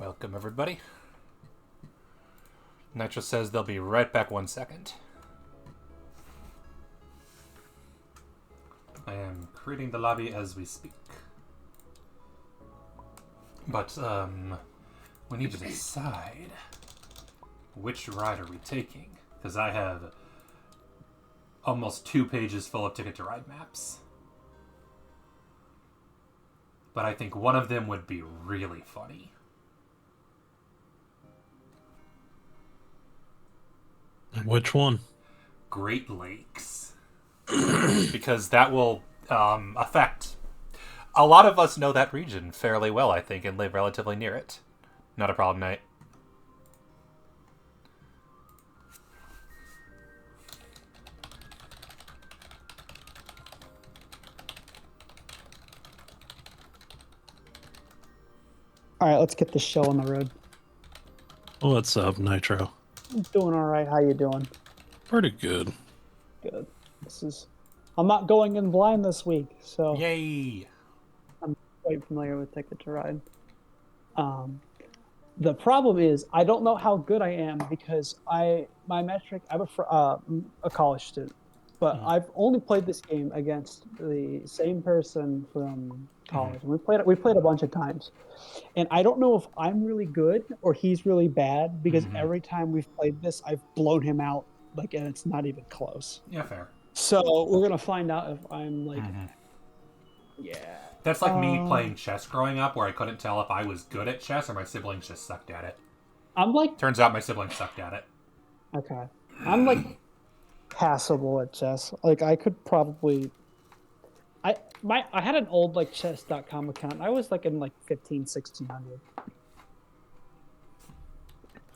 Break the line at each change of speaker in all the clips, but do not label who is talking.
Welcome, everybody. Nitro says they'll be right back 1 second. I am creating the lobby as we speak. But, we need to decide which ride are we taking. Because I have almost 2 pages full of Ticket to Ride maps. But I think one of them would be really funny.
Which one?
Great Lakes. Because that will affect... A lot of us know that region fairly well, I think, and live relatively near it. Not a problem, Knight.
All right, let's get this show on the road.
What's up, Nitro?
I'm doing all right. How you doing?
Pretty good.
Good. I'm not going in blind this week, so
Yay!
I'm quite familiar with Ticket to Ride. The problem is I don't know how good I am because my metric. I'm a college student, but I've only played this game against the same person from college. We played a bunch of times, and I don't know if I'm really good or he's really bad because every time we've played this, I've blown him out, and it's not even close.
Yeah, fair.
So we're gonna find out if I'm yeah.
That's like me playing chess growing up, where I couldn't tell if I was good at chess or my siblings just sucked at it. Turns out my siblings sucked at it.
Okay. I'm passable at chess. I could probably. I had an old chess.com account. I was in 1600.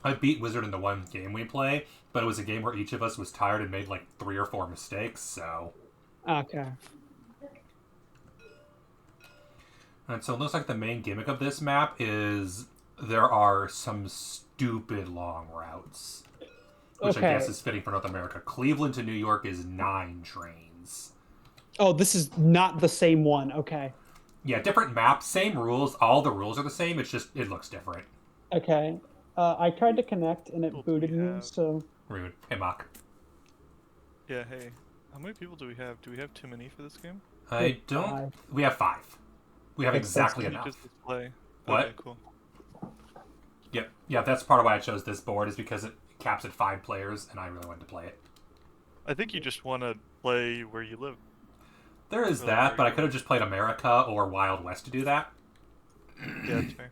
I beat Wizard in the one game we play, but it was a game where each of us was tired and made 3 or 4 mistakes, so...
Okay.
And so it looks like the main gimmick of this map is there are some stupid long routes. Which
okay.
I guess is fitting for North America. Cleveland to New York is 9 trains.
Oh, this is not the same one. Okay.
Yeah, different map, same rules. All the rules are the same, it's just, it looks different.
Okay. I tried to connect and it booted me, so...
Rude. Hey, Mock.
Yeah, hey. How many people do we have? Do we have too many for this game?
I don't...
5.
We have 5. We have exactly enough.
Just display.
What?
Okay, cool.
Yep. Yeah, that's part of why I chose this board, is because it caps at 5 players, and I really wanted to play it.
I think you just want to play where you live.
There is that, but I could have just played America or Wild West to do that.
Yeah, that's fair.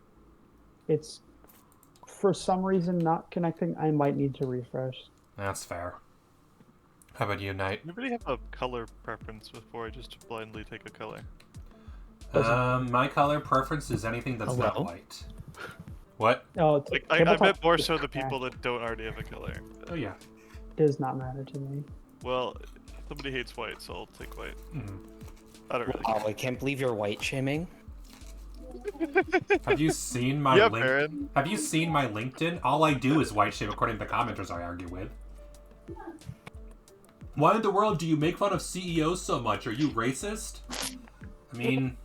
It's, for some reason, not connecting. I might need to refresh.
That's fair. How about you, Knight?
Anybody have a color preference before I just blindly take a color?
My color preference is anything that's not white. What?
Oh,
I bet more so the people that don't already have a color.
Oh, yeah.
Does not matter to me.
Well, somebody hates white, so I'll take white. I don't really
Oh, I can't believe you're white shaming.
Have you seen my
Baron.
Have you seen my LinkedIn? All I do is white shame according to the commenters I argue with. Why in the world do you make fun of CEOs so much? Are you racist? I mean...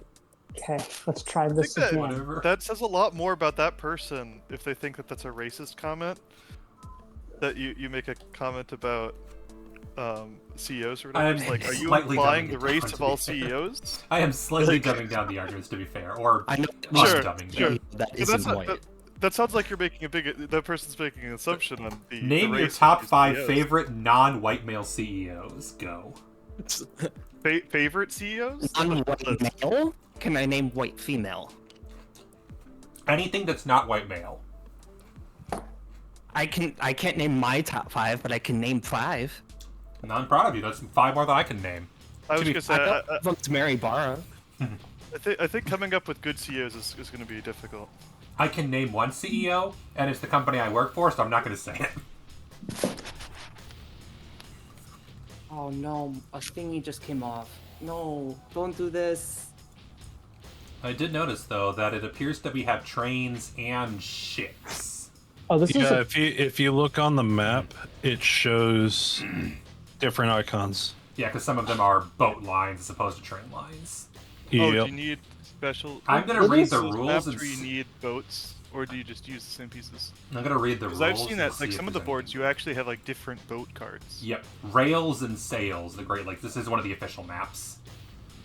Okay, let's try this again.
Whatever.
That says a lot more about that person if they think that that's a racist comment. That you make a comment about CEOs or whatever. It's are you implying the race of all CEOs?
I am slightly dumbing down the arguments, to be fair, or
I know.
dumbing down.
That isn't white.
That sounds like you're making that person's making an assumption on the.
Name
the
your
race
top
of
5
CEOs.
favorite non-white male CEOs. Go.
Favorite CEOs?
Non-white male? Can I name white female?
Anything that's not white male.
I can't name my top 5, but I can name 5.
And I'm proud of you. That's 5 more than I can name.
I was gonna say.
I vote Mary Barra.
I think coming up with good CEOs is going to be difficult.
I can name one CEO, and it's the company I work for, so I'm not going to say it.
Oh no, a thingy just came off. No, don't do this.
I did notice, though, that it appears that we have trains and ships.
Oh, this is
if you look on the map, it shows different icons.
Yeah, because some of them are boat lines as opposed to train lines.
Oh, do
Yep.
you need special?
I'm going to read the
those
rules.
maps
And
where you need boats or do you just use the same pieces?
I'm gonna read the rules.
Because I've seen that,
and
like
see
some
if
of the
there's
boards,
anything.
you actually have like different boat cards.
Yep, rails and sails. The Great Lakes. This is one of the official maps.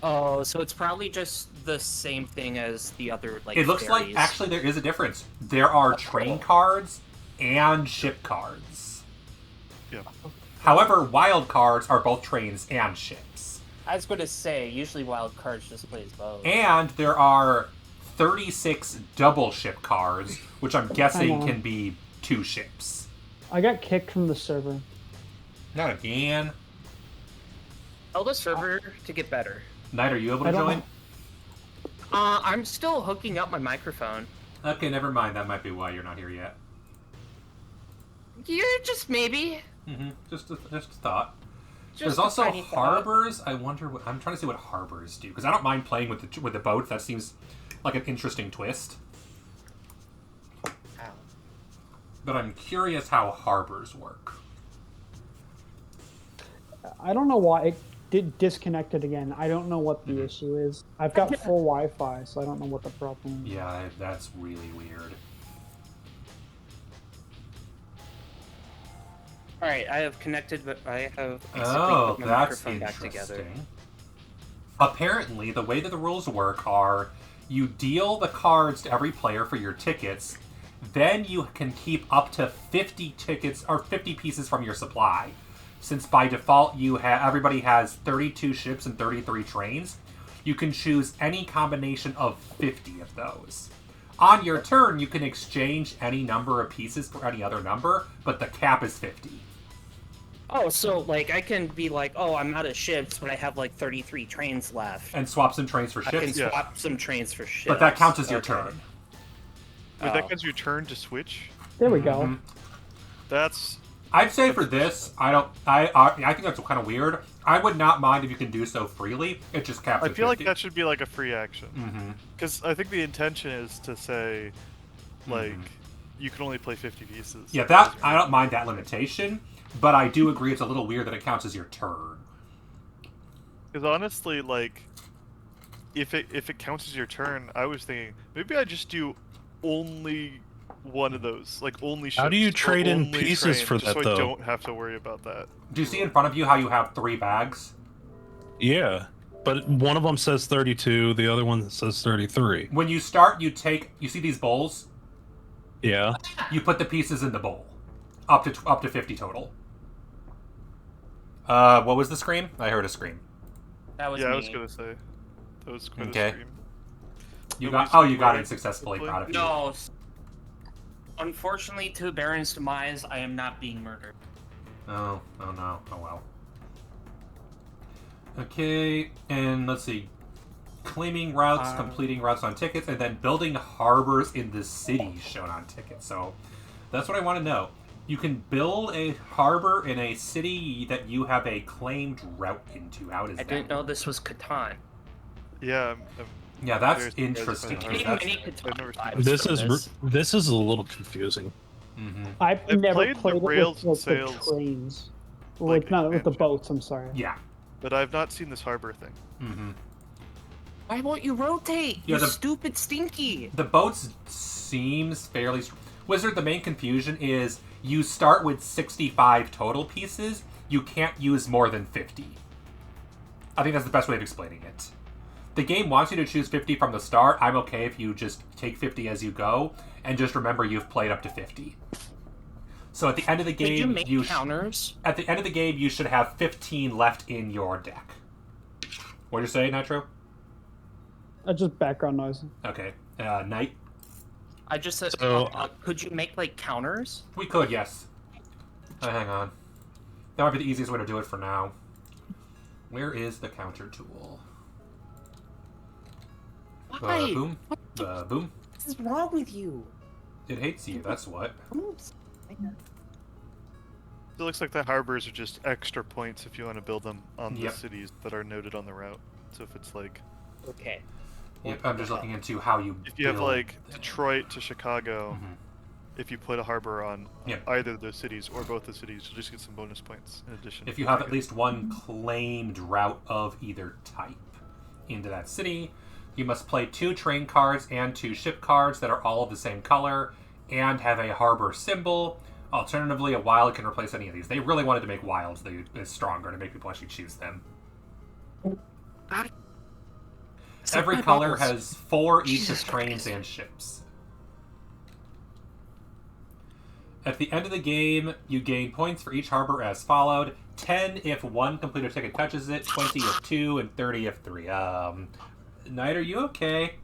Oh, so it's probably just the same thing as the other, like,
It looks like
ferries.
actually there is a difference. There are train cards and ship cards.
Yeah.
However, wild cards are both trains and ships.
I was going to say, usually wild cards just plays both.
And there are 36 double ship cards, which I'm guessing can be 2 ships.
I got kicked from the server.
Not again.
Tell the server to get better.
Knight, are you able to
I don't
join?
know.
I'm still hooking up my microphone.
Okay, never mind. That might be why you're not here yet.
You're just maybe.
Just a thought.
Just
There's
a
also
tiny thought.
harbors. I wonder what I'm trying to see what harbors do because I don't mind playing with the boats. That seems like an interesting twist.
Ow.
But I'm curious how harbors work.
I don't know why it did disconnected again. I don't know what the issue is. I've got full Wi-Fi, so I don't know what the problem is.
Yeah, that's really weird.
All right, I have connected, but I have basically
Oh,
put my
that's
microphone back together.
interesting. Apparently, the way that the rules work are you deal the cards to every player for your tickets, then you can keep up to 50 tickets or 50 pieces from your supply. Since by default everybody has 32 ships and 33 trains, you can choose any combination of 50 of those. On your turn, you can exchange any number of pieces for any other number, but the cap is 50.
Oh, so like I can be like, oh, I'm out of ships, but I have like 33 trains left.
And swap some trains for
I can
ships,
swap some trains for ships.
but that counts as your
Okay.
turn.
Wait, that
Oh.
gives your turn to switch?
There we go.
That's...
I'd say for this, I think that's kind of weird. I would not mind if you can do so freely. It just caps
I
at
feel like
50.
that should be like a free action. Because I think the intention is to say, like, you can only play 50 pieces.
Yeah, that I don't mind that limitation, but I do agree it's a little weird that it counts as your turn.
Because honestly, like, if it counts as your turn, I was thinking, maybe I just do only one of those, like only ships.
How do you
or
trade in
only
pieces
train,
for
just
that,
so I
though?
don't have to worry about that.
Do you see in front of you how you have 3 bags?
Yeah, but one of them says 32, the other one says 33.
When you start, you see these bowls?
Yeah.
You put the pieces in the bowl. Up to 50 total. What was the scream? I heard a scream.
That was
Yeah,
me.
I was gonna say that was quite
Okay.
a stream.
You
Nobody's
got
worried,
it successfully.
hopefully.
Proud of you.
No. Unfortunately, to Baron's demise, I am not being murdered.
Oh no. Oh well. Okay, and let's see. Claiming routes, completing routes on tickets, and then building harbors in the city shown on tickets. So that's what I want to know. You can build a harbor in a city that you have a claimed route into. How does
I
that
didn't know
work?
this was Catan.
Yeah,
Yeah, that's
There's-
interesting.
there's-
Many,
That's-
many
I've never
Catan
seen
vibes from
This is a little confusing.
I've
I've
never
played the
played it
rails
with
and
like, the
sails,
trains.
like,
Like, not with the
expansion.
boats, I'm sorry.
Yeah.
but I've not seen this harbor thing.
Why won't you rotate?
Yeah,
You
the-
stupid stinky.
The boats seems fairly... Wizard, the main confusion is you start with 65 total pieces. You can't use more than 50. I think that's the best way of explaining it. The game wants you to choose 50 from the start. I'm okay if you just take 50 as you go, and just remember you've played up to 50. So at the end of the game,
Did you make counters?
at the end of the game, you should have 15 left in your deck. What'd you say, Nitro?
Just background noise.
Okay. Knight?
I just said,
So-
could you make like counters?
We could, yes. Hang on. That might be the easiest way to do it for now. Where is the counter tool?
Why?
Boom. Boom.
What is wrong with you?
It hates you, that's what.
Oops.
It looks like the harbors are just extra points if you want to build them on
Yep.
the cities that are noted on the route. So if it's like,
Okay.
Yep, I'm just looking into how you
if you have
build
like
them.
Detroit to Chicago,
Mhm.
if you put a harbor on
Yep.
either of those cities or both the cities, you'll just get some bonus points in addition.
If you have at least one claimed route of either type into that city. You must play 2 train cards and 2 ship cards that are all of the same color and have a harbor symbol. Alternatively, a wild can replace any of these. They really wanted to make wilds stronger to make people actually choose them. Every color has 4 each of trains and ships. At the end of the game, you gain points for each harbor as followed: 10 if 1 completed ticket touches it, 20 if 2, and 30 if 3. Knight, are you okay?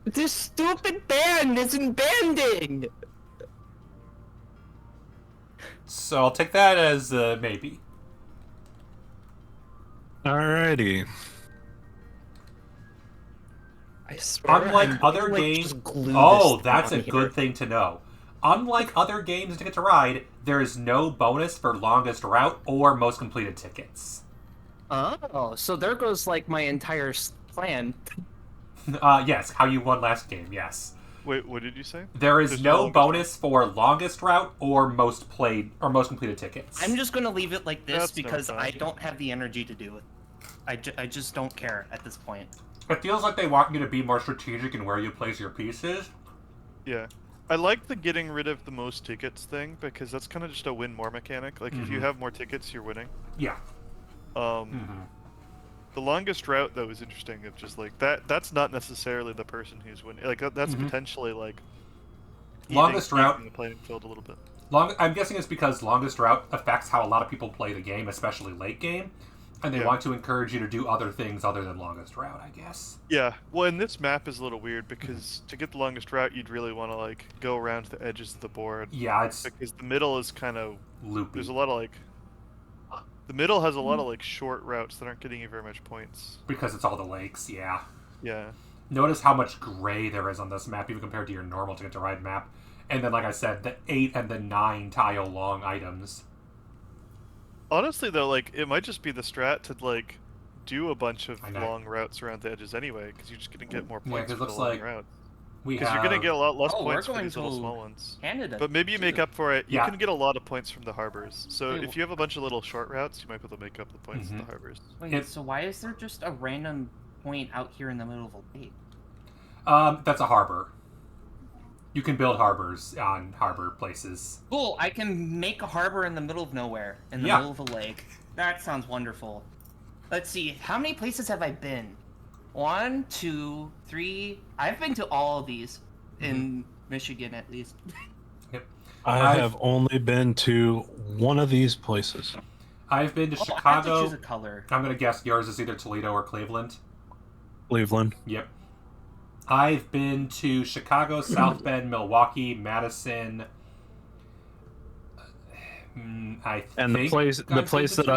This stupid band isn't banding!
So I'll take that as maybe.
Alrighty.
I swear.
Unlike other games... Oh, that's a good thing to know. Unlike other games in Ticket to Ride, there is no bonus for longest route or most completed tickets.
Oh, so there goes like my entire plan.
Yes, how you won last game, yes.
Wait, what did you say?
There is
There's
no bonus for longest route or most completed tickets.
I'm just gonna leave it like this
That's
because
no
I
fun.
don't have the energy to do it. I just don't care at this point.
It feels like they want you to be more strategic in where you place your pieces.
Yeah. I like the getting rid of the most tickets thing because that's kind of just a win more mechanic. Like if you have more tickets, you're winning.
Yeah.
The longest route though is interesting. Of just like that's not necessarily the person who's winning. Like that's potentially like
Longest route.
the playing field a little bit.
I'm guessing it's because longest route affects how a lot of people play the game, especially late game, and they want to encourage you to do other things other than longest route, I guess.
Yeah. Well, and this map is a little weird because to get the longest route, you'd really want to like go around the edges of the board.
Yeah, it's
Because the middle is kind of
loopy.
there's a lot of like the middle has a lot of like short routes that aren't getting you very much points.
Because it's all the lakes, yeah.
Yeah.
Notice how much gray there is on this map, even compared to your normal Ticket to Ride map. And then, like I said, the 8 and the 9 tile long items.
Honestly, though, like it might just be the strat to like do a bunch of
I know.
long routes around the edges anyway, because you're just gonna get more
Yeah,
points
'cause
for
it
the
looks
long
like
routes.
We
Because you're gonna get a lot less
Oh, we're
points for
going
these little
to
small ones.
Canada.
But maybe you make up for it. You
Yeah.
can get a lot of points from the harbors. So
Wait,
if you have a bunch of little short routes, you might be able to make up the points in the harbors.
Wait,
It's-
so why is there just a random point out here in the middle of a lake?
That's a harbor. You can build harbors on harbor places.
Cool, I can make a harbor in the middle of nowhere, in the
Yeah.
middle of a lake. That sounds wonderful. Let's see, how many places have I been? 1, 2, 3. I've been to all of these in Michigan, at least.
Yep.
I have only been to one of these places.
I've been to
Oh, I have to
Chicago.
choose a color.
I'm gonna guess yours is either Toledo or Cleveland.
Cleveland.
Yep. I've been to Chicago, South Bend, Milwaukee, Madison. I
And
think
the place
Toledo?
that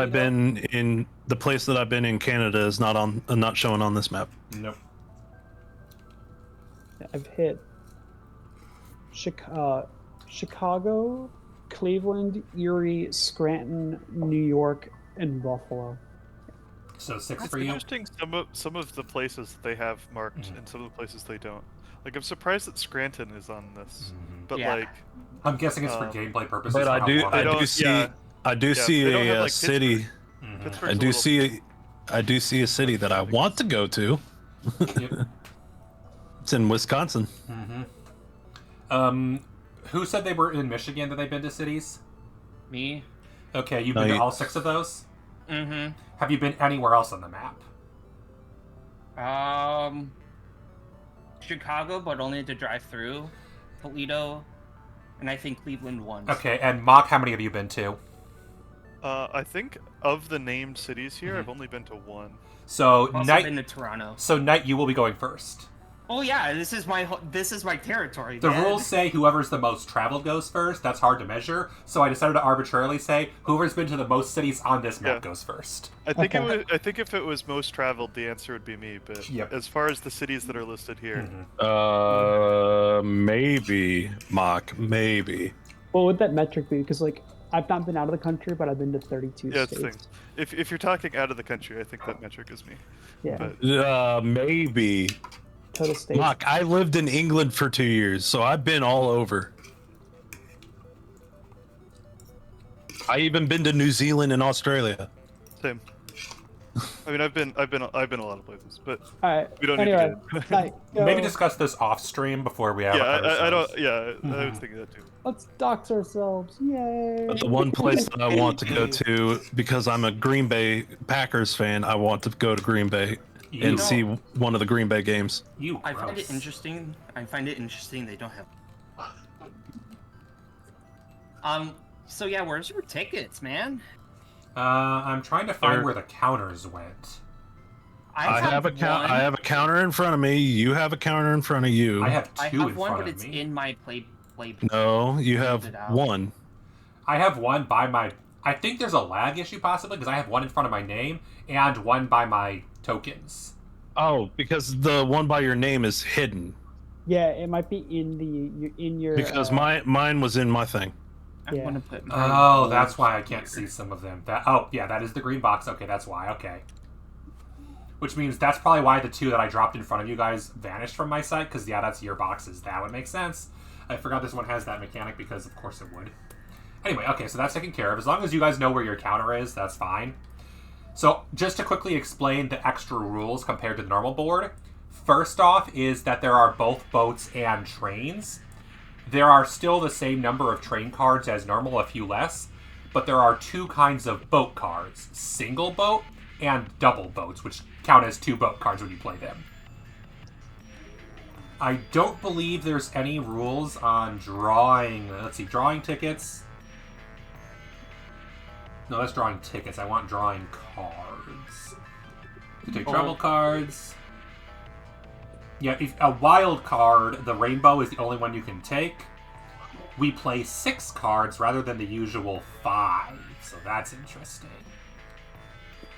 I've been in Canada is not shown on this map.
Nope.
I've hit Chicago, Cleveland, Erie, Scranton, New York, and Buffalo.
So 6
It's
for you.
interesting some of the places that they have marked and some of the places they don't. Like I'm surprised that Scranton is on this, but
Yeah.
like
I'm guessing it's for gameplay purposes.
But
for
I
how
do
long
I
it
do
is.
see
yeah.
I do see
they don't have,
a
like,
city.
Pittsburgh's
I
a
do
little-
see a city that I want to go to.
Yep.
It's in Wisconsin.
Who said they were in Michigan that they've been to cities?
Me?
Okay, you've
No,
been to
you-
all 6 of those?
Mm-hmm.
Have you been anywhere else on the map?
Chicago, but only to drive through. Toledo, and I think Cleveland once.
Okay, and Mock, how many have you been to?
I think of the named cities here, I've only been to one.
So
I've also
Knight.
been to Toronto.
So Knight, you will be going first.
Oh yeah, this is my territory.
The
man.
rules say whoever's the most traveled goes first. That's hard to measure, so I decided to arbitrarily say whoever's been to the most cities on this map
Yeah.
goes first.
I think
Okay.
I think if it was most traveled, the answer would be me. But
Yep.
as far as the cities that are listed here,
Maybe Mock, maybe.
What would that metric be? Because like I've not been out of the country, but I've been to 32
yeah, it's the
states.
thing. If you're talking out of the country, I think that metric is me.
Yeah,
But
Maybe.
total states.
Mock, I lived in England for 2 years, so I've been all over. I even been to New Zealand and Australia.
same. I mean, I've been a lot of places, but
All right.
we don't
Anyway,
need to get in.
like,
Maybe
go-
discuss this off stream before we have.
Yeah, I don't. Yeah, I was thinking that too.
let's dox ourselves. Yay!
But the one place that I want to go to, because I'm a Green Bay Packers fan, I want to go to Green Bay and
You-
see one of the Green Bay games.
You.
I find it
gross.
interesting. I find it interesting they don't have. So yeah, where's your tickets, man?
I'm trying to find
There-
where the counters went.
I have a
one.
I have a counter in front of me. You have a counter in front of you.
I have
I
two
have
in
one,
front
but
of
it's
me.
in my play.
No, you have
it out.
one.
I have one by my. I think there's a lag issue possibly because I have one in front of my name and one by my tokens.
Oh, because the one by your name is hidden.
Yeah, it might be in your.
Because mine was in my thing.
I
Yeah.
want to put.
Oh, that's why I can't see some of them. That is the green box. Okay, that's why. Okay. Which means that's probably why the two that I dropped in front of you guys vanished from my site, because yeah, that's your boxes. That would make sense. I forgot this one has that mechanic because of course it would. Anyway, okay, so that's taken care of. As long as you guys know where your counter is, that's fine. So just to quickly explain the extra rules compared to the normal board. First off is that there are both boats and trains. There are still the same number of train cards as normal, a few less, but there are two kinds of boat cards. Single boat and double boats, which count as two boat cards when you play them. I don't believe there's any rules on drawing... Let's see, drawing tickets. No, that's drawing tickets. I want drawing cards. You take treble cards. Yeah, if a wild card, the rainbow is the only one you can take. We play 6 cards rather than the usual 5, so that's interesting.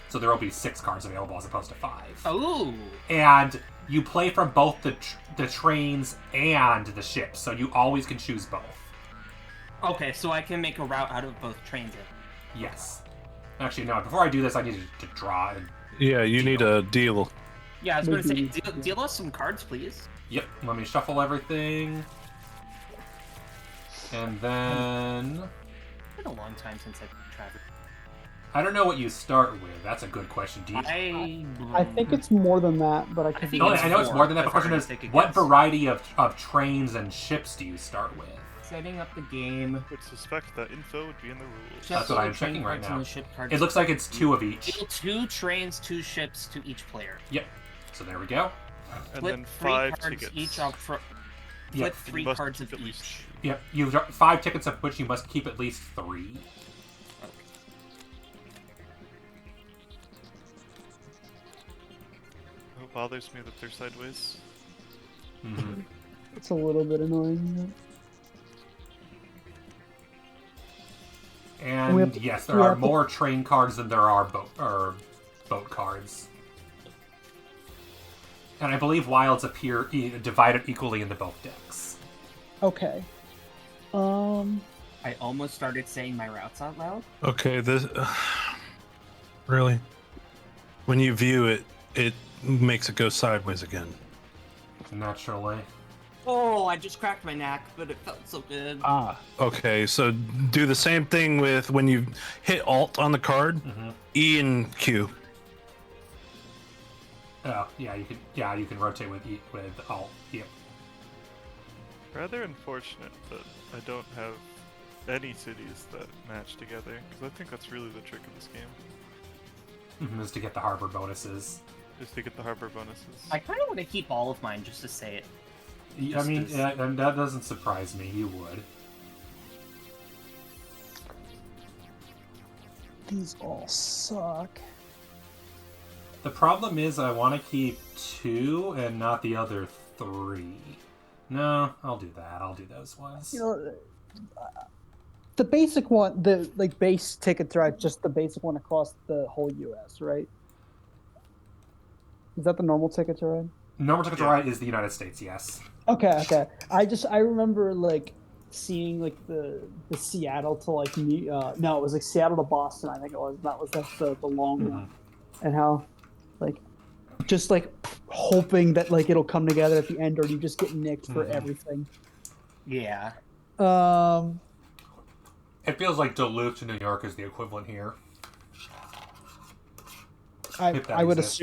So there will be 6 cards available as opposed to 5.
Oh.
And you play from both the trains and the ships, so you always can choose both.
Okay, so I can make a route out of both trains.
Yes. Actually, no, before I do this, I need to draw. And...
Yeah, you need a deal.
Yeah, I was going to say, deal us some cards, please.
Yep, let me shuffle everything. And then...
It's been a long time since I've traveled.
I don't know what you start with. That's a good question. Do you...
I think it's more than that, but I could.
think
No,
it's
I know it's
4,
more than that. The
if I
question
were
is,
to take a
what
guess.
variety of trains and ships do you start with?
Setting up the game.
Would suspect that info would be in the rules.
That's what I'm checking right now. It looks like it's 2 of each.
Deal 2 trains, 2 ships to each player.
Yep. So there we go.
And
Flip
then
3
5
cards
tickets.
each up front.
Yep.
Flip
You
3
must
cards
keep
of
at least
each.
Yep. You've got 5 tickets of which you must keep at least 3.
It bothers me that they're sideways.
Mm-hmm.
It's a little bit annoying.
And
We have to-
yes, there
we
are
have to-
more train cards than there are boat cards. And I believe wilds appear divided equally into both decks.
Okay.
I almost started saying my routes out loud.
Okay, this really, when you view it, it makes it go sideways again.
Naturally.
Oh, I just cracked my neck, but it felt so good.
Ah, okay. So do the same thing with when you hit Alt on the card, E and Q.
Oh, yeah, you can rotate with Alt. Yep.
Rather unfortunate that I don't have any cities that match together, because I think that's really the trick of this game,
Is to get the harbor bonuses.
is to get the harbor bonuses.
I kind of want to keep all of mine just to say it.
I
Just
mean,
as-
yeah, and that doesn't surprise me. You would.
These all suck.
The problem is I want to keep 2 and not the other 3. No, I'll do that. I'll do those ones.
You know, the basic one, the base tickets are just the basic one across the whole U.S., right? Is that the normal tickets are in?
Normal ticket to ride is the United States, yes.
Okay. I remember seeing the Seattle to no, it was Seattle to Boston. I think it was. That's the long one, and how just hoping that it'll come together at the end, or you just get nicked for everything.
Yeah.
It feels like Duluth to New York is the equivalent here. if that
I would
exists.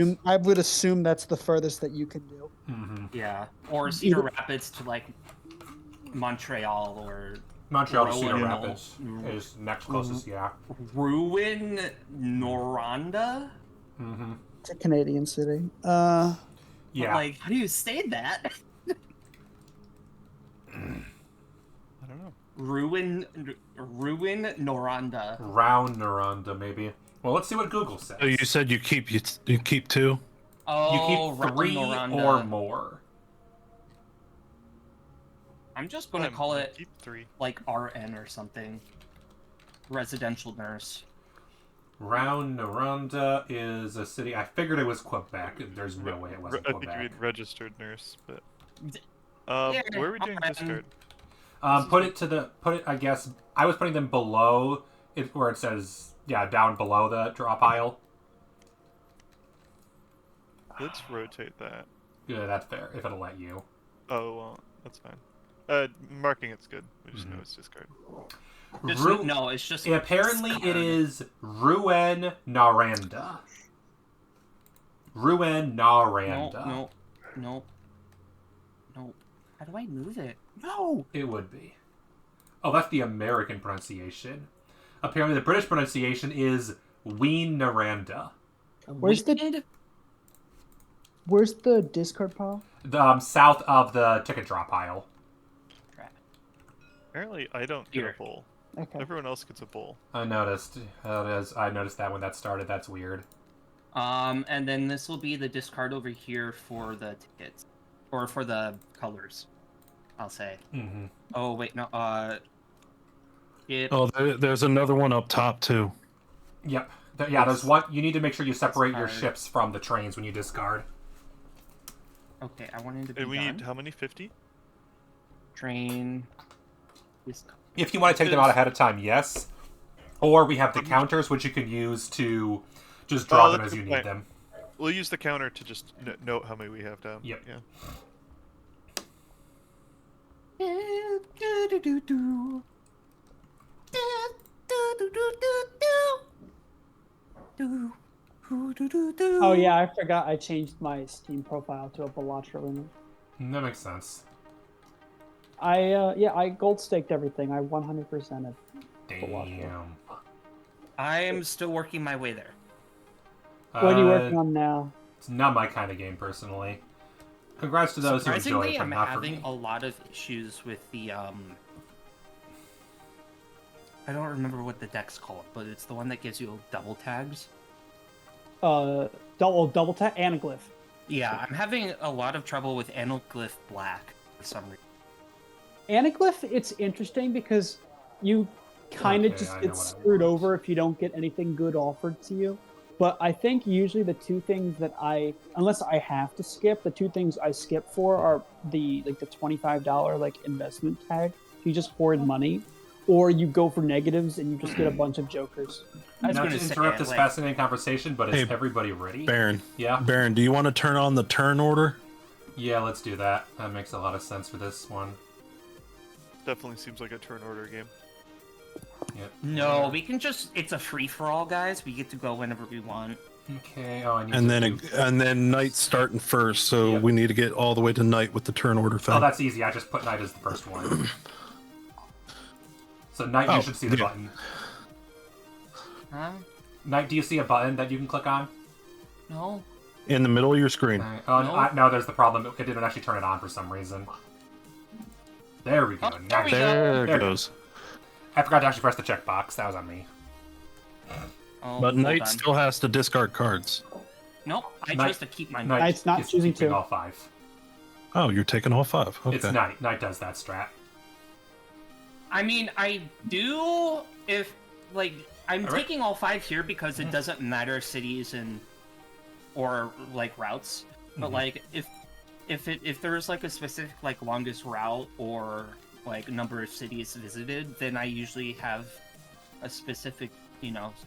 assume that's the furthest that you can do.
Mm-hmm.
Yeah, or Cedar Rapids to like Montreal or
Montreal to Cedar
Rowan,
Rapids is next closest, yeah.
Ruin Noranda.
Mm-hmm.
It's a Canadian city.
But,
Yeah.
like, how do you say that?
I don't know.
Ruin Noranda.
Round Noranda, maybe. Well, let's see what Google says.
So you said you keep 2?
Oh,
You keep
Rowan
3
Noranda.
or more.
I'm just gonna call it
Keep 3.
like RN or something. Residential nurse.
Round Noranda is a city. I figured it was Quebec. There's no way it wasn't
I think you
Quebec.
mean registered nurse, but
Yeah,
where are we doing
RN.
discard?
Put it. I guess I was putting them below it, where it says down below the draw pile.
Let's rotate that.
Yeah, that's fair. If it'll let you.
Oh well, that's fine. Marking it's good. We just know it's discard.
No, it's just.
Apparently,
discard.
it is Rouen Noranda. Rouen Noranda.
No. How do I move it? No.
It would be. Oh, that's the American pronunciation. Apparently, the British pronunciation is Ween Noranda.
Where's the discard pile?
South of the ticket draw pile.
Apparently, I don't get a bowl.
Okay.
Everyone else gets a bowl.
I noticed. I noticed that when that started. That's weird.
And then this will be the discard over here for the tickets, or for the colors. I'll say.
Mm-hmm.
Oh wait, no.
There's another one up top too.
Yep. There's one. You need to make sure you separate your
Discard.
ships from the trains when you discard.
Okay, I wanted to be
And we
done.
need how many? 50?
Train. Discard.
If you want to take them out ahead of time, yes. Or we have the counters, which you can use to just draw them
that's
as
a
you
good
need
point.
them.
We'll use the counter to just note how many we have down.
Yep.
Yeah.
Oh yeah, I forgot I changed my Steam profile to a Bellatra Luna.
That makes sense.
I gold staked everything. I 100%ed.
Damn.
I am still working my way there.
What are you working on now?
It's not my kind of game, personally. Congrats to those who enjoy
Surprisingly,
it, but
I'm
not for
having
me.
a lot of issues with the I don't remember what the deck's called, but it's the one that gives you double tags.
Double tap anaglyph.
Yeah, I'm having a lot of trouble with Anaglyph Black for some reason.
Anaglyph, it's interesting because you kind of
Okay,
just
I know
get
what I
screwed
want.
over if you don't get anything good offered to you. But I think usually the two things that unless I have to skip, the two things I skip for are the $25 investment tag. You just hoard money, or you go for negatives and you just get a bunch of jokers.
I was
Not
gonna
to
say,
interrupt this
like-
fascinating conversation, but is
Hey,
everybody ready?
Baron.
Yeah?
Baron, do you want to turn on the turn order?
Yeah, let's do that. That makes a lot of sense for this one.
Definitely seems like a turn order game.
Yep.
No, we can just. It's a free for all, guys. We get to go whenever we want.
Okay, I need
And
to
then
do-
and then knight's starting first, so
Yep.
we need to get all the way to knight with the turn order thing.
Oh, that's easy. I just put knight as the first one. So knight,
Oh,
you should see the
yeah.
button.
Huh?
Knight, do you see a button that you can click on?
No.
In the middle of your screen.
Oh,
No.
no, there's the problem. It didn't actually turn it on for some reason. There we go.
Oh, there we
Nice.
go.
There
There.
it goes.
I forgot to actually press the checkbox. That was on me.
Oh,
But
hold
knight
on.
still has to discard cards.
Nope. I
Knight-
chose to keep my
Knight
Knight's not
is
choosing
keeping
to.
all 5.
Oh, you're taking all 5. Okay.
It's knight. Knight does that strat.
I mean, I do if I'm
All right.
taking all 5 here because it doesn't matter cities or routes. But
Mhm.
if there's a specific longest route or number of cities visited, then I usually have a specific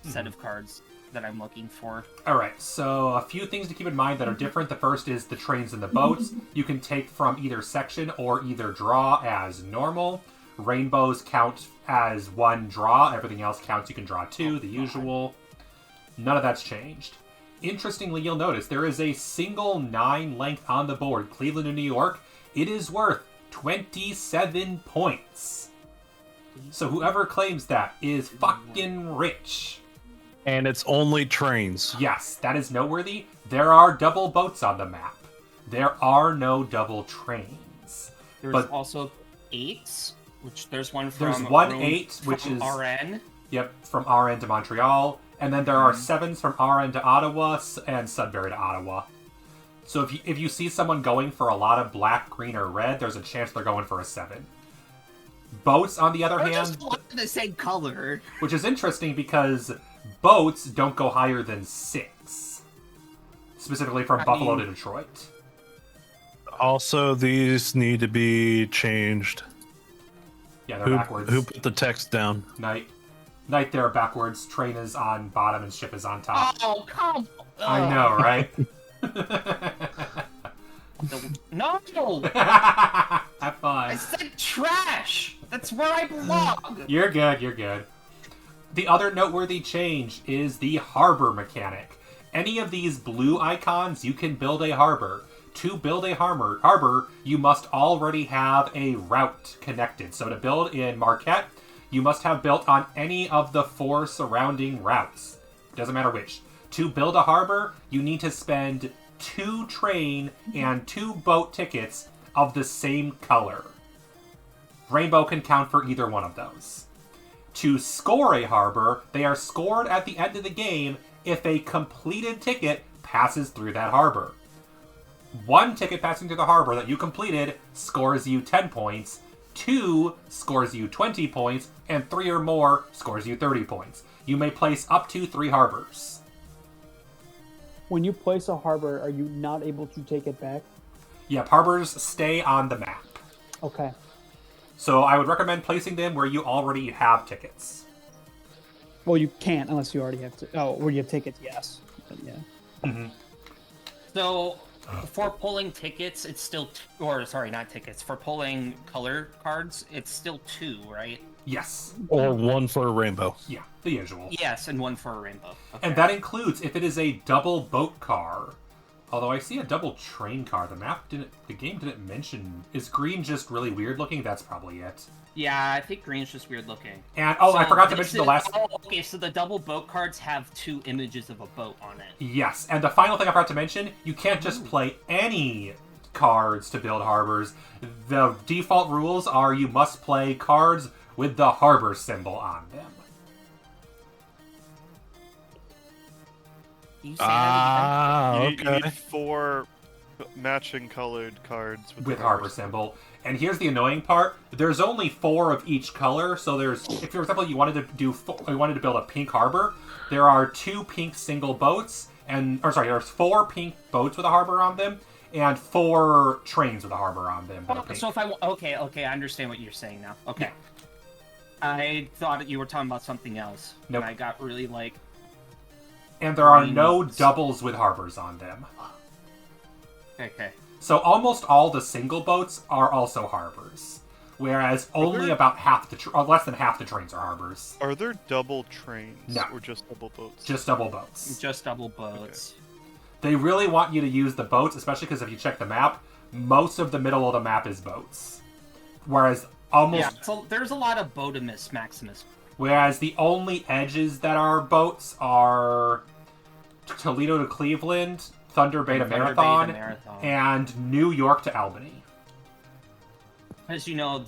set of cards that I'm looking for.
Alright, so a few things to keep in mind that are different. The first is the trains and the boats. You can take from either section or either draw as normal. Rainbows count as 1 draw. Everything else counts. You can draw 2, the usual. None of that's changed. interestingly, you'll notice there is a single 9 length on the board, Cleveland and New York. It is worth 27 points. So whoever claims that is fucking rich.
And it's only trains.
Yes, that is noteworthy. There are double boats on the map. There are no double trains.
There's also 8s, which there's one from...
There's one 8, which is...
RN.
Yep, from RN to Montreal. And then there are 7s from RN to Ottawa and Sudbury to Ottawa. So if you see someone going for a lot of black, green, or red, there's a chance they're going for a 7. Boats, on the other hand...
just the same color.
Which is interesting because boats don't go higher than 6. Specifically from Buffalo to Detroit.
Also, these need to be changed.
Yeah, they're backwards.
Who put the text down?
Night, they're backwards. Train is on bottom and ship is on top.
Oh, come on.
I know, right?
No!
Have fun.
I said trash! That's where I belong!
You're good, you're good. The other noteworthy change is the harbor mechanic. Any of these blue icons, you can build a harbor. To build a harbor, you must already have a route connected. So to build in Marquette, you must have built on any of the 4 surrounding routes. Doesn't matter which. To build a harbor, you need to spend 2 train and 2 boat tickets of the same color. Rainbow can count for either one of those. To score a harbor, they are scored at the end of the game if a completed ticket passes through that harbor. 1 ticket passing through the harbor that you completed scores you 10 points, 2 scores you 20 points, and 3 or more scores you 30 points. You may place up to 3 harbors.
When you place a harbor, are you not able to take it back?
Yeah, harbors stay on the map.
Okay.
So I would recommend placing them where you already have tickets.
Well, you can't unless you already have to. Oh, where you have tickets, yes. But yeah.
Mm-hmm.
So, for pulling tickets, it's still... not tickets. For pulling color cards, it's still 2, right?
Yes.
Or 1 for a rainbow.
Yeah, the usual.
Yes, and 1 for a rainbow. Okay.
And that includes if it is a double boat car. Although I see a double train car. The game didn't mention... Is green just really weird looking? That's probably it.
Yeah, I think green's just weird looking.
And, I forgot to mention the last...
Oh, okay, so the double boat cards have 2 images of a boat on it.
Yes, and the final thing I forgot to mention, you can't just play any cards to build harbors. The default rules are you must play cards with the harbor symbol on them.
You say that
You need 4 matching colored cards with the
harbor symbol. And here's the annoying part: there's only 4 of each color. So there's, if for example you wanted to build a pink harbor, there are 2 pink single boats, there's 4 pink boats with a harbor on them, and 4 trains with a harbor on them.
So if okay, I understand what you're saying now. Okay,
yeah.
I thought you were talking about something else.
Nope.
And I got really like.
And there are no doubles with harbors on them.
Okay.
So almost all the single boats are also harbors, whereas only about less than half the trains are harbors.
Are there double trains?
No.
Or just double boats?
Just double boats.
Just double boats.
Okay. They really want you to use the boats, especially because if you check the map, most of the middle of the map is boats. Whereas
so there's a lot of Boatimus Maximus.
Whereas the only edges that are boats are Toledo to Cleveland, Thunder Bay to Marathon, and New York to Albany.
As you know,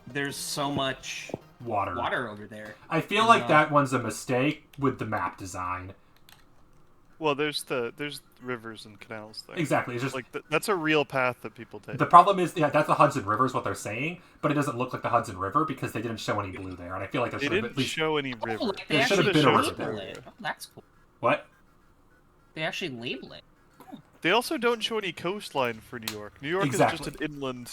there's so much water over there.
I feel like that one's a mistake with the map design.
Well, there's rivers and canals there.
Exactly. It's just
like that's a real path that people take.
The problem is, that's the Hudson River is what they're saying, but it doesn't look like the Hudson River because they didn't show any blue there, and I feel like
they didn't show any river.
Oh,
there should have been a river there.
Oh, that's cool.
What?
They actually label it.
They also don't show any coastline for New York. New York is just an inland.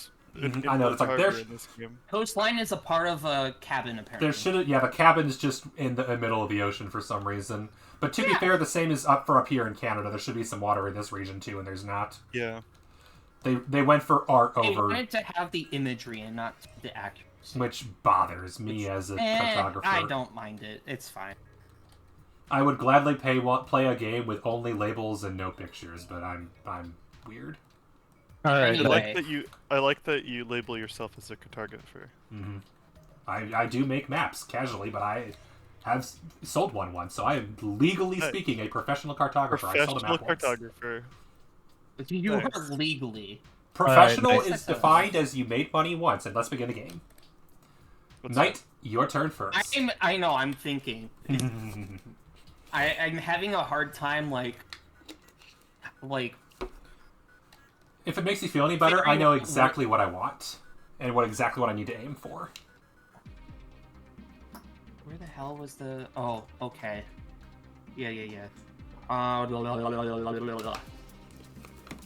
I know, it's like
in this game.
Coastline is a part of a cabin, apparently.
The cabin is just in the middle of the ocean for some reason. But to be fair, the same is up here in Canada. There should be some water in this region too, and there's not.
Yeah.
They went for art over.
They wanted to have the imagery and not the accuracy.
Which bothers me as a cartographer.
I don't mind it. It's fine.
I would gladly play a game with only labels and no pictures, but I'm weird.
All right.
Anyway.
I like that you label yourself as a cartographer.
Mm-hmm. I do make maps casually, but I have sold one once, so I am legally speaking a professional cartographer. I sold a map
cartographer.
You are legally.
Professional
Right,
is defined as you made money once, and let's begin the game. Knight, your turn first.
I know. I'm thinking. I'm having a hard time, like.
If it makes you feel any better, I know exactly what I want, and exactly what I need to aim for.
Where the hell was the? Oh, okay. Yeah.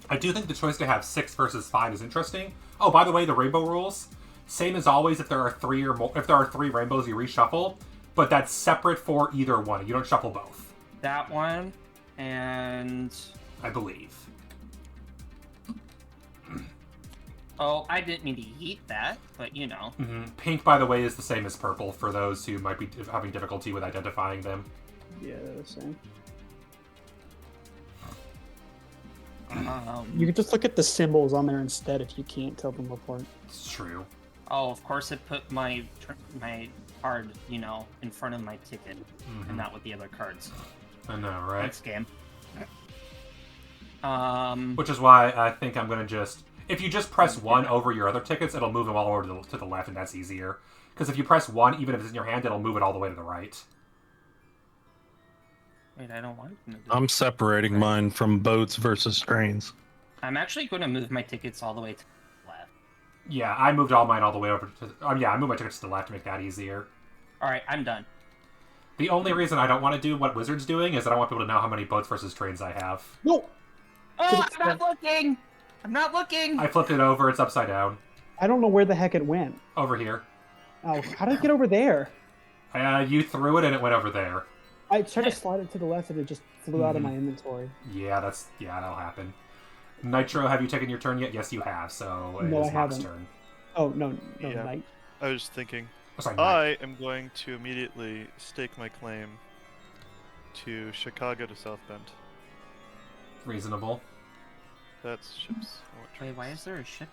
I do think the choice to have 6 versus 5 is interesting. Oh, by the way, the rainbow rules, same as always. If there are 3 or more, if there are 3 rainbows, you reshuffle, but that's separate for either one. You don't shuffle both.
That one, and
I believe.
oh, I didn't mean to eat that, but you know.
Mm-hmm. Pink, by the way, is the same as purple for those who might be having difficulty with identifying them.
Yeah, they're the same.
You
can just look at the symbols on there instead if you can't tell them apart.
It's true.
Oh, of course it put my card, you know, in front of my ticket, and not with the other cards.
I know, right?
Thanks, game.
Which is why I think I'm gonna just... If you just press 1 over your other tickets, it'll move them all over to the left, and that's easier. Because if you press 1, even if it's in your hand, it'll move it all the way to the right.
Wait, I don't want to.
I'm separating mine from boats versus trains.
I'm actually going to move my tickets all the way to the left.
Yeah, I moved all mine all the way over to... I moved my tickets to the left to make that easier.
Alright, I'm done.
The only reason I don't want to do what Wizard's doing is I don't want people to know how many boats versus trains I have.
No!
Oh, I'm not looking! I'm not looking!
I flipped it over, it's upside down.
I don't know where the heck it went.
Over here.
Oh, how did it get over there?
You threw it and it went over there.
I tried to slide it to the left and it just flew out of my inventory.
Yeah, that'll happen. Nitro, have you taken your turn yet? Yes, you have, so it
No,
is
I
Mark's
haven't.
turn.
Oh, no,
Yeah.
Knight.
I was thinking.
Oh, sorry,
I am going to immediately stake my claim to Chicago to South Bend.
Reasonable.
That's ships. I want
Wait,
trains.
why is there a ship?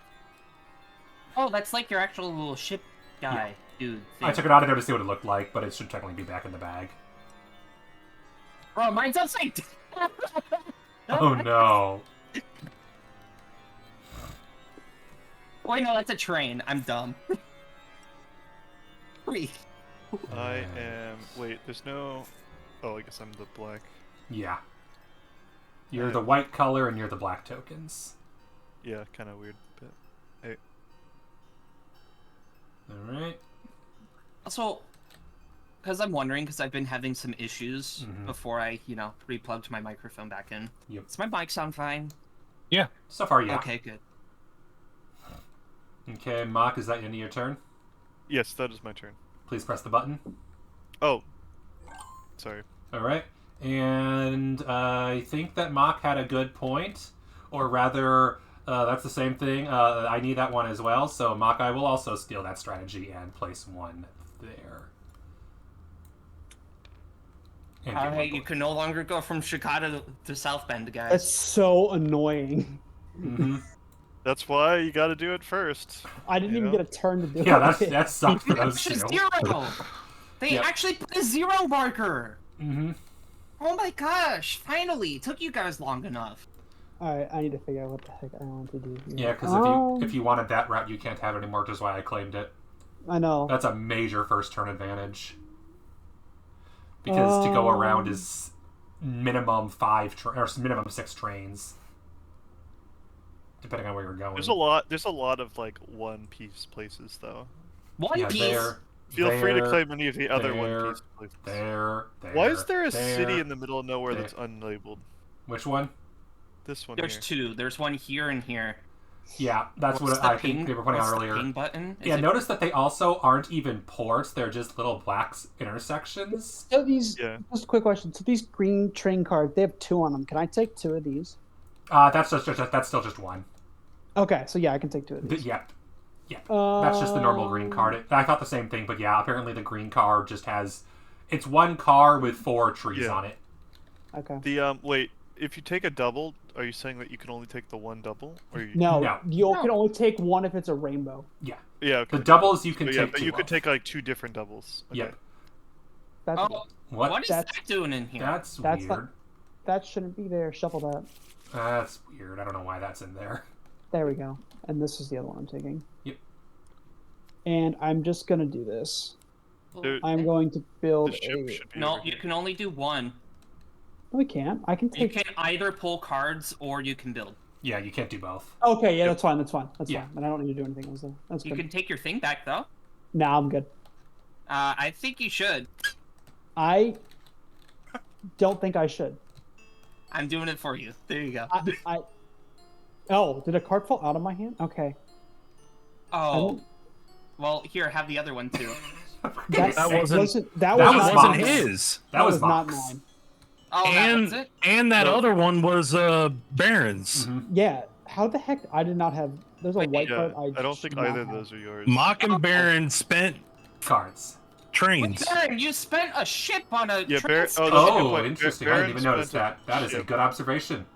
Oh, that's like your actual little ship guy, dude.
I
Thing.
took it out of there to see what it looked like, but it should technically be back in the bag.
Bro, mine's upside down!
Oh no.
Wait, no, that's a train. I'm dumb. Wait.
I am. Wait, there's no. Oh, I guess I'm the black.
Yeah. You're the white color and you're the black tokens.
Yeah, kind of weird, but hey.
Alright.
Also, because I'm wondering, because I've been having some issues before I, you know, replugged my microphone back in.
Yep.
Does my mic sound fine?
Yeah.
So far, yeah.
Okay, good.
Okay, Mock, is that the end of your turn?
Yes, that is my turn.
Please press the button.
Oh. Sorry.
Alright. And I think that Mock had a good point. Or rather, that's the same thing. I need that one as well. So, Mock, I will also steal that strategy and place one there. And get one
Alright, you
point.
can no longer go from Chicago to South Bend, guys.
That's so annoying.
That's why you got to do it first.
I didn't even get a turn to do
Yeah,
it.
that sucked for those
It's
two.
a zero! They
Yep.
actually put a zero marker!
Mm-hmm.
Oh my gosh, finally! It took you guys long enough.
Alright, I need to figure out what the heck I want to do.
Yeah, because if you wanted that route, you can't have it anymore, which is why I claimed it.
I know.
That's a major first turn advantage. Because to go around is minimum 6 trains. Depending on where you're going.
There's a lot of like one piece places though.
One piece.
Feel free to claim any of the other
there,
one piece places.
There.
Why is there a city in the middle of nowhere that's unlabeled?
Which one?
This one
There's
here.
two. There's one here and here.
Yeah, that's
What's
what
the
I think
ping-
they were pointing out
what's the
earlier.
ping button? Is
Yeah,
it-
notice that they also aren't even ports; they're just little black intersections.
So these,
Yeah.
just a quick question. So these green train cards, they have 2 on them. Can I take 2 of these?
That's still just one.
Okay, so yeah, I can take 2 of these.
Yep. That's just the normal green card. I thought the same thing, but yeah, apparently the green card just has It's one car with 4 trees on it.
Okay.
The wait, if you take a double, are you saying that you can only take the one double, or you?
No, you can only take one if it's a rainbow.
Yeah.
Yeah. Okay.
The doubles you can
But
take.
yeah, but you could take like 2 different doubles. Okay.
Yep.
That's,
what is that doing in here?
That's
that's
weird.
that shouldn't be there. Shuffle that.
That's weird. I don't know why that's in there.
There we go. And this is the other one I'm taking.
Yep.
And I'm just gonna do this.
Dude,
I'm going to build
the ship should be
No,
over
you
here.
can only do one.
No, we can't. I can
You
take.
can either pull cards or you can build.
Yeah, you can't do both.
Okay, yeah, that's fine. That's fine. That's
Yeah.
fine. And I don't need to do anything else. That's
You
good.
can take your thing back though.
Nah, I'm good.
I think you should.
I don't think I should.
I'm doing it for you. There you go.
Oh, did a card fall out of my hand? Okay.
Oh, well, here, have the other one too.
That
wasn't
that
was
was
Mox.
wasn't his.
That was
not
Mox.
mine.
Oh, that was it?
And that other one was Baron's.
Yeah. How the heck? I did not have. There's a white
Yeah,
card.
I don't think
should not
either of
have.
those are yours.
Mock and Baron spent
Cards.
trains.
Baron, you spent a ship on a
Yeah,
train.
that's a good
Oh,
point.
interesting. I didn't even
Baron
notice
spent
that. That is a
ship.
good observation.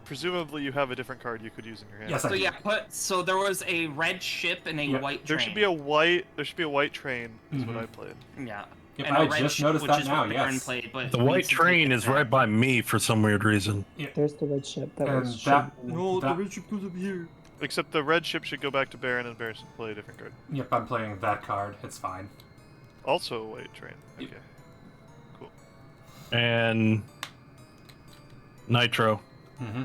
Presumably, you have a different card you could use in your hand.
Yes, I
So
do.
yeah, so there was a red ship and a
Yep.
white
There
train.
should be a white. There should be a white train. Is what I played.
Yeah.
Yep,
And
I
a red
just
ship,
noticed
which
that
is
now,
what Baron
yes.
played, but
The
it
white
needs to take
train
it
is
back.
right by me for some weird reason.
There's the red ship. That
And
was.
that-
the red ship goes up here.
Except the red ship should go back to Baron, and Baron should play a different card.
Yep, I'm playing that card. It's fine.
Also a white train. Okay.
Yep.
Cool.
And Nitro.
Mm-hmm.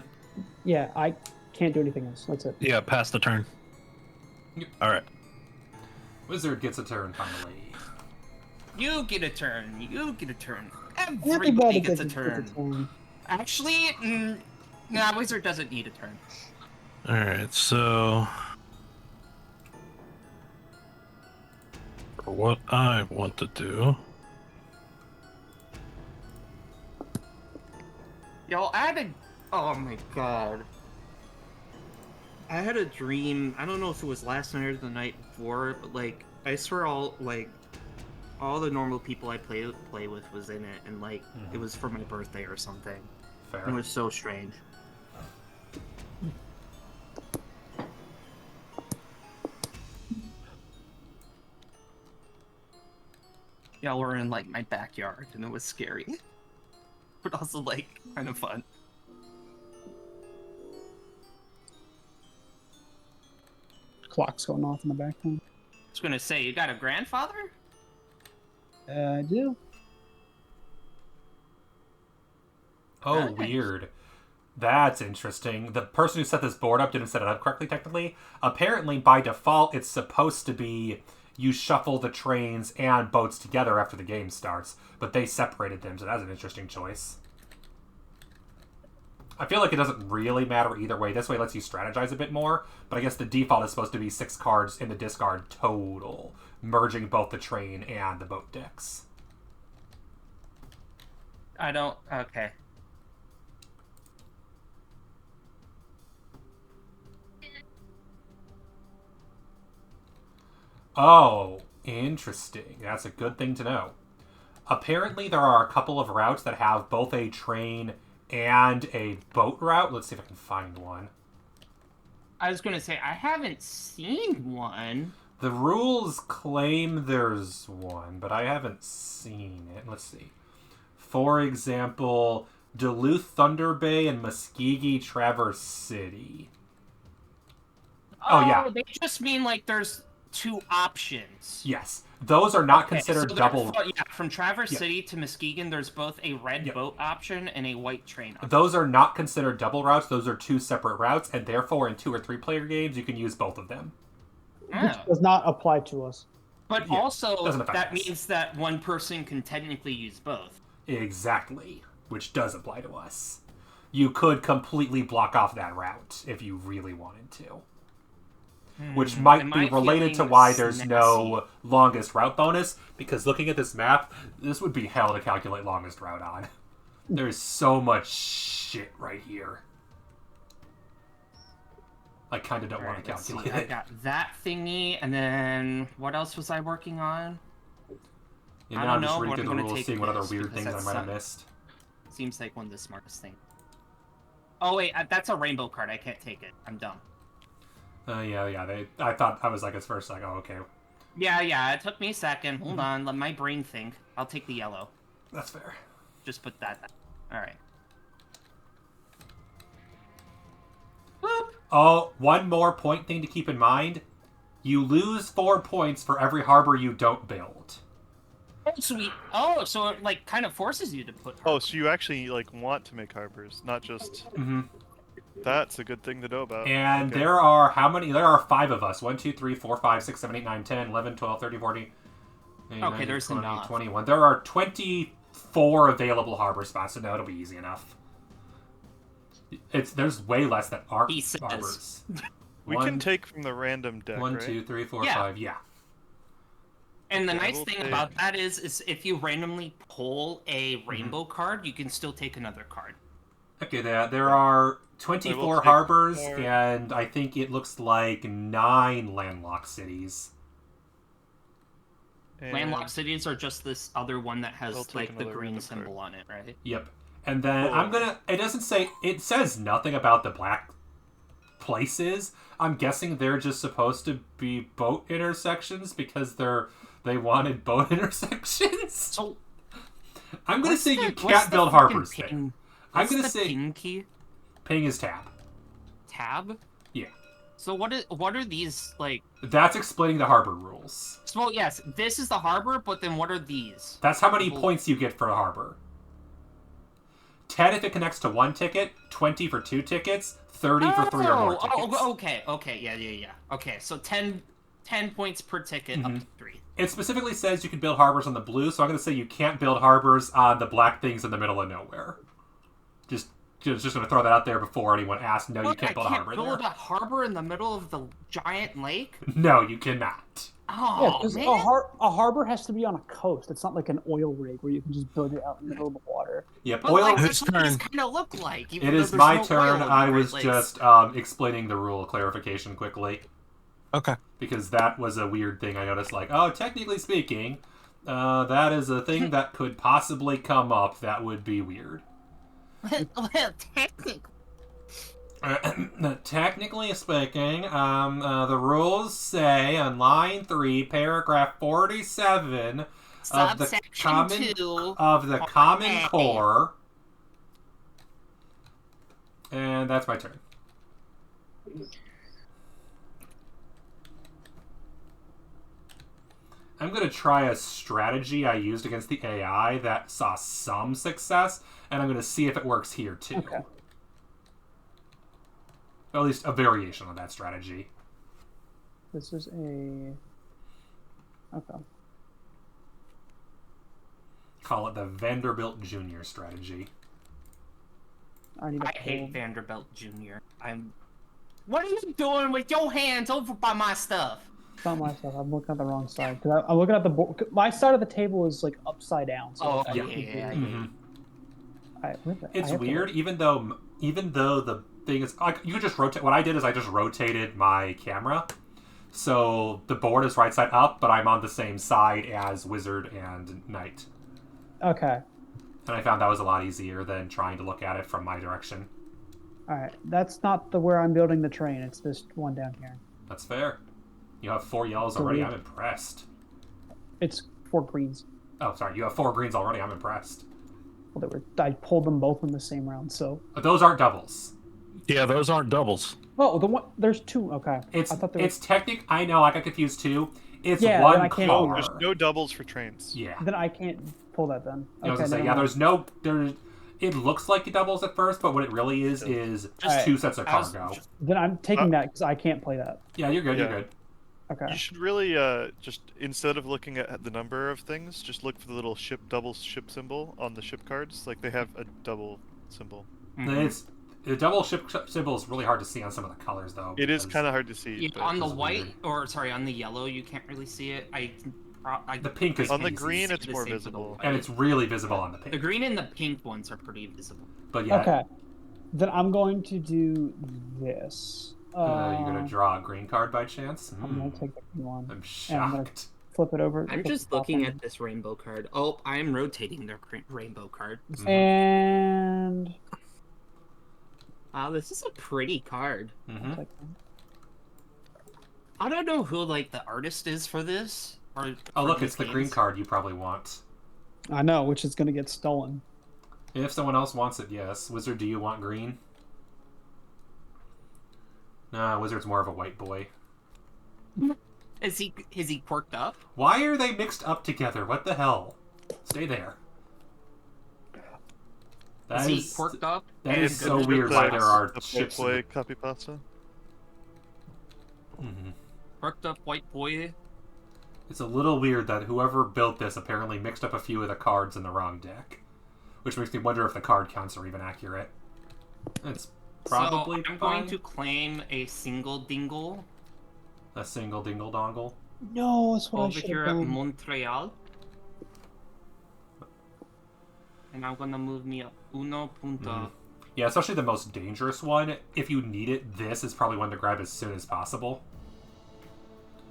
Yeah, I can't do anything else. That's it.
Yeah, pass the turn.
Yep.
All right.
Wizard gets a turn finally.
You get a turn. You get a turn.
Everybody
Everybody gets a
gets
turn. Actually, nah, Wizard doesn't need a turn.
All right. So for what I want to do.
Yo, oh my god. I had a dream. I don't know if it was last night or the night before, but like, I swear all the normal people I play with was in it, and like, it was for my birthday or something.
Fair.
It was so strange. Y'all were in like my backyard, and it was scary, but also like kind of fun.
Clock's going off in the background.
I was gonna say, you got a grandfather?
I do.
Oh,
Nice.
weird. That's interesting. The person who set this board up didn't set it up correctly, technically. Apparently, by default, it's supposed to be you shuffle the trains and boats together after the game starts, but they separated them, so that's an interesting choice. I feel like it doesn't really matter either way. This way lets you strategize a bit more, but I guess the default is supposed to be 6 cards in the discard total, merging both the train and the boat decks.
I don't. Okay.
Oh, interesting. That's a good thing to know. Apparently, there are a couple of routes that have both a train and a boat route. Let's see if I can find one.
I was gonna say I haven't seen one.
The rules claim there's one, but I haven't seen it. Let's see. For example, Duluth Thunder Bay and Muskogee Traverse City. Oh, yeah.
They just mean like there's 2 options.
Yes. Those are not
Okay,
considered
so
double.
yeah, from Traverse
Yeah.
City to Muskegon, there's both a red
Yeah.
boat option and a white train option.
Those are not considered double routes. Those are 2 separate routes, and therefore in 2 or 3 player games, you can use both of them.
Yeah.
Which does not apply to us.
But
Yeah,
also,
doesn't affect
that
us.
means that one person can technically use both.
Exactly. Which does apply to us. You could completely block off that route if you really wanted to. Which might
Am
be
I
related to
feeling
why there's
snazzy?
no longest route bonus, because looking at this map, this would be hell to calculate longest route on. There's so much shit right here. I kind of don't want
Alright,
to
let's see.
calculate
I
it.
got that thingy, and then what else was I working on?
And
I
now I'm
don't
just
know,
reading
but
through
I'm
the
gonna
rules,
take
seeing what other
this,
weird
because
things I
that's
might have missed.
Seems like one of the smartest things. Oh wait, that's a rainbow card. I can't take it. I'm dumb.
Yeah. I thought I was like at first like, oh okay,
Yeah. It took me a second. Hold on, let my brain think. I'll take the yellow.
that's fair.
Just put that down. All right. Boop.
Oh, one more point thing to keep in mind: you lose 4 points for every harbor you don't build.
Oh, sweet. Oh, so it like kind of forces you to put.
Oh, so you actually like want to make harbors, not just.
Mm-hmm.
That's a good thing to know about.
And
Okay.
there are how many? There are 5 of us. 1, 2, 3, 4, 5, 6, 7, 8, 9, 10, 11, 12, 13, 14. 19,
there's
20,
enough.
21. There are 24 available harbor spots, so no, it'll be easy enough. There's way less that aren't
He says.
harbors.
We can take from the random deck,
1,
right?
2, 3, 4,
Yeah.
5. Yeah.
And the
Okay,
nice
we'll
thing
take-
about that is if you randomly pull a rainbow card, you can still take another card.
Okay, there are
I
24
will take
harbors,
more.
and I think it looks like 9 landlocked cities.
And
Landlocked cities are just this other one that
I'll
has
take
like the
another
green
random
symbol
card.
on it, right?
Yep. And then
Cool.
it doesn't say, it says nothing about the black places. I'm guessing they're just supposed to be boat intersections because they wanted boat intersections.
So
I'm gonna say you
what's
can't
the
build
freaking
harbors there.
ping?
I'm
What's
gonna
the
say
ping key?
ping is tab.
Tab?
Yeah.
So what are these like?
That's explaining the harbor rules.
So, well, yes, this is the harbor, but then what are these?
That's how many
Well-
points you get for a harbor. 10 if it connects to 1 ticket, 20 for 2 tickets, 30 for 3 or more tickets.
Okay, yeah. Okay, so 10 points per ticket up to 3.
It specifically says you can build harbors on the blue, so I'm going to say you can't build harbors on the black things in the middle of nowhere. Just going to throw that out there before anyone asks. No, you can't build a harbor
I can't build
there.
a harbor in the middle of the giant lake?
No, you cannot.
Yeah,
Oh,
because
man.
a harbor has to be on a coast. It's not like an oil rig where you can just build it out in the middle of the water.
Yep,
But
oil.
like,
Whose
that's what these
turn?
kind of look like. Even
It
though
is
there's
my
no
turn.
oil in the
I
Great
was
Lakes.
just explaining the rule clarification quickly.
Okay.
Because that was a weird thing I noticed. Like, oh, technically speaking, that is a thing that could possibly come up that would be weird.
Well, technically.
Technically speaking, the rules say on line 3, paragraph 47 of the
Subsection
common
2.
common
A.
core, and that's my turn. I'm going to try a strategy I used against the AI that saw some success, and I'm going to see if it works here too.
Okay.
At least a variation on that strategy.
This is a... Okay.
Call it the Vanderbilt Jr. strategy.
I need to
I hate
pull-
Vanderbilt Jr. What are you doing with your hands over by my stuff?
It's not my stuff. I'm looking at the wrong side. Cause I'm looking at the board. My side of the table is like upside down. So
Oh,
like, I
yeah.
could do-
Mhm. It's
I have to-
weird, even though the thing is like you just rotate. What I did is I just rotated my camera, so the board is right side up, but I'm on the same side as Wizard and Knight,
Okay.
and I found that was a lot easier than trying to look at it from my direction.
All right. That's not where I'm building the train. It's this one down here.
That's fair. You have 4 yellows
So
already.
we-
I'm impressed.
It's 4 greens.
Oh, sorry. You have 4 greens already. I'm impressed.
Well, I pulled them both in the same round. So.
But those aren't doubles.
Yeah, those aren't doubles.
Oh, the one. There's 2. Okay.
It's
I thought there
it's technic. I know. I got confused too. It's
Yeah, then
one
I can't-
car.
There's no doubles for trains.
Yeah.
Then I can't pull that then.
I was gonna say,
never
yeah,
mind.
there's it looks like it doubles at first, but what it really is
Just
Alright.
2 sets of
I was-
cargo.
Then I'm taking that because I can't play that.
Yeah, you're good,
Yeah.
you're good.
Okay.
You should really just instead of looking at the number of things, just look for the little double ship symbol on the ship cards. Like they have a double symbol.
Mhm.
It's the double ship symbol is really hard to see on some of the colors though.
It is
because
kind of hard to see.
Yeah,
but
on the
it's
white,
weird.
or sorry, on the yellow, you can't really see it.
the pink is
on the
hazy,
green,
see
it's
the
more
same for the
visible.
white.
and it's really visible on the
The
pink.
green and the pink ones are pretty visible.
But yeah,
Okay. Then I'm going to do this.
you're gonna draw a green card by chance?
I'm gonna
Hmm,
take the green one.
I'm
and I'm gonna
shocked.
flip it over.
I'm
put
just
the top
looking
on.
at this rainbow card. Oh, I am rotating the rainbow card.
And
Wow, this is a pretty card.
Mm-hmm.
I don't know who like the artist is for this. Or
Oh,
for
look,
these
it's the
games.
green card you probably want.
I know, which is going to get stolen.
If someone else wants it, yes. Wizard, do you want green? Nah, Wizard's more of a white boy.
Is he quirked up?
Why are they mixed up together? What the hell? Stay there.
Is he quirked up?
That
and
is
good
so
with
weird
the
why
class?
there are
The
ships.
play copy pasta.
Mm-hmm.
Quirked up white boy.
It's a little weird that whoever built this apparently mixed up a few of the cards in the wrong deck. Which makes me wonder if the card counts are even accurate. It's probably
So I'm
fine.
going to claim a single dingle
A single dingle dongle.
No, that's what I
over
should
here
have
at
done.
Montreal. And I'm gonna move me up uno punto.
Mhm. Yeah, especially the most dangerous one. If you need it, this is probably one to grab as soon as possible.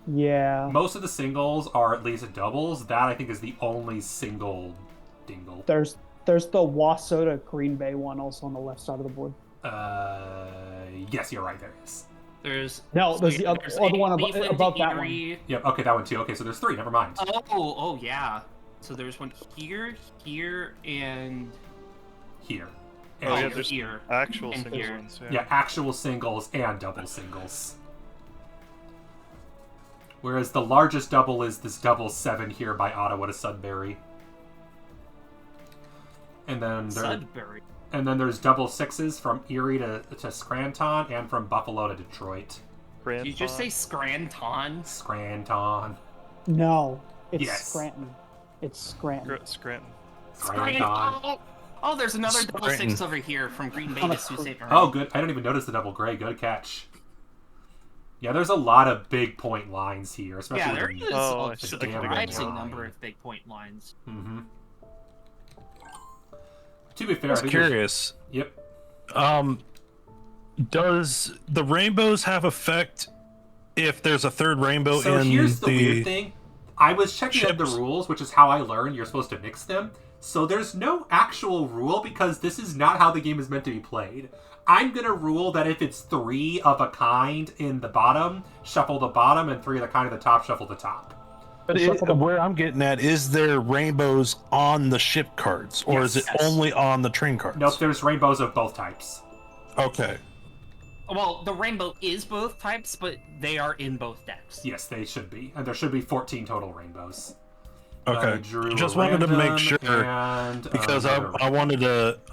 Yeah.
Most of the singles are at least doubles. That, I think, is the only single dingle.
There's the Wasota Green Bay one also on the left side of the board.
Yes, you're right, there is.
There's
No, there's the other one
Cleveland,
above that one.
Erie.
Yep, okay, that one too. Okay, so there's three, never mind.
Oh yeah. So there's one here, and
Here.
Oh,
And
yeah,
here.
there's
here.
actual
And
single
here.
ones.
yeah, actual singles and double singles. Whereas the largest double is this double 7 here by Ottawa to Sudbury. And then
Sudbury.
And then there's double 6s from Erie to Scranton and from Buffalo to Detroit.
Did you just say Scranton?
Scranton.
No, it's
Yes.
Scranton. It's Scranton.
Scranton.
Scranton.
Oh, there's another double
Scranton.
6 over here from Green Bay to Sault Ste. Marie.
Oh, good. I don't even notice the double gray. Good catch. Yeah, there's a lot of big point lines here, especially
Yeah, there
with
is
Oh, I
a
see.
surprising number of big point lines.
Mm-hmm. To be fair,
I
I
was
think there's-
curious.
Yep.
Does the rainbows have effect if there's a third rainbow
So
in
here's the weird thing. I was checking out the
ships?
rules, which is how I learned you're supposed to mix them. So there's no actual rule because this is not how the game is meant to be played. I'm going to rule that if it's 3 of a kind in the bottom, shuffle the bottom, and 3 of the kind in the top, shuffle the top.
But where I'm getting at, is there rainbows on the ship cards, or is it
Yes.
only on the train cards?
Nope, there's rainbows of both types.
Okay.
Well, the rainbow is both types, but they are in both decks.
Yes, they should be. And there should be 14 total rainbows.
Okay.
I drew
Just
a
wanted to make
random
sure
and
because
another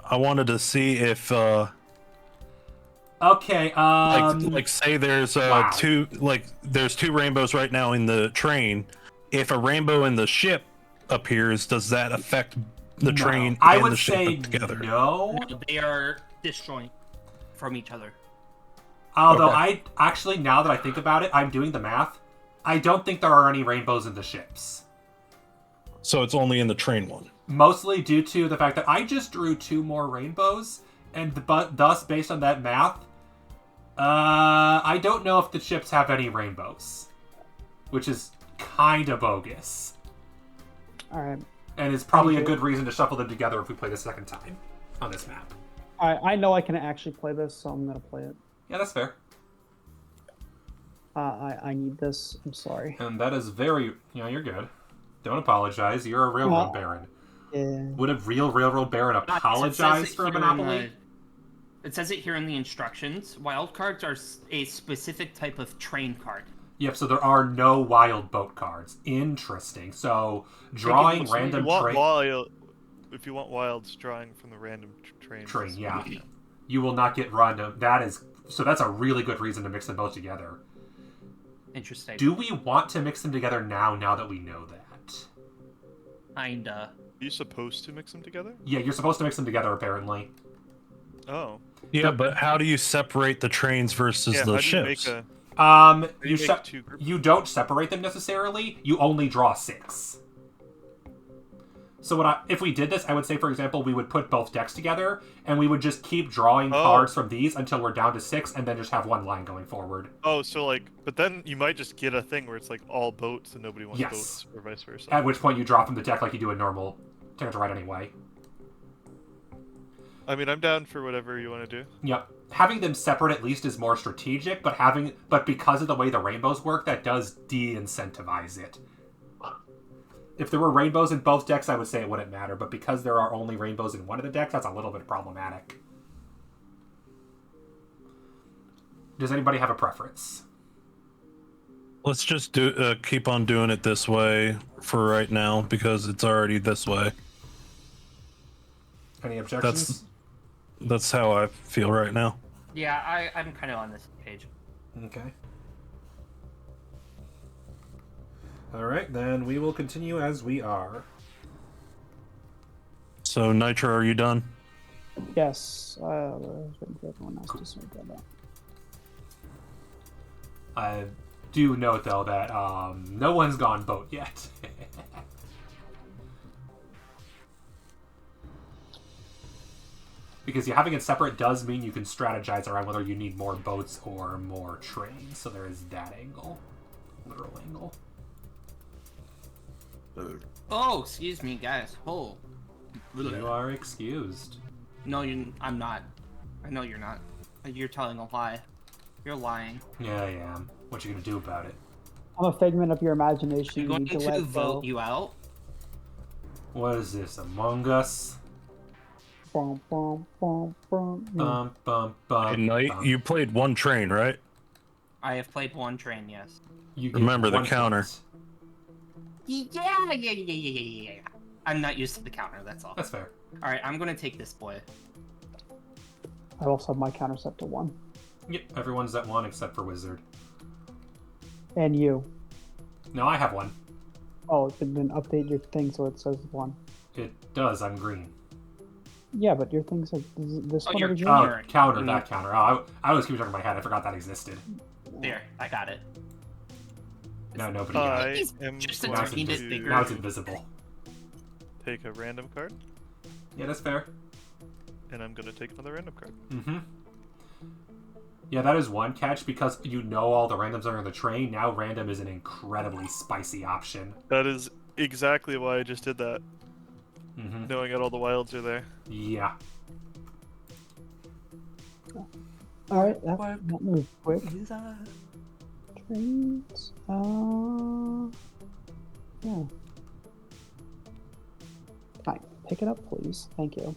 I wanted to see if
Okay,
like say there's
wow.
there's two rainbows right now in the train. If a rainbow in the ship appears, does that affect the
no.
train
I
and
would
the ship
say
together?
no.
They are disjoint from each other.
Although
Okay.
I actually, now that I think about it, I'm doing the math. I don't think there are any rainbows in the ships.
So it's only in the train one.
Mostly due to the fact that I just drew 2 more rainbows, and thus, based on that math, I don't know if the ships have any rainbows, which is kind of bogus,
All right.
and is probably a good reason to shuffle them together if we play the second time on this map.
I know I can actually play this, so I'm gonna play it.
Yeah, that's fair.
I need this. I'm sorry.
And that is very... you're good. Don't apologize. You're a railroad baron.
Yeah.
Would a real railroad baron apologize for a monopoly?
It says it here in the instructions. Wild cards are a specific type of train card.
Yep, so there are no wild boat cards. Interesting. So, drawing random
If you want wilds, drawing from the random train.
train, yeah. You will not get random. So that's a really good reason to mix them both together.
Interesting.
Do we want to mix them together now that we know that?
Kinda.
Are you supposed to mix them together?
Yeah, you're supposed to mix them together, apparently.
Oh.
Yeah, but how do you separate the trains versus
Yeah,
the
how do
ships?
you make
You,
make 2 groups?
you don't separate them necessarily. You only draw 6. So if we did this, I would say, for example, we would put both decks together, and we would just keep drawing cards from these until we're down to 6, and then just have one line going forward.
Oh, so like, but then you might just get a thing where it's like all boats and nobody wants boats, or vice versa.
At which point you draw from the deck like you do a normal Ticket to Ride anyway.
I mean, I'm down for whatever you want to do.
Yep. Having them separate at least is more strategic, but because of the way the rainbows work, that does de-incentivize it. If there were rainbows in both decks, I would say it wouldn't matter, but because there are only rainbows in one of the decks, that's a little bit problematic. Does anybody have a preference?
Let's just keep on doing it this way for right now, because it's already this way.
Any objections?
That's how I feel right now.
Yeah, I'm kind of on this page.
Okay. Alright, then we will continue as we are.
So, Nitro, are you done?
Yes. I was waiting for everyone else to sort that out.
I do note, though, that no one's gone boat yet. Because having it separate does mean you can strategize around whether you need more boats or more trains. So there is that angle. Literal angle.
Oh, excuse me, guys. Oh.
You are excused.
No, I'm not. I know you're not. You're telling a lie. You're lying.
Yeah, I am. What you gonna do about it?
I'm a figment of your imagination.
I'm going
need
to
let
vote
go.
you out.
What is this, Among Us?
Bum, bum, bum, bum.
Bum, bum, bum,
At night,
bum.
you played one train, right?
I have played one train, yes.
You get
Remember the
one
counter.
point.
Yeah. I'm not used to the counter, that's all.
That's fair.
Alright, I'm gonna take this boy.
I also have my counter set to 1.
Yep, everyone's at 1 except for Wizard.
And you.
No, I have 1.
Oh, then update your thing so it says 1.
It does, I'm green.
Yeah, but your thing says this one
you're
over here.
Oh, counter,
You
that counter. Oh, I was keeping track of my head. I forgot that existed.
There, I got it.
No, nobody got it.
I am
Just a
going
tiny bit
to
bigger.
Now it's invisible.
take a random card,
Yeah, that's fair.
and I'm going to take another random card.
Mm-hmm. Yeah, that is one catch, because you know all the randoms are on the train. Now random is an incredibly spicy option.
That is exactly why I just did that,
Mm-hmm.
knowing that all the wilds are there.
Yeah.
Alright, that moved quick. Trains. Yeah. Fine. Pick it up, please. Thank you.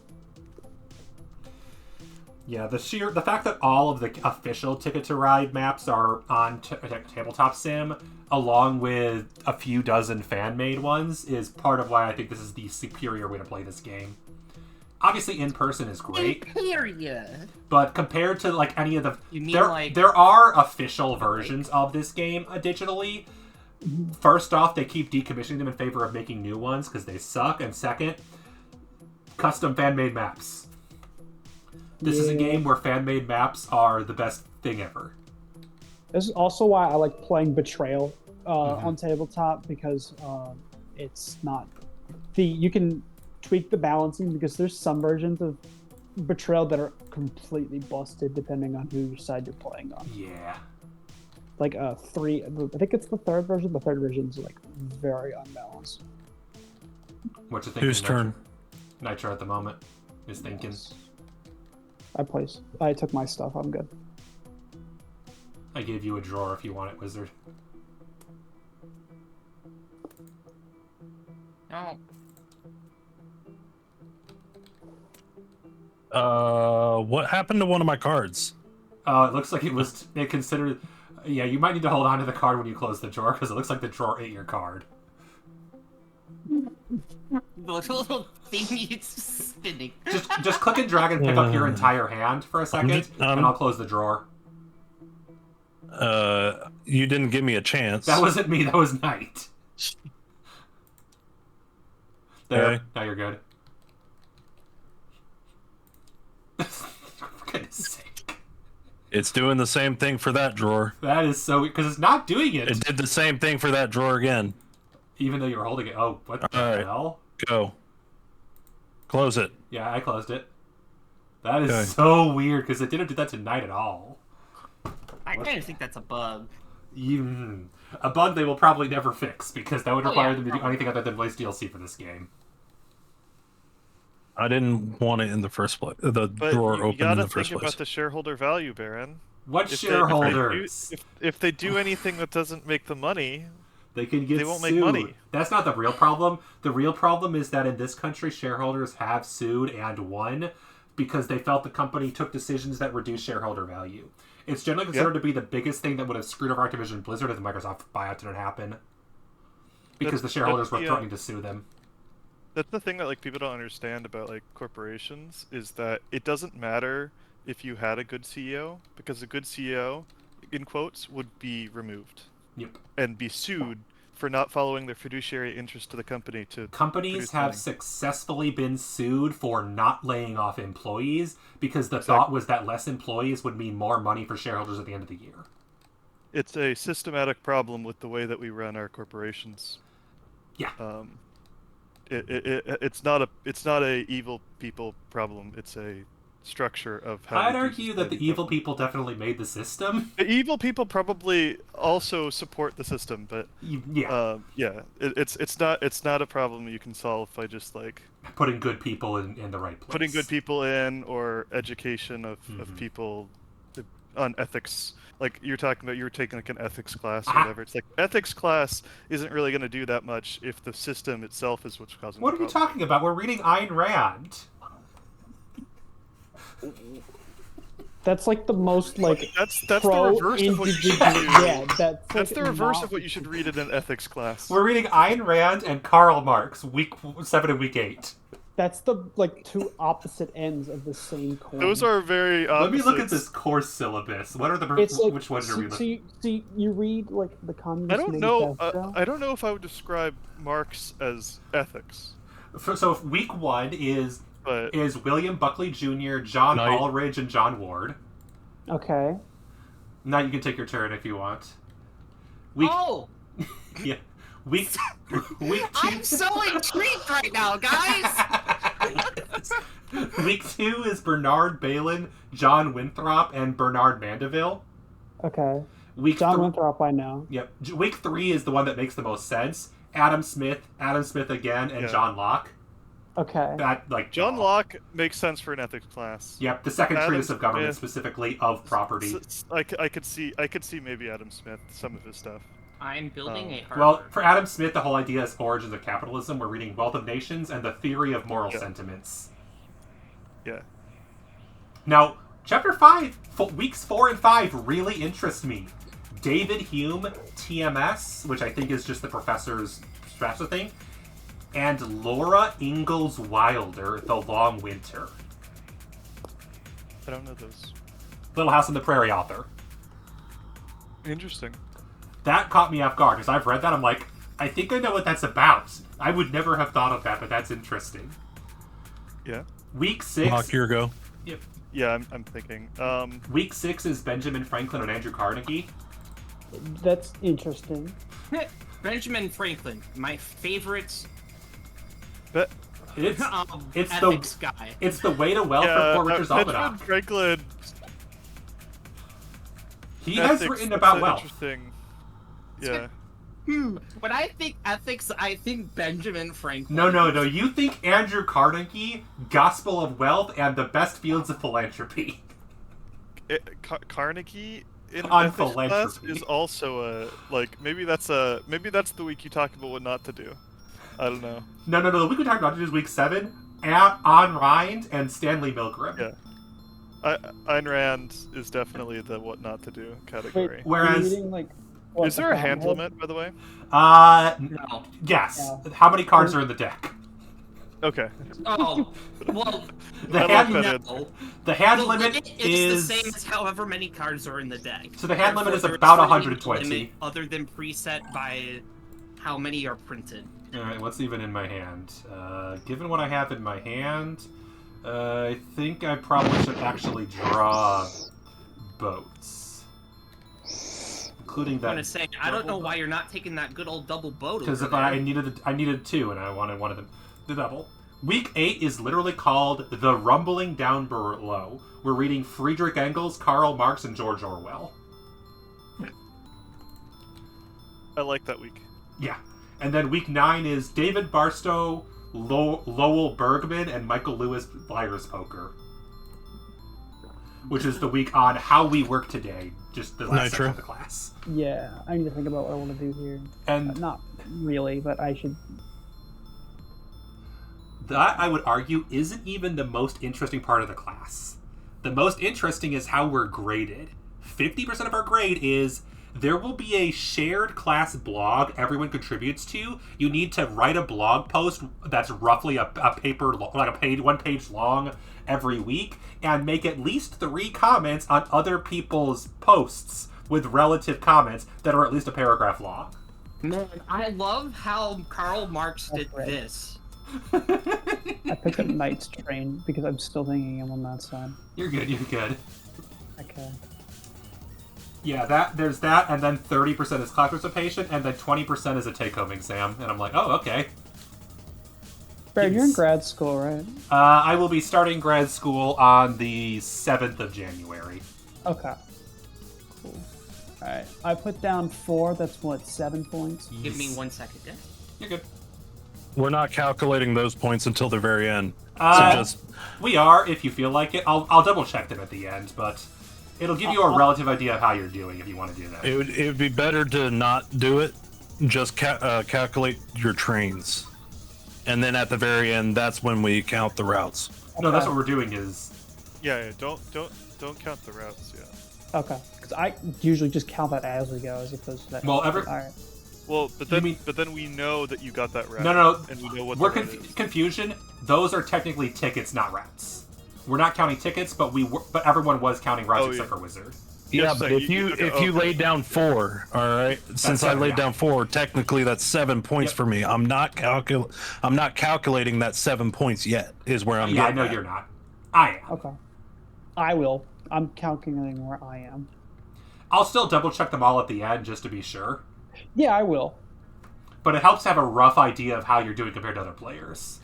Yeah, the fact that all of the official Ticket to Ride maps are on Tabletop Sim, along with a few dozen fan-made ones, is part of why I think this is the superior way to play this game. Obviously, in person is great,
Period.
but compared to like any of the,
You mean
there
like
there are official versions of this game digitally. First off, they keep decommissioning them in favor of making new ones because they suck, and second, custom fan-made maps. This is a game where fan-made maps are the best thing ever.
This is also why I like playing Betrayal on tabletop, because it's not you can tweak the balancing, because there's some versions of Betrayal that are completely busted depending on whose side you're playing on.
Yeah.
Like I think it's the third version. The third version is like very unbalanced.
What you thinking?
Whose turn?
Nitro at the moment is thinking.
I took my stuff. I'm good.
I gave you a drawer if you want it, Wizard.
no.
What happened to one of my cards?
It looks like it considered. Yeah, you might need to hold on to the card when you close the drawer, because it looks like the drawer ate your card.
The little thing is spinning.
Just click and drag and pick up your entire hand for a second, and I'll close the drawer.
You didn't give me a chance.
That wasn't me, that was Knight. There,
Okay.
now you're good. For goodness sake.
It's doing the same thing for that drawer.
That is so weird, because it's not doing it.
It did the same thing for that drawer again.
Even though you were holding it. Oh, what the
All right.
hell?
Go. Close it.
Yeah, I closed it. That is
Okay.
so weird because it didn't do that tonight at all.
I kind of think that's a bug.
A bug they will probably never fix because that would require
yeah,
them to do anything other than voice DLC for this game.
I didn't want it in the first place. The
But
drawer
you
open in
gotta
the first
think
place.
about the shareholder value, Baron.
What
If
shareholders?
if they do anything that doesn't make the money,
They can get
They won't
sued.
make money.
That's not the real problem. The real problem is that in this country, shareholders have sued and won because they felt the company took decisions that reduce shareholder value. It's generally considered to be the biggest thing that would have screwed over Activision Blizzard if the Microsoft buyout didn't happen. Because the shareholders were threatening to sue them.
that's the thing that like people don't understand about like corporations is that it doesn't matter if you had a good CEO because a good CEO, in quotes, would be removed
Yep.
and be sued for not following their fiduciary interest to the company to
Companies
produce
have
money.
successfully been sued for not laying off employees because the thought was that less employees would mean more money for shareholders at the end of the year.
It's a systematic problem with the way that we run our corporations.
Yeah.
It's not a evil people problem. It's a structure of how.
I'd
we do
argue that the
society
evil
properly.
people definitely made the system.
The evil people probably also support the system, but
Yeah.
it's not a problem you can solve by just like
Putting good people in the right place.
putting good people in or education of people on ethics. Like you're talking about, you were taking like an ethics class or whatever. It's like ethics class isn't really going to do that much if the system itself is what's causing.
What are
the
you
problem.
talking about? We're reading Ayn Rand.
That's like the most like
That's the
pro
reverse of what you should
individual.
do.
Yeah, that's
That's
like
the reverse
not-
of what you should read in an ethics class.
We're reading Ayn Rand and Karl Marx, week 7 and week 8.
That's the like two opposite ends of the same coin.
Those are very opposite.
Let me look at this course syllabus. What are the
It's like,
which ones are we looking?
see, you read like the Communist
I don't know.
Manifesto.
I don't know if I would describe Marx as ethics,
So week 1 is
but
William Buckley Jr., John
Night.
Ulrich, and John Ward.
Okay.
Now you can take your turn if you want. Week
Oh,
yeah. Week 2.
I'm so intrigued right now, guys.
Week 2 is Bernard Balin, John Winthrop, and Bernard Mandeville.
Okay.
Week
John
thr-
Winthrop, I know.
Yep. Week 3 is the one that makes the most sense. Adam Smith again, and
Yeah.
John Locke.
Okay.
That like
John Locke makes sense for an ethics class.
Yep, the second
Adam
treatise of government,
Smith-
specifically of property.
I could see maybe Adam Smith, some of his stuff.
I'm building a Harvard.
Well, for Adam Smith, the whole idea is origins of capitalism. We're reading Wealth of Nations and the theory of moral
Yeah.
sentiments.
Yeah.
Now, chapter 5, weeks 4 and 5 really interest me. David Hume, TMS, which I think is just the professor's special thing, and Laura Ingalls Wilder, The Long Winter.
I don't know those.
Little House on the Prairie author.
Interesting.
That caught me off guard, because I've read that, I'm like, I think I know what that's about. I would never have thought of that, but that's interesting.
Yeah.
Week 6...
Hawk, your go.
Yep.
Yeah, I'm thinking.
Week 6 is Benjamin Franklin and Andrew Carnegie.
That's interesting.
Benjamin Franklin, my favorite
But
It's it's
ethics
the
guy.
it's the way to wealth
yeah,
for Poor Richard's
Benjamin
Almanac.
Franklin.
He has
ethics,
written
that's
about
an
wealth.
Interesting. Yeah.
When I think ethics, I think Benjamin Franklin.
No. You think Andrew Carnegie, Gospel of Wealth, and the best fields of philanthropy.
Carnegie in
On
ethics class
philanthropy.
is also a maybe that's the week you talk about what not to do. I don't know.
No. The week we talked about is week 7. Ayn Rand and Stanley Milgram.
Yeah. Ayn Rand is definitely the what not to do category.
Wait,
Whereas-
are you reading, like, what,
Is there a
the
hand
Fountainhead?
limit, by the way?
No.
Yes.
Yeah.
How many cards are in the deck?
Okay.
Oh, well,
The
I
hand
like that.
no.
the hand
The
limit
limit
is
the same as however many cards are in the deck.
So the hand limit
Therefore,
is
there
about
really no
120.
limit other than preset by how many are printed.
Alright, what's even in my hand? Given what I have in my hand, I think I probably should actually draw boats. Including
I'm gonna
that.
say, I don't know why you're not taking that good old double boat.
Because
over
if I
there.
needed 2 and I wanted one of them. The double. Week 8 is literally called The Rumbling Down Below. We're reading Friedrich Engels, Karl Marx, and George Orwell.
I like that week.
Yeah. And then week 9 is David Barstow, Lowell Bergman, and Michael Lewis Liar's Poker. Which is the week on how we work today. Just the last section of the class.
Yeah, I need to think about what I want to do here.
And
not really, but I should.
That, I would argue, isn't even the most interesting part of the class. The most interesting is how we're graded. 50% of our grade is there will be a shared class blog everyone contributes to. You need to write a blog post that's roughly a paper, like a page, 1 page long every week, and make at least 3 comments on other people's posts with relative comments that are at least a paragraph long.
Man, I love how Karl Marx did this.
I picked up Knight's Train because I'm still thinking I'm on that side.
You're good, you're good.
Okay.
Yeah, there's that, and then 30% is class participation, and then 20% is a take-home exam. And I'm like, oh, okay.
Baron, you're in grad school, right?
I will be starting grad school on the 7th of January.
Okay. Cool. Alright, I put down 4, that's what, 7 points?
Give me 1 second, yeah?
You're good.
We're not calculating those points until the very end. So
we are, if you feel like it. I'll double check them at the end, but it'll give you a relative idea of how you're doing if you want to do that.
It would be better to not do it. Just calculate your trains, and then at the very end, that's when we count the routes.
No, that's what we're doing. Is
yeah. Don't count the routes. Yeah.
Okay, because I usually just count that as we go, as opposed to that.
Well,
Alright.
Well, but then we know that you got that route.
No,
and we know what
we're
the route is.
confusion. Those are technically tickets, not routes. We're not counting tickets, but but everyone was counting routes except for Wizard.
Yeah,
Yes,
but
so
if you laid down 4, all right. Since I laid down 4, technically that's 7 points for me. I'm not calculating that 7 points yet. Is where I'm getting.
Yeah, I know you're not. I am.
Okay. I will. I'm calculating where I am.
I'll still double check them all at the end just to be sure.
Yeah, I will.
But it helps to have a rough idea of how you're doing compared to other players.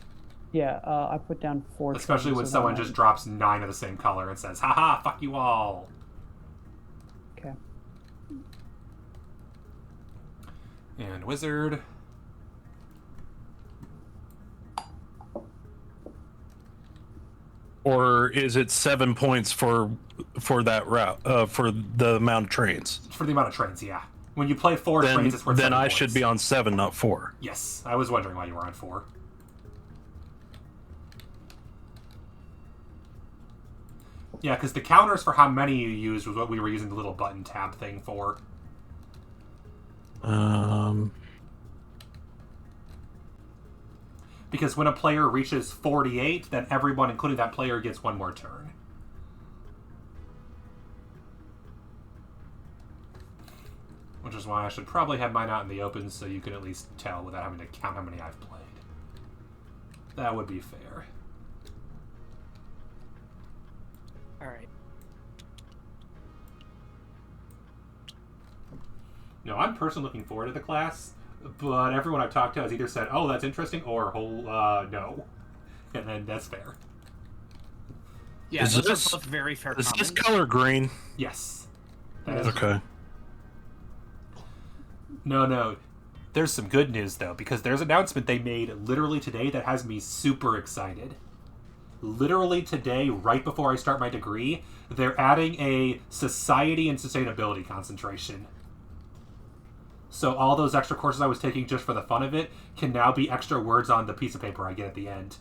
Yeah, I put down 4.
Especially when someone just drops 9 of the same color and says, haha, fuck you all.
Okay.
And Wizard.
Or is it 7 points for that route, for the amount of trains?
For the amount of trains, yeah. When you play 4 trains, it's worth 7
Then I
points.
should be on 7, not 4.
Yes, I was wondering why you were on 4. Yeah, because the counters for how many you used was what we were using the little button tab thing for. Because when a player reaches 48, then everyone, including that player, gets 1 more turn. Which is why I should probably have mine out in the open so you can at least tell without having to count how many I've played. That would be fair.
Alright.
No, I'm personally looking forward to the class, but everyone I've talked to has either said, oh, that's interesting, or, no. And then that's fair.
Yeah, those are both very fair
Is
comments.
this color green?
Yes. That is
Okay.
No. There's some good news, though, because there's an announcement they made literally today that has me super excited. Literally today, right before I start my degree, they're adding a society and sustainability concentration. So all those extra courses I was taking just for the fun of it can now be extra words on the piece of paper I get at the end.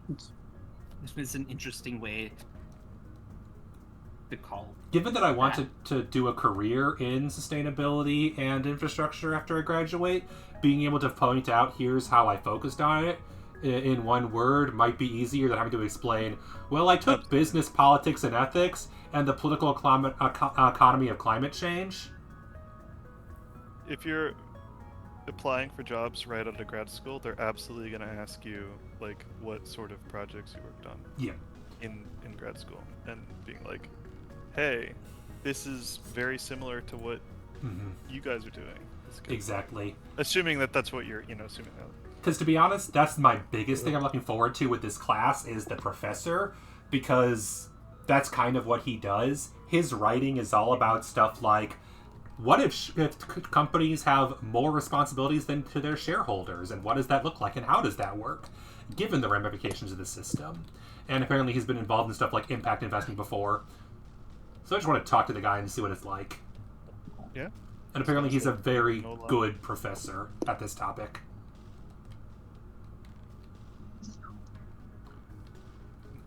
This was an interesting way to call.
Given that I want to do a career in sustainability and infrastructure after I graduate, being able to point out here's how I focused on it in one word might be easier than having to explain, well, I took business, politics, and ethics and the political economy of climate change.
If you're applying for jobs right out of grad school, they're absolutely going to ask you, like, what sort of projects you worked on.
Yeah.
In grad school, and being like, hey, this is very similar to what you guys are doing.
Exactly.
Assuming that that's what you're, assuming that
Because to be honest, that's my biggest thing I'm looking forward to with this class is the professor, because that's kind of what he does. His writing is all about stuff like, what if companies have more responsibilities than to their shareholders, and what does that look like, and how does that work, given the ramifications of the system? And apparently he's been involved in stuff like impact investing before. So I just want to talk to the guy and see what it's like.
Yeah.
And apparently he's a very good professor at this topic.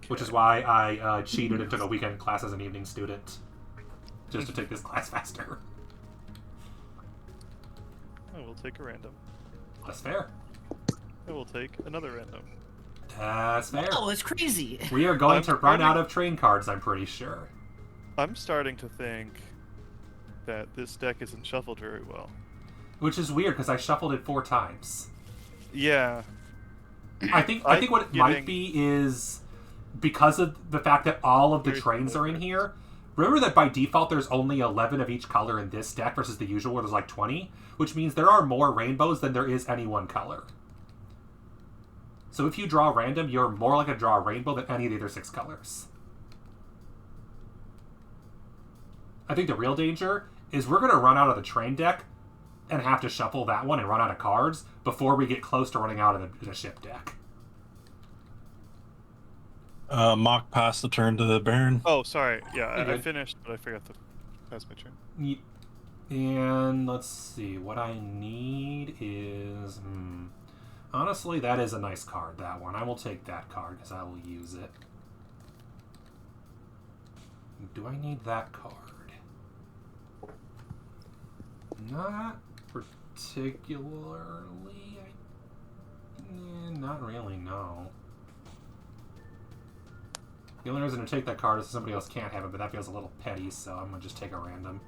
Which is why I cheated and took a weekend class as an evening student. Just to take this class faster.
I will take a random.
That's fair.
I will take another random.
That's fair.
Oh, it's crazy.
We are going to run out of train cards, I'm pretty sure.
I'm starting to think that this deck isn't shuffled very well.
Which is weird, because I shuffled it 4 times.
Yeah.
I think what it might be is because of the fact that all of the trains are in here. Remember that by default there's only 11 of each color in this deck versus the usual where there's like 20? Which means there are more rainbows than there is any one color. So if you draw random, you're more likely to draw a rainbow than any of the other 6 colors. I think the real danger is we're going to run out of the train deck and have to shuffle that one and run out of cards before we get close to running out of the ship deck.
Mock passed the turn to the Baron.
Oh, sorry. Yeah, I finished, but I forgot to pass my turn.
And let's see. What I need is... honestly, that is a nice card, that one. I will take that card because I will use it. Do I need that card? Not particularly. Not really, no. The only reason to take that card is somebody else can't have it, but that feels a little petty, so I'm going to just take a random.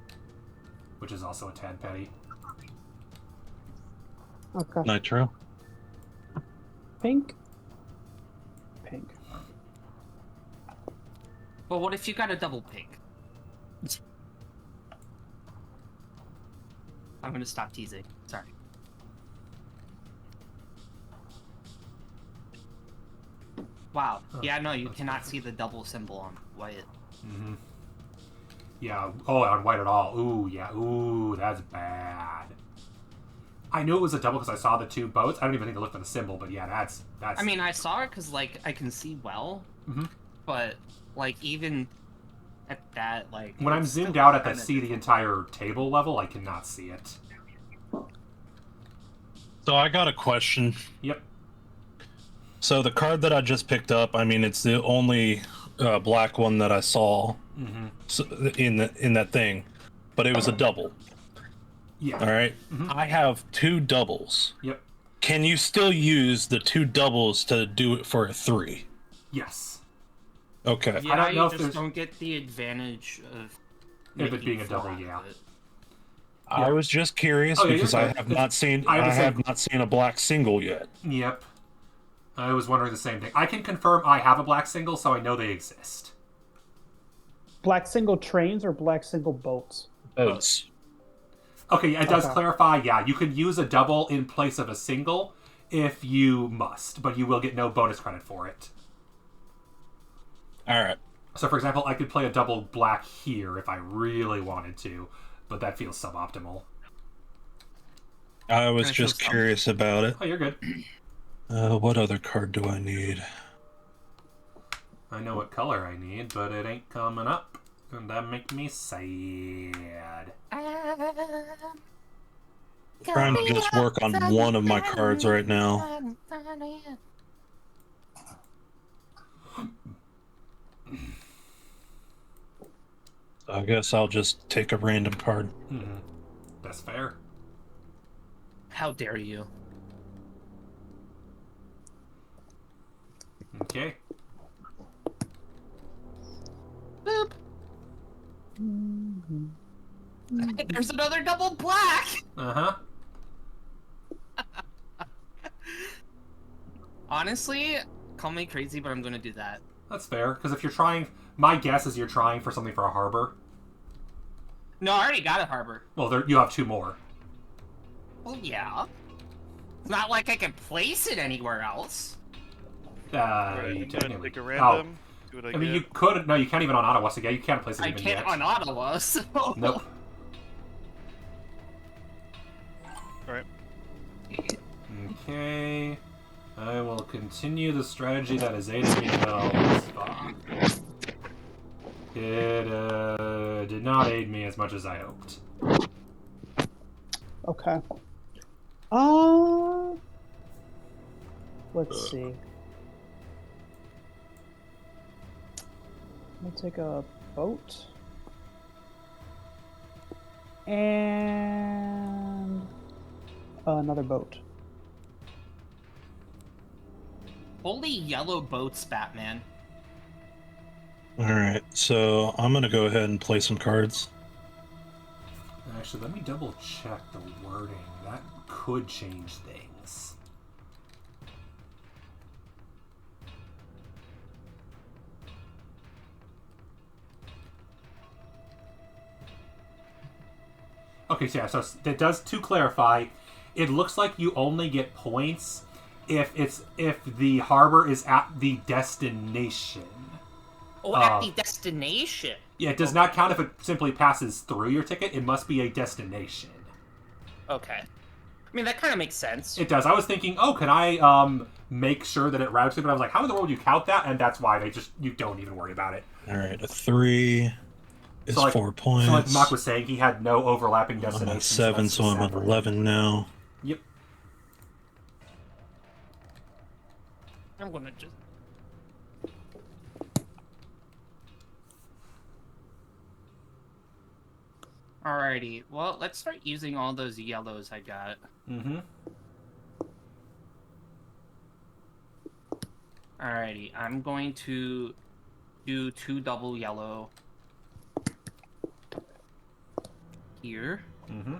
Which is also a tad petty.
Okay.
Nitro.
Pink. Pink.
Well, what if you got a double pink? I'm gonna stop teasing. Sorry. Wow. Yeah, no, you cannot see the double symbol on white.
Mm-hmm. Yeah. Oh, on white at all. Ooh, yeah. Ooh, that's bad. I knew it was a double because I saw the 2 boats. I don't even need to look for the symbol, but yeah, that's.
I mean, I saw it because like I can see well, but like even at that, like
when I'm zoomed out at the see the entire table level, I cannot see it.
So I got a question.
Yep.
So the card that I just picked up, I mean, it's the only black one that I saw in that thing, but it was a double.
Yeah.
All right. I have 2 doubles.
Yep.
Can you still use the 2 doubles to do it for a 3?
Yes.
Okay.
Yeah,
I don't know if
just don't get the advantage of
it being a double. Yeah.
I was just curious because I have not seen a black single yet.
Yep. I was wondering the same thing. I can confirm I have a black single, so I know they exist.
Black single trains or black single boats?
Boats.
Okay, it does clarify. Yeah, you can use a double in place of a single if you must, but you will get no bonus credit for it.
All right.
So, for example, I could play a double black here if I really wanted to, but that feels suboptimal.
I was just curious about it.
Oh, you're good.
What other card do I need?
I know what color I need, but it ain't coming up. And that makes me sad.
Trying to just work on one of my cards right now. I guess I'll just take a random card.
That's fair.
How dare you?
Okay.
Boop. There's another double black!
Uh-huh.
Honestly, call me crazy, but I'm gonna do that.
That's fair, because if you're trying... My guess is you're trying for something for a harbor.
No, I already got a harbor.
Well, you have 2 more.
Well, yeah. It's not like I can place it anywhere else.
Right,
You
I'm gonna
technically.
take a random. See what I
I mean,
get.
you could. No, you can't even on Ottawa. So yeah, you can't place it
I
even
can't
yet.
on Ottawa, so...
Nope.
Alright.
Okay. I will continue the strategy that has aided me thus far. It did not aid me as much as I hoped.
Okay. Let's see. I'm gonna take a boat. And another boat.
Holy yellow boats, Batman.
Alright, so I'm gonna go ahead and play some cards.
Actually, let me double check the wording. That could change things. Okay, so yeah, so it does, to clarify, it looks like you only get points if the harbor is at the destination.
Oh, at the destination.
Yeah, it does not count if it simply passes through your ticket. It must be a destination.
Okay. I mean, that kind of makes sense.
It does. I was thinking, oh, can I make sure that it routes me? But I was like, how in the world do you count that? And that's why you don't even worry about it.
Alright, a 3 is
So, like,
4 points.
So like Mock was saying, he had no overlapping
I'm
destinations.
at 7, so I'm at 11 now.
Yep.
I'm gonna just... Alrighty, well, let's start using all those yellows I got.
Mm-hmm.
Alrighty, I'm going to do 2 double yellow here.
Mm-hmm.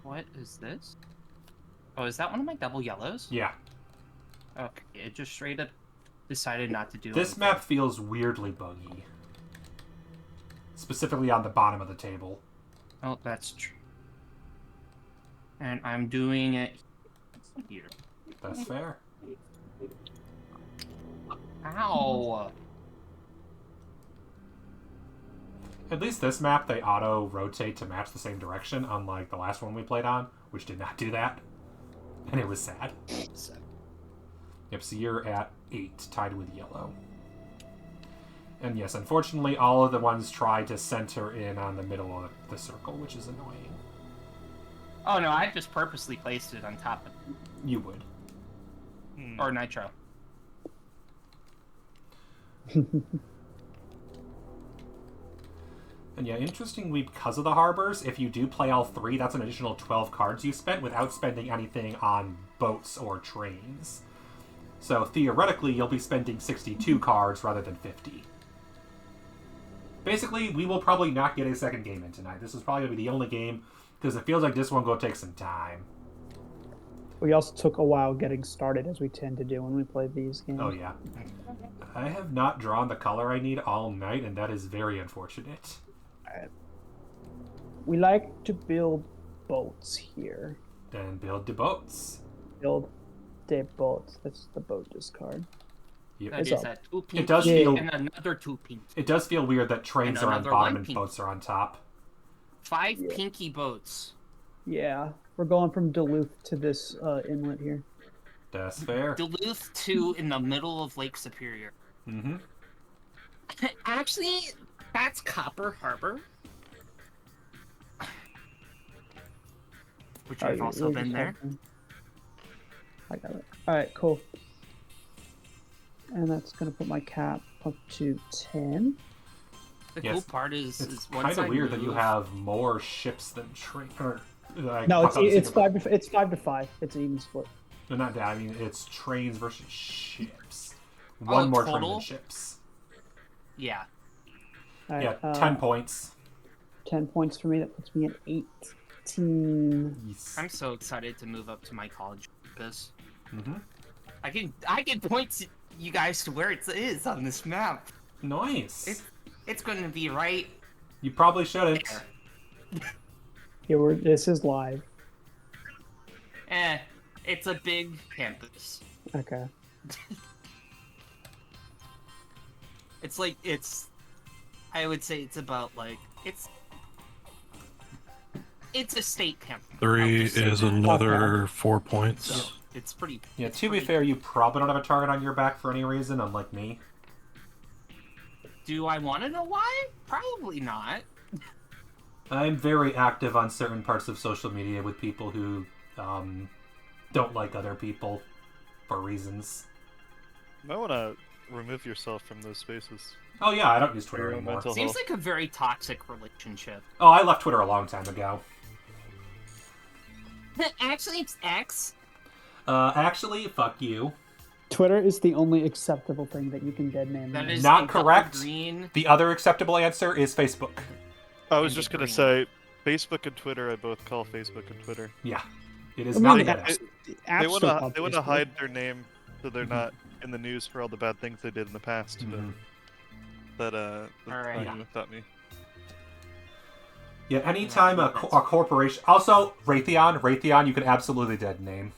What is this? Oh, is that one of my double yellows?
Yeah.
Okay, it just straight up decided not to do
This
anything.
map feels weirdly buggy. Specifically on the bottom of the table.
Oh, that's true. And I'm doing it here.
That's fair.
Ow!
At least this map, they auto-rotate to match the same direction, unlike the last one we played on, which did not do that. And it was sad. Yep, so you're at 8, tied with yellow. And yes, unfortunately, all of the ones try to center in on the middle of the circle, which is annoying.
Oh no, I just purposely placed it on top of
You would.
or nitro.
And yeah, interestingly, because of the harbors, if you do play all 3, that's an additional 12 cards you spent without spending anything on boats or trains. So theoretically, you'll be spending 62 cards rather than 50. Basically, we will probably not get a second game in tonight. This is probably going to be the only game, because it feels like this one will take some time.
We also took a while getting started, as we tend to do when we play these games.
Oh, yeah. I have not drawn the color I need all night, and that is very unfortunate.
We like to build boats here.
Then build the boats.
Build the boats. That's the boat discard.
Yep.
That
It's
is
up.
a 2 pink
It does feel
and another 2 pink.
it does feel weird that trains
And
are on
another
bottom
one
and
pink.
boats are on top.
5
Yeah.
pinky boats.
Yeah, we're going from Duluth to this inlet here.
That's fair.
Duluth to in the middle of Lake Superior.
Mm-hmm.
Actually, that's Copper Harbor. Which I've also been there.
I got it. Alright, cool. And that's going to put my cap up to 10.
The
Yes,
cool part is
It's
once
kind of
I
weird that you
move-
have more ships than train.
No, it's 5 to 5. It's an even split.
No, not that. I mean, it's trains versus ships.
Oh,
One more train
total?
than ships.
Yeah.
All
Yeah,
right,
10 points.
10 points for me. That puts me at 18.
Yes.
I'm so excited to move up to my college campus.
Mm-hmm.
I can point you guys to where it is on this map.
Nice.
It's going to be right
You probably shouldn't.
there.
Yeah, this is live.
Eh, It's a big campus.
Okay.
It's like I would say it's about like it's a state campus.
3
just say
is
that.
another 4 points.
So it's pretty.
Yeah,
it's
to be
pretty-
fair, you probably don't have a target on your back for any reason, unlike me.
Do I want to know why? Probably not.
I'm very active on certain parts of social media with people who don't like other people for reasons.
You might want to remove yourself from those spaces.
Oh yeah, I don't use Twitter
For your
anymore.
mental
Seems
health.
like a very toxic relationship.
Oh, I left Twitter a long time ago.
Actually, it's X.
Actually, fuck you.
Twitter is the only acceptable thing that you can dead name.
That is
Not
a
correct.
double green.
The other acceptable answer is Facebook.
I was
Andy
just gonna
Green.
say, Facebook and Twitter. I both call Facebook and Twitter.
Yeah, it is
I
not
mean,
Meta.
They
want
want to hide their name so they're not in the news for all the bad things they did in the past.
Mhm.
But that's
Alright.
not me.
Yeah, anytime a corporation... Also, Raytheon, you can absolutely dead name.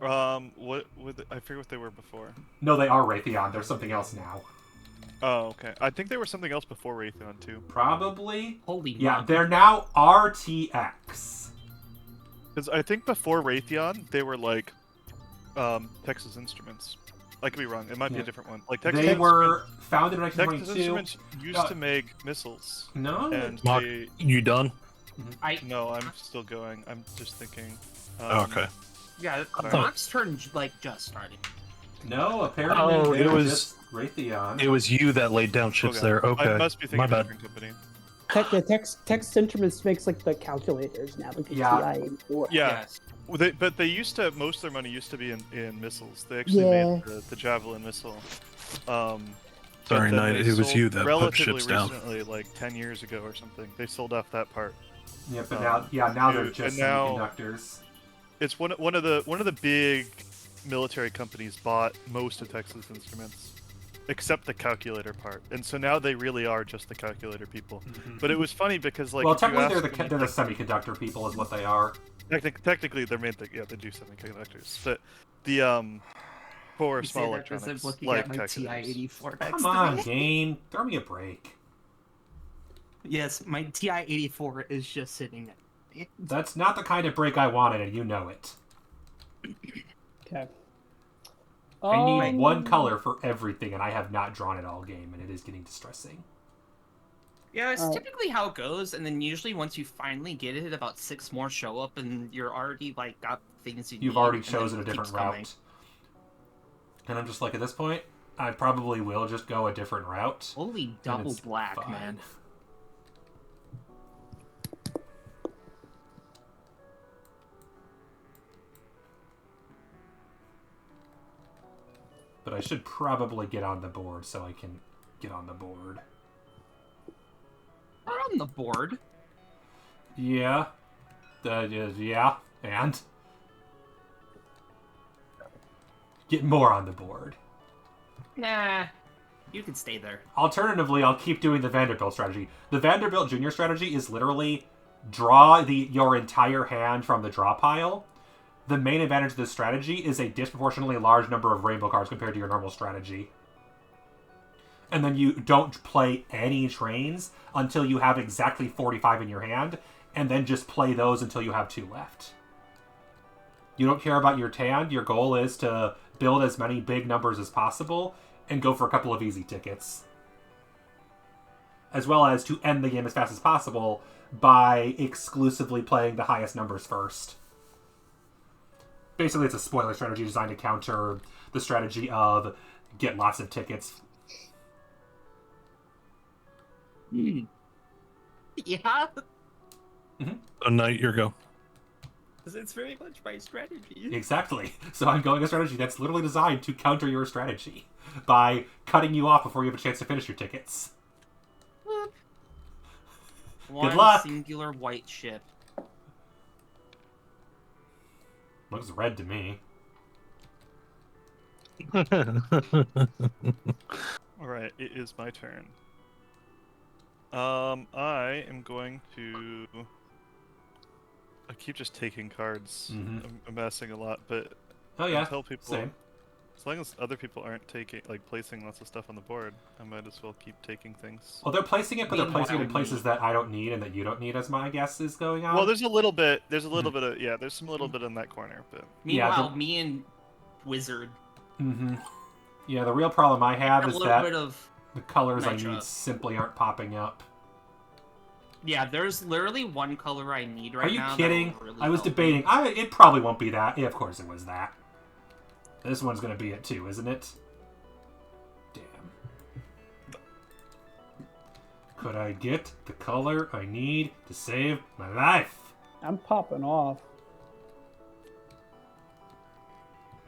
What would I forget what they were before?
No, they are Raytheon. They're something else now.
Oh, okay. I think they were something else before Raytheon too.
Probably.
Holy
Yeah,
moly.
they're now RTX.
Because I think before Raytheon they were like, Texas Instruments. I could be wrong. It might be
Yeah.
a different one. Like Texas
They were
Instruments,
founded in
Texas
1922.
Instruments used to make missiles,
No.
and
Mark,
they.
you done?
No, I'm still going. I'm just thinking.
Okay.
Yeah,
Alright.
Mock's turn like just started.
No, apparently
Oh,
they
it
were
was-
just Raytheon.
It was you that laid down chips there. Okay.
I must be thinking
My
of a
bad.
different company.
Text Instruments makes like the calculators now, like the
Yeah.
TI-84.
Yeah.
Yes.
Well, but they used to. Most of their money used to be in missiles. They actually
Yeah.
made the Javelin missile. But
Sorry,
then
Knight,
they
it was
sold
you that put
relatively
ships down.
recently, like 10 years ago or something. They sold off that part.
Yeah, but now they're
Dude,
just
and now-
semiconductors.
It's one of the big military companies bought most of Texas Instruments, except the calculator part. And so now they really are just the calculator people. But it was funny because like
Well,
if you
technically
ask
they're the
them,
semiconductor people is what they are.
technically they're made yeah, they do semiconductors. But the for
You say
small
that 'cause I'm
electronics
looking
like
at my
calculators.
TI-84 next
Come
to
on,
me.
game. Throw me a break.
Yes, my TI-84 is just sitting there.
That's not the kind of break I wanted, and you know it.
Okay.
I need one color for everything, and I have not drawn it all game, and it is getting distressing.
Yeah, it's
Alright.
typically how it goes, and then usually once you finally get it, about 6 more show up, and you're already like got things you
You've
need,
already
and then
chosen a
it keeps
different
coming.
route. And I'm just like, at this point, I probably will just go a different route.
Holy double
it's
black,
fine.
man.
But I should probably get on the board so I can get on the board.
We're on the board.
Yeah. Yeah. And? Get more on the board.
Nah, you can stay there.
Alternatively, I'll keep doing the Vanderbilt strategy. The Vanderbilt Junior strategy is literally draw your entire hand from the draw pile. The main advantage of this strategy is a disproportionately large number of rainbow cards compared to your normal strategy. And then you don't play any trains until you have exactly 45 in your hand, and then just play those until you have 2 left. You don't care about your hand. Your goal is to build as many big numbers as possible and go for a couple of easy tickets. As well as to end the game as fast as possible by exclusively playing the highest numbers first. Basically, it's a spoiler strategy designed to counter the strategy of get lots of tickets.
Yeah,
Knight, your go.
it's very much my strategy.
Exactly. So I'm going a strategy that's literally designed to counter your strategy by cutting you off before you have a chance to finish your tickets.
One
luck.
singular white ship.
Looks red to me.
Alright, it is my turn. I am going to I keep just taking cards.
Mhm.
I'm amassing a lot, but
Oh yeah,
I tell people,
same.
as long as other people aren't placing lots of stuff on the board, I might as well keep taking things.
Well, they're placing it, but they're placing it in
Meanwhile,
places that I don't need and that you don't need, as my guess is going on.
Well, there's a little bit of there's some little bit in that corner, but
Meanwhile, me and Wizard.
Mm-hmm. Yeah, the real problem I have
A
is
little
that
bit of
the colors I
matchup.
need simply aren't popping up.
Yeah, there's literally one color I need right
Are you
now.
kidding?
Really
I was
help me.
debating. It probably won't be that. Yeah, of course it was that. This one's going to be it too, isn't it? Damn. Could I get the color I need to save my life?
I'm popping off.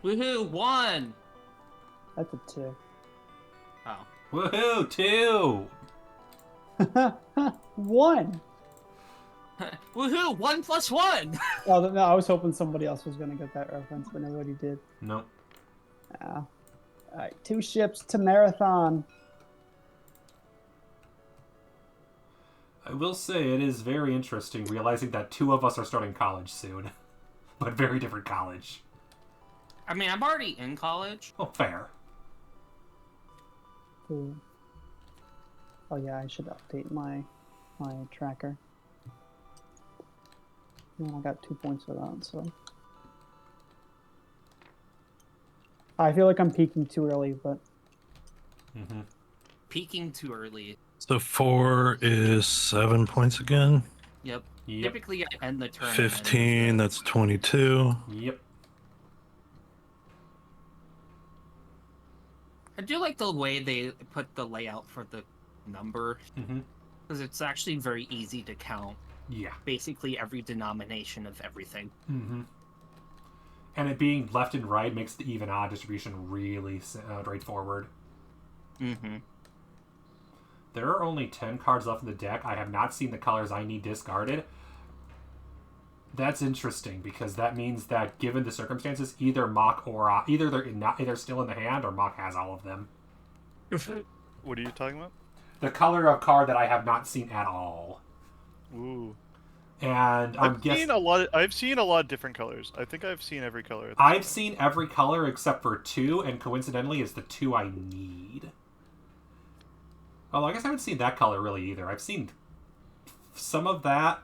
Woohoo! 1.
That's a 2.
Oh.
Woohoo! 2!
1.
Woohoo! 1 plus 1.
Oh no, I was hoping somebody else was gonna get that reference, but nobody did.
Nope.
All right, 2 ships to Marathon.
I will say it is very interesting realizing that 2 of us are starting college soon, but very different college.
I mean, I'm already in college.
Oh, fair.
Ooh. Oh yeah, I should update my tracker. I got 2 points for that, so. I feel like I'm peaking too early, but
Mm-hmm.
Peaking too early.
So 4 is 7 points again.
Yep.
Yep.
Typically, I end the turn.
15, that's 22.
Yep.
I do like the way they put the layout for the number,
Mm-hmm.
because it's actually very easy to count.
Yeah.
Basically, every denomination of everything.
Mm-hmm. And it being left and right makes the even-odd distribution really straightforward.
Mm-hmm.
There are only 10 cards left in the deck. I have not seen the colors I need discarded. That's interesting because that means that, given the circumstances, either Mock or either they're still in the hand or Mock has all of them.
what are you talking about?
The color of card that I have not seen at all,
Ooh.
and I'm guessing
I've seen a lot of different colors. I think I've seen every color. At this
I've
point.
seen every color except for 2, and coincidentally, it's the 2 I need. Well, I guess I haven't seen that color really either. I've seen some of that.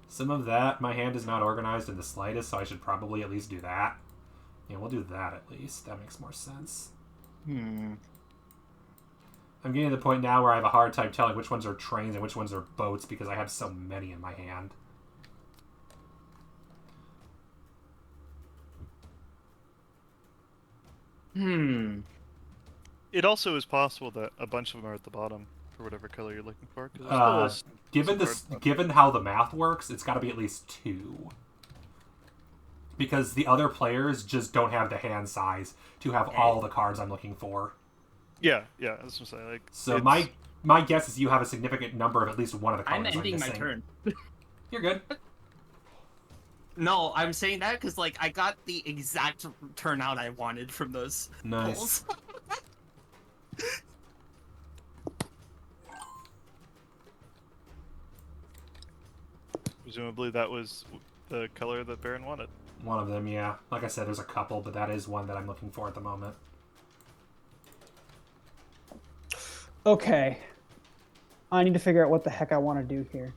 Some of that. My hand is not organized in the slightest, so I should probably at least do that. Yeah, we'll do that at least. That makes more sense. I'm getting to the point now where I have a hard time telling which ones are trains and which ones are boats because I have so many in my hand.
It also is possible that a bunch of them are at the bottom for whatever color you're looking for. 'Cause there's
Given how the math works, it's got to be at least 2. Because the other players just don't have the hand size to have all the cards I'm looking for.
yeah, I was gonna say like.
So
it's-
my guess is you have a significant number of at least one of the colors
I'm ending my
missing.
turn.
You're good.
No, I'm saying that because, like, I got the exact turnout I wanted from those
Nice.
polls.
Presumably that was the color that Baron wanted.
One of them, yeah. Like I said, there's a couple, but that is one that I'm looking for at the moment.
okay. I need to figure out what the heck I want to do here.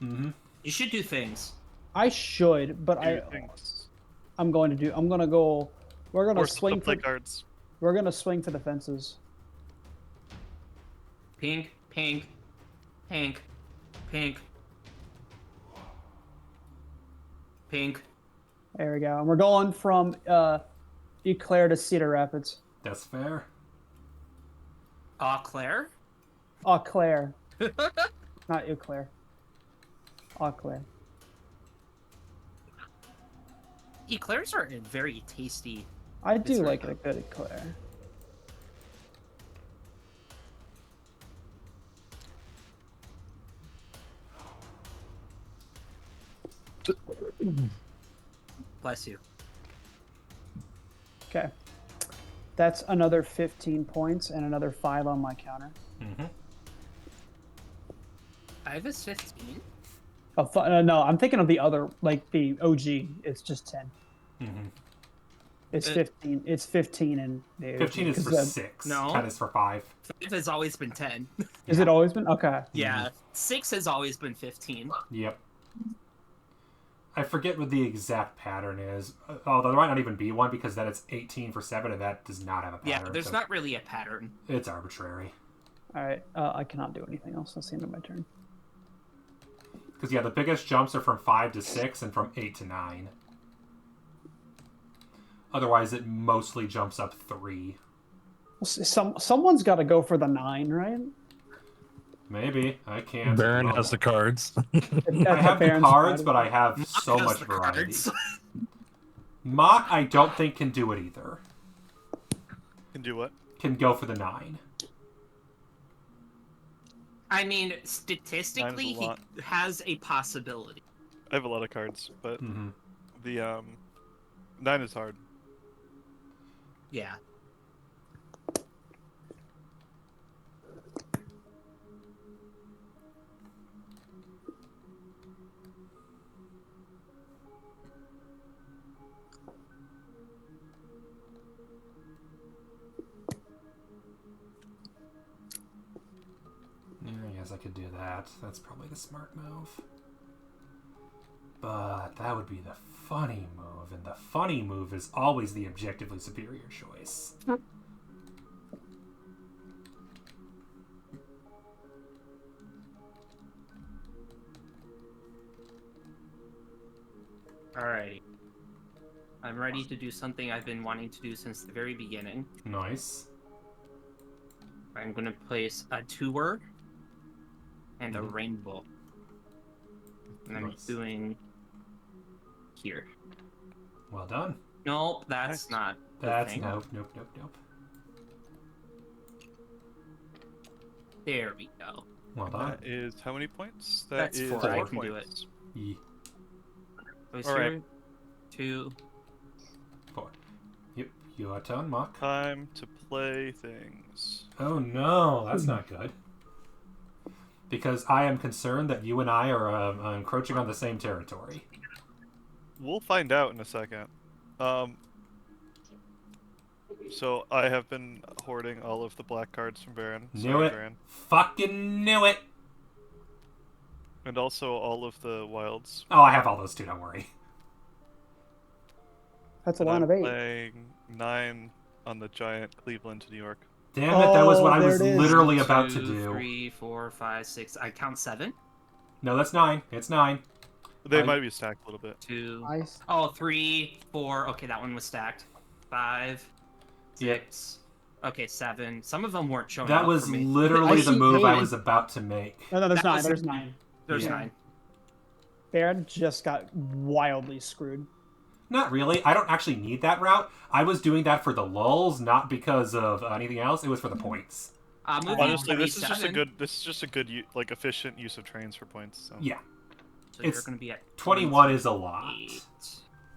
Mm-hmm.
You should do things.
I should, but I'm going to go. We're gonna
Or
swing
play
for.
cards.
We're gonna swing for the fences.
Pink, pink, pink, pink, pink.
There we go. And we're going from Eclair to Cedar Rapids.
That's fair.
Claire?
Eau Claire. Not Eclair. Eau Claire.
Eclairs are very tasty.
I do
It's
like
very
a good Eclair.
Bless you.
Okay. That's another 15 points and another 5 on my counter.
Mm-hmm.
I have a 15.
No, I'm thinking of the other, like the OG. It's just 10.
Mm-hmm.
It's 15. It's 15 and the OG.
15 is for 6.
No.
10 is for 5.
5 has always been 10.
Has it always been? Okay.
Yeah. 6 has always been 15.
Yep. I forget what the exact pattern is. Although there might not even be one because then it's 18 for 7 and that does not have a pattern.
Yeah, there's
so
not really a pattern.
It's arbitrary.
All right. I cannot do anything else. That's the end of my turn.
Because, yeah, the biggest jumps are from 5 to 6 and from 8 to 9. Otherwise, it mostly jumps up 3.
Someone's got to go for the 9, right?
Maybe. I can't.
Baron has the cards.
I have the cards, but I have so
Has
much
the
variety.
cards.
Mock, I don't think can do it either.
Can do what?
Can go for the 9.
I mean, statistically, he has a possibility.
I have a lot of cards, but
Mm-hmm.
the 9 is hard.
Yeah.
Yeah, I guess I could do that. That's probably the smart move. But that would be the funny move, and the funny move is always the objectively superior choice.
Alrighty. I'm ready to do something I've been wanting to do since the very beginning.
Nice.
I'm gonna place a 2-word and a rainbow. And I'm
Nice.
doing here.
Well done.
Nope, that's
Nice.
not the
That's
thing.
nope.
There we go.
Well done.
That is how many points?
That's
is
4. I can do
points.
it.
Ye.
Place
Alright.
here. 2.
4. Yep. Your turn, Mock.
Time to play things.
Oh no, that's not good. Because I am concerned that you and I are encroaching on the same territory.
We'll find out in a second. So I have been hoarding all of the black cards from Baron.
Knew
Sorry,
it.
Baron.
Fucking knew it.
And also all of the wilds.
Oh, I have all those too, don't worry.
That's a
And
line
I'm
of 8.
playing 9 on the giant Cleveland to New York.
Damn it, that was what I
there
was
it is.
literally about
2,
to do.
3, 4, 5, 6. I count 7.
No, that's 9. It's 9.
They
I-
might be stacked a little bit.
2.
Nice.
Oh, 3, 4. Okay, that one was stacked. 5, 6. Okay, 7. Some of them weren't showing
That
up
was
for me.
literally
I
the
see
move I
8.
was about to make.
No, there's
That
9.
was-
There's 9.
There's
Yeah.
9.
Baron just got wildly screwed.
Not really. I don't actually need that route. I was doing that for the lulls, not because of anything else. It was for the points.
Moving
Honestly,
to
this is just a
27.
good, like, efficient use of trains for points. So.
Yeah.
So
it's
you're going to be at
21 is a lot.
28.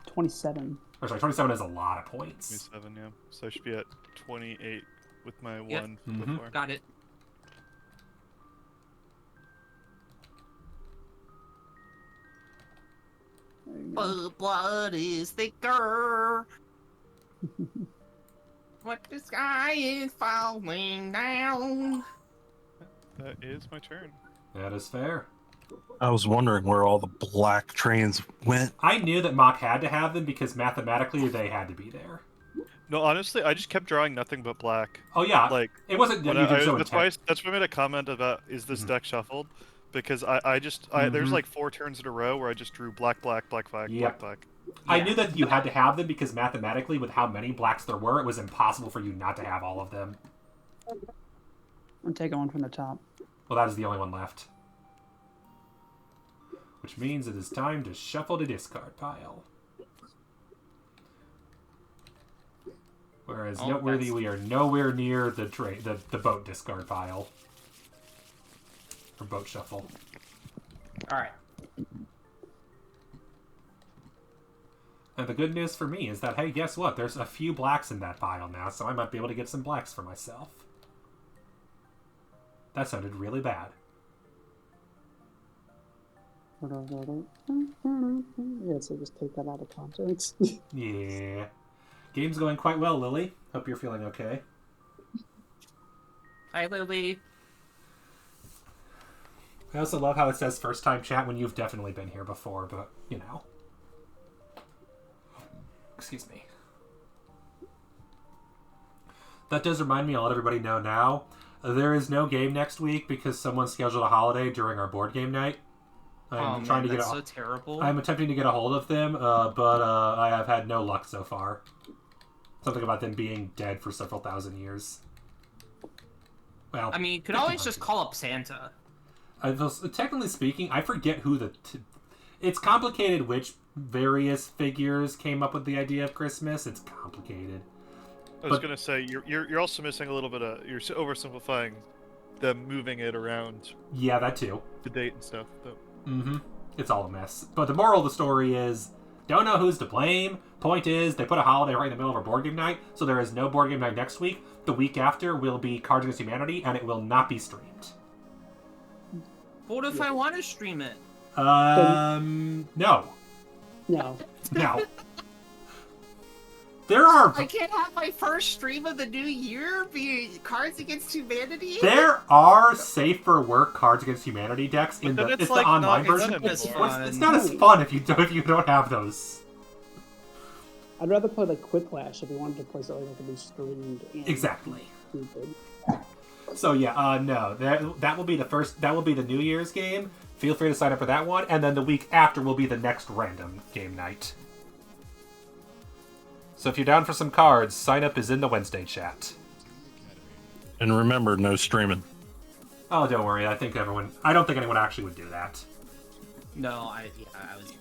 27.
Or sorry, 27 is a lot of points.
27, yeah. So I should be at 28 with my
Yep.
1
Mhm.
before.
Got it.
There you go.
Blood is thicker. What the sky is falling down.
That is my turn.
That is fair.
I was wondering where all the black trains went.
I knew that Mock had to have them because mathematically they had to be there.
No, honestly, I just kept drawing nothing but black.
Oh yeah,
Like,
it wasn't that
when
you did so
that's why
intent.
I made a comment about is this
Mhm.
deck shuffled, because there's
Mhm.
like 4 turns in a row where I just drew black, black, black, black,
Yep.
black.
I
Yeah.
knew that you had to have them because mathematically, with how many blacks there were, it was impossible for you not to have all of them.
I'm taking one from the top.
Well, that is the only one left. Which means it is time to shuffle the discard pile. Whereas
Oh,
noteworthy,
that's-
we are nowhere near the boat discard pile. Or boat shuffle.
Alright.
And the good news for me is that, hey, guess what? There's a few blacks in that pile now, so I might be able to get some blacks for myself. That sounded really bad.
Yeah, so just take that out of context.
Yeah. Game's going quite well, Lily. Hope you're feeling okay.
Hi, Lily.
I also love how it says first time chat when you've definitely been here before, but, you know. Excuse me. That does remind me, I'll let everybody know now. There is no game next week because someone scheduled a holiday during our board game night. I'm trying to get
so terrible.
I'm attempting to get a hold of them, but I have had no luck so far. Something about them being dead for several thousand years. Well,
I mean, you could always just call up Santa.
Technically speaking, I forget who it's complicated which various figures came up with the idea of Christmas. It's complicated.
I was gonna say you're also missing a little bit of you're oversimplifying them moving it around.
Yeah, that too.
The date and stuff. Though.
Mm-hmm. It's all a mess. But the moral of the story is, don't know who's to blame. Point is, they put a holiday right in the middle of our board game night, so there is no board game night next week. The week after will be Cards Against Humanity, and it will not be streamed.
What if I want to stream it?
No.
No.
No. There are...
I can't have my first stream of the new year be Cards Against Humanity?
There are safe for work Cards Against Humanity decks in
But
the
then
it's
like
the online
not
version.
as fun.
It's not as fun if you don't have those.
I'd rather play like Quiplash if you wanted to play something that could be streamed. And
Exactly.
stupid.
So yeah, no, that will be the first. That will be the New Year's game. Feel free to sign up for that one, and then the week after will be the next random game night. So if you're down for some cards, sign up is in the Wednesday chat.
And remember, no streaming.
Oh, don't worry. I don't think anyone actually would do that.
No, I was...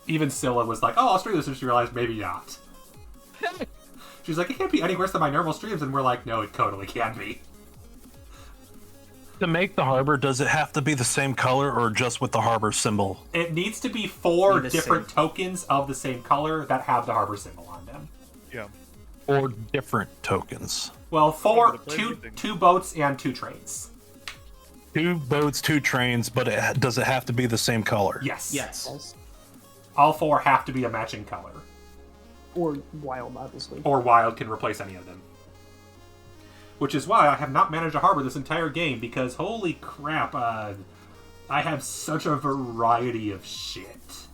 Even Scylla was like, "Oh, I'll stream this," and she realized maybe not. She's like, "It can't be any worse than my normal streams," and we're like, "No, it totally can be."
To make the harbor, does it have to be the same color or just with the harbor symbol?
It needs to be 4
the
different
same.
tokens of the same color that have the harbor symbol on them.
Yeah.
Or different tokens?
Well,
Play
two boats and 2 trains.
2 boats, 2 trains, but does it have to be the same color?
Yes.
Yes.
All 4 have to be a matching color.
Or Wild, obviously.
Or Wild can replace any of them. Which is why I have not managed a harbor this entire game, because holy crap, I have such a variety of shit.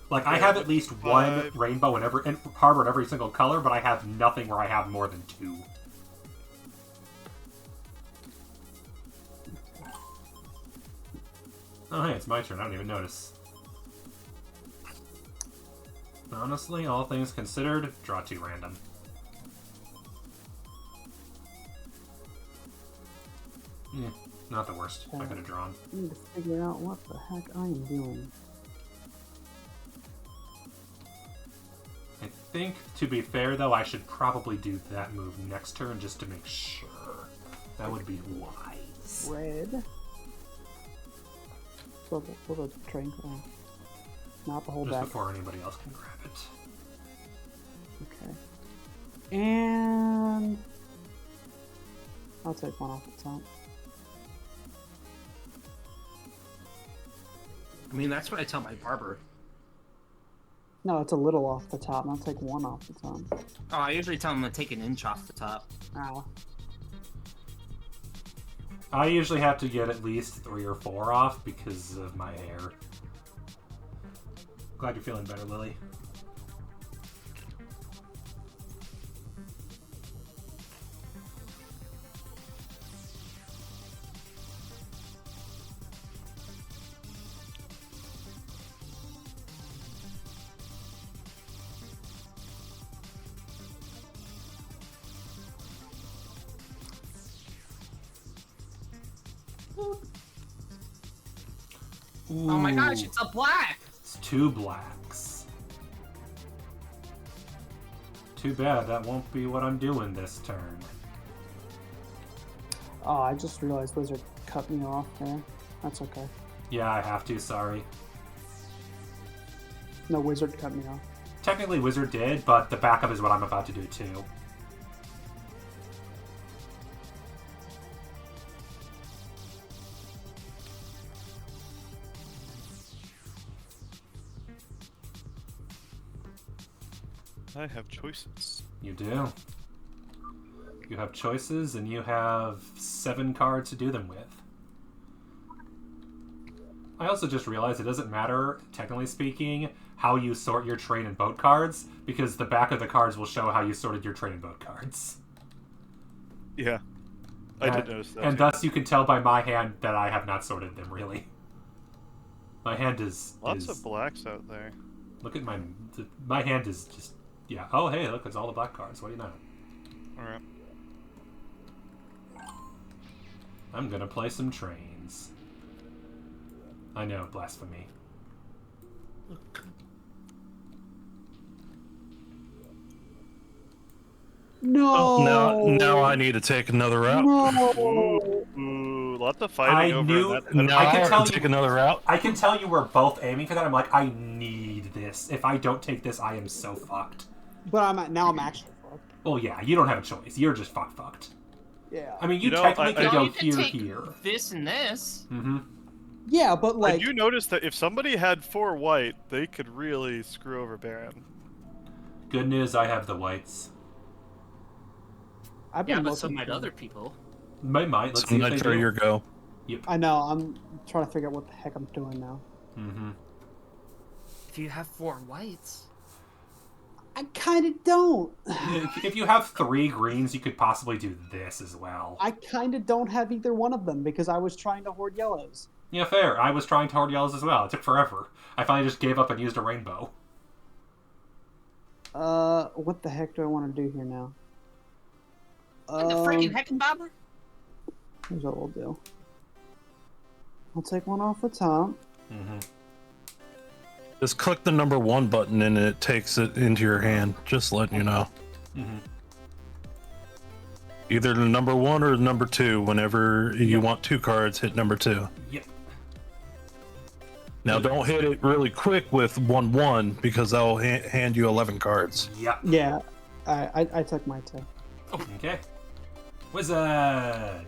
Like, I have at least 1 rainbow and harbor in every single color, but I have nothing where I have more than 2. Oh, hey, it's my turn. I don't even notice. Honestly, all things considered, draw 2 random. Not the worst I could have drawn.
I need to figure out what the heck I am doing.
I think, to be fair, though, I should probably do that move next turn just to make sure. That would be wise.
Red. So the train car. Not the whole
Just
back.
before anybody else can grab it.
Okay. And I'll take 1 off the top.
I mean, that's what I tell my barber.
No, it's a little off the top, and I'll take 1 off the top.
Oh, I usually tell him to take an inch off the top.
Ow.
I usually have to get at least 3 or 4 off because of my hair. Glad you're feeling better, Lily.
Oh my gosh, it's a black!
It's 2 blacks. Too bad that won't be what I'm doing this turn.
Oh, I just realized Wizard cut me off there. That's okay.
Yeah, I have to, sorry.
No, Wizard cut me off.
Technically Wizard did, but the backup is what I'm about to do too.
I have choices.
You do. You have choices, and you have 7 cards to do them with. I also just realized it doesn't matter, technically speaking, how you sort your train and boat cards, because the back of the cards will show how you sorted your train and boat cards.
Yeah. I did notice that.
And
too.
thus you can tell by my hand that I have not sorted them, really. My hand is...
Lots of blacks out there.
Look at my... My hand is just... Yeah. Oh, hey, look, it's all the black cards. What do you know?
Alright.
I'm gonna play some trains. I know, blasphemy.
No.
Oh, now I need to take another route.
No.
Ooh, lots of fighting
I
over
knew-
that.
Now
I
I
can
have
tell
to
you-
take another route.
I can tell you were both aiming for that. I'm like, I need this. If I don't take this, I am so fucked.
But I'm actually fucked.
Well, yeah, you don't have a choice. You're just fucked.
Yeah.
I mean, you
You know,
technically
I-
could
No,
go
you can take
here.
this and this.
Mm-hmm.
Yeah, but
I
like,
do notice that if somebody had 4 white, they could really screw over Baron.
Good news, I have the whites.
I've
Yeah,
been
but so
looking
might
for-
other people.
Might. Let's
So
see if
I'm
they
not sure
do.
your go.
I know. I'm trying to figure out what the heck I'm doing now.
Mm-hmm.
If you have 4 whites.
I kind of don't.
If you have 3 greens, you could possibly do this as well.
I kind of don't have either one of them because I was trying to hoard yellows.
Yeah, fair. I was trying to hoard yellows as well. It took forever. I finally just gave up and used a rainbow.
What the heck do I want to do here now?
What the freaking heckenbobber?
Here's what we'll do. I'll take one off the top.
Mm-hmm.
Just click the number 1 button and it takes it into your hand. Just letting you know.
Mm-hmm.
Either the number 1 or the number 2. Whenever you want 2 cards, hit number 2.
Yep.
Now don't hit it really quick with 1-1 because that'll hand you 11 cards.
Yep.
Yeah, I took my 2.
Okay. Wizard!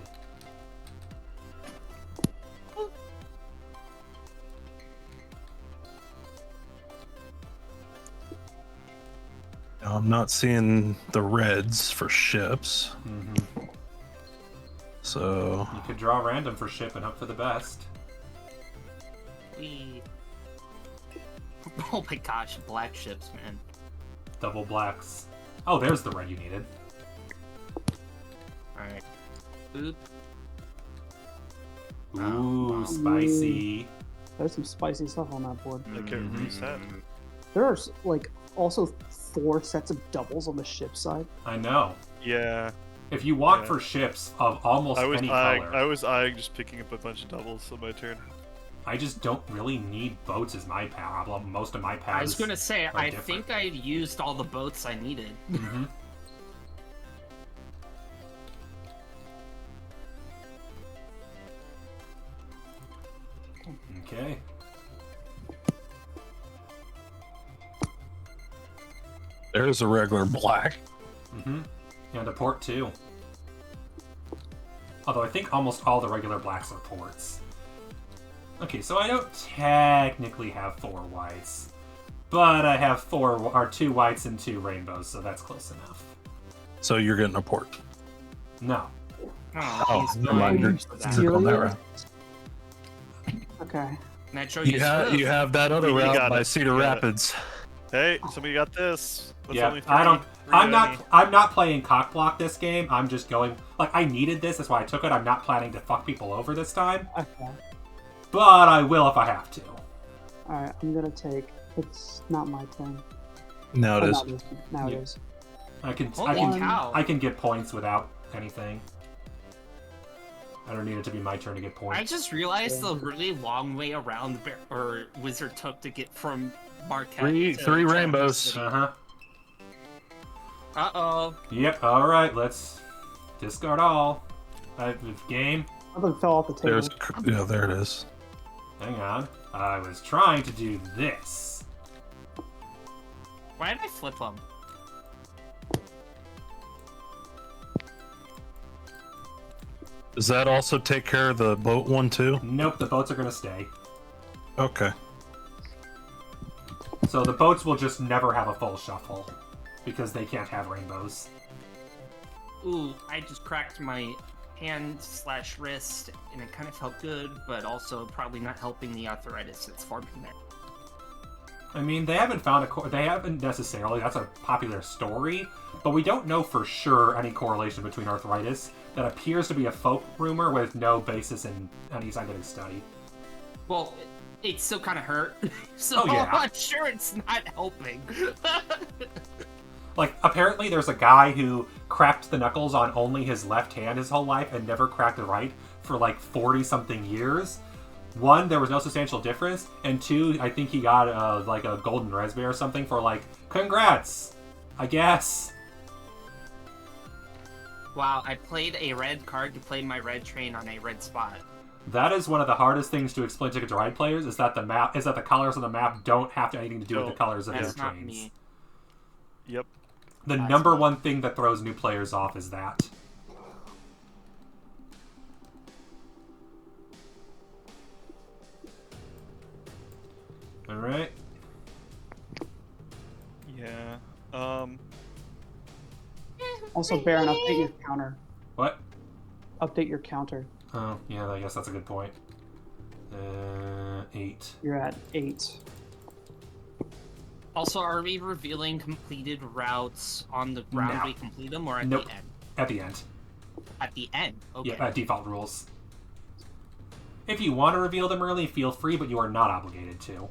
Now, I'm not seeing the reds for ships.
Mm-hmm.
So
You could draw random for ship and hope for the best.
Oh my gosh, black ships, man.
Double blacks. Oh, there's the red you needed.
Alright. Oop.
Ooh,
wow.
spicy.
There's some spicy stuff on that board.
They get
Mhm.
reset.
There are like also 4 sets of doubles on the ship side.
I know.
Yeah.
If you want
Yeah.
for ships of almost
I was
any
eyeing,
color,
I was eyeing just picking up a bunch of doubles on my turn.
I just don't really need boats as my problem. Most of my paths.
I was gonna say, I
different.
think I used all the boats I needed.
Mm-hmm. Okay.
there's a regular black.
Mm-hmm. And a port too. Although I think almost all the regular blacks are ports. Okay, so I don't technically have 4 whites, but I have 2 whites and 2 rainbows, so that's close enough.
So you're getting a port.
No.
Oh,
he's
never mind. You're,
going for that.
you're going that route.
Okay.
Metro,
You have that other
You
route
got
by
it.
Cedar
You got it.
Rapids.
Hey, somebody got this. That's
Yeah,
only
I don't.
three
I'm
enemy.
not playing cock block this game. I'm just going. Like, I needed this. That's why I took it. I'm not planning to fuck people over this time,
Okay.
but I will if I have to.
Alright, I'm gonna take. It's not my turn.
Now it
Oh,
is.
not this one. Now
Yeah.
it is.
I can.
Holy
I can.
cow.
I can get points without anything. I don't need it to be my turn to get points.
I just realized the really long way around the Wizard took to get from Marquette to
Three
Traverse
rainbows.
City.
Uh-huh.
Uh-oh.
Yep. All right. Let's discard all. Game.
Something fell off the table.
There it is.
Hang on. I was trying to do this.
Why did I flip them?
Does that also take care of the boat one too?
Nope. The boats are gonna stay.
Okay.
So the boats will just never have a full shuffle. because they can't have rainbows.
Ooh, I just cracked my hand/wrist, and it kind of felt good, but also probably not helping the arthritis that's forming there.
I mean, they haven't found they haven't necessarily, that's a popular story, but we don't know for sure any correlation between arthritis. That appears to be a folk rumor with no basis in any scientific study.
Well, it still kind of hurt, so
yeah.
I'm sure it's not helping.
Like, apparently there's a guy who cracked the knuckles on only his left hand his whole life and never cracked the right for like 40-something years. One, there was no substantial difference, and two, I think he got like a golden raspberry or something for like, congrats, I guess.
Wow, I played a red card to play my red train on a red spot.
That is one of the hardest things to explain to ride players, is that the colors on the map don't have anything to do with the colors of their
That's not
trains.
me.
Yep.
The number one thing that throws new players off is that. Alright.
Yeah.
Also, Baron, update your counter.
What?
Update your counter.
Oh, yeah, I guess that's a good point. 8.
You're at 8.
Also, are we revealing completed routes on the round
No.
we complete them, or at
Nope.
the end?
At the end.
At the end, okay.
Yeah, default rules. If you want to reveal them early, feel free, but you are not obligated to.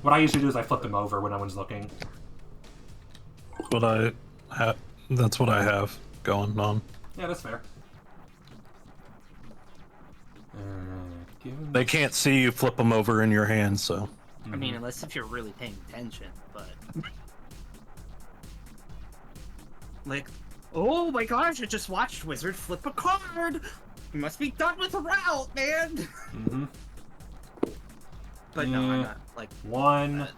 What I usually do is I flip them over when no one's looking.
That's what I have going on.
Yeah, that's fair.
They can't see you flip them over in your hand, so.
I mean, unless if you're really paying attention, but... Like, oh my gosh, I just watched Wizard flip a card! You must be done with the route, man!
Mm-hmm.
But no, I'm not, like...
1.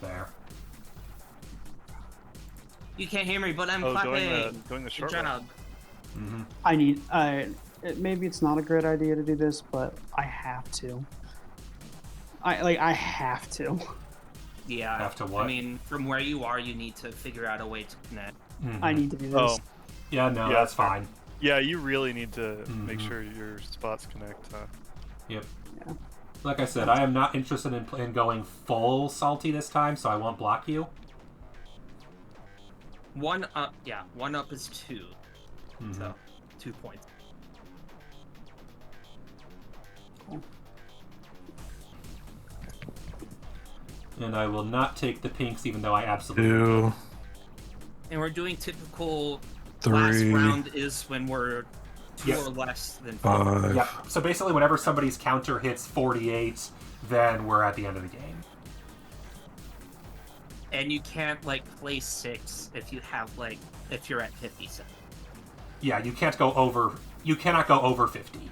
There.
You can't hear me, but I'm
Oh,
clapping!
going the
Good
short route.
job.
Mm-hmm.
I need. Maybe it's not a great idea to do this, but I have to. I have to.
Yeah,
Have to what?
I mean, from where you are, you need to figure out a way to connect.
Mm-hmm.
I need to do this.
Oh,
Yeah, no,
Yeah,
that's
fair.
fine.
yeah. You really need to make
Mhm.
sure your spots connect.
Yep.
Yeah.
Like I said, I am not interested in going full salty this time, so I won't block you.
1 up, yeah, 1 up is 2.
Mhm.
So, 2 points.
And I will not take the pinks, even though I absolutely...
2,
And we're doing typical
3,
last round is when we're 2
Yes.
or less than 4.
5.
Yep. So basically, whenever somebody's counter hits 48, then we're at the end of the game.
And you can't, like, play 6 if you have, like, if you're at 57.
Yeah, you can't go over... You cannot go over 50.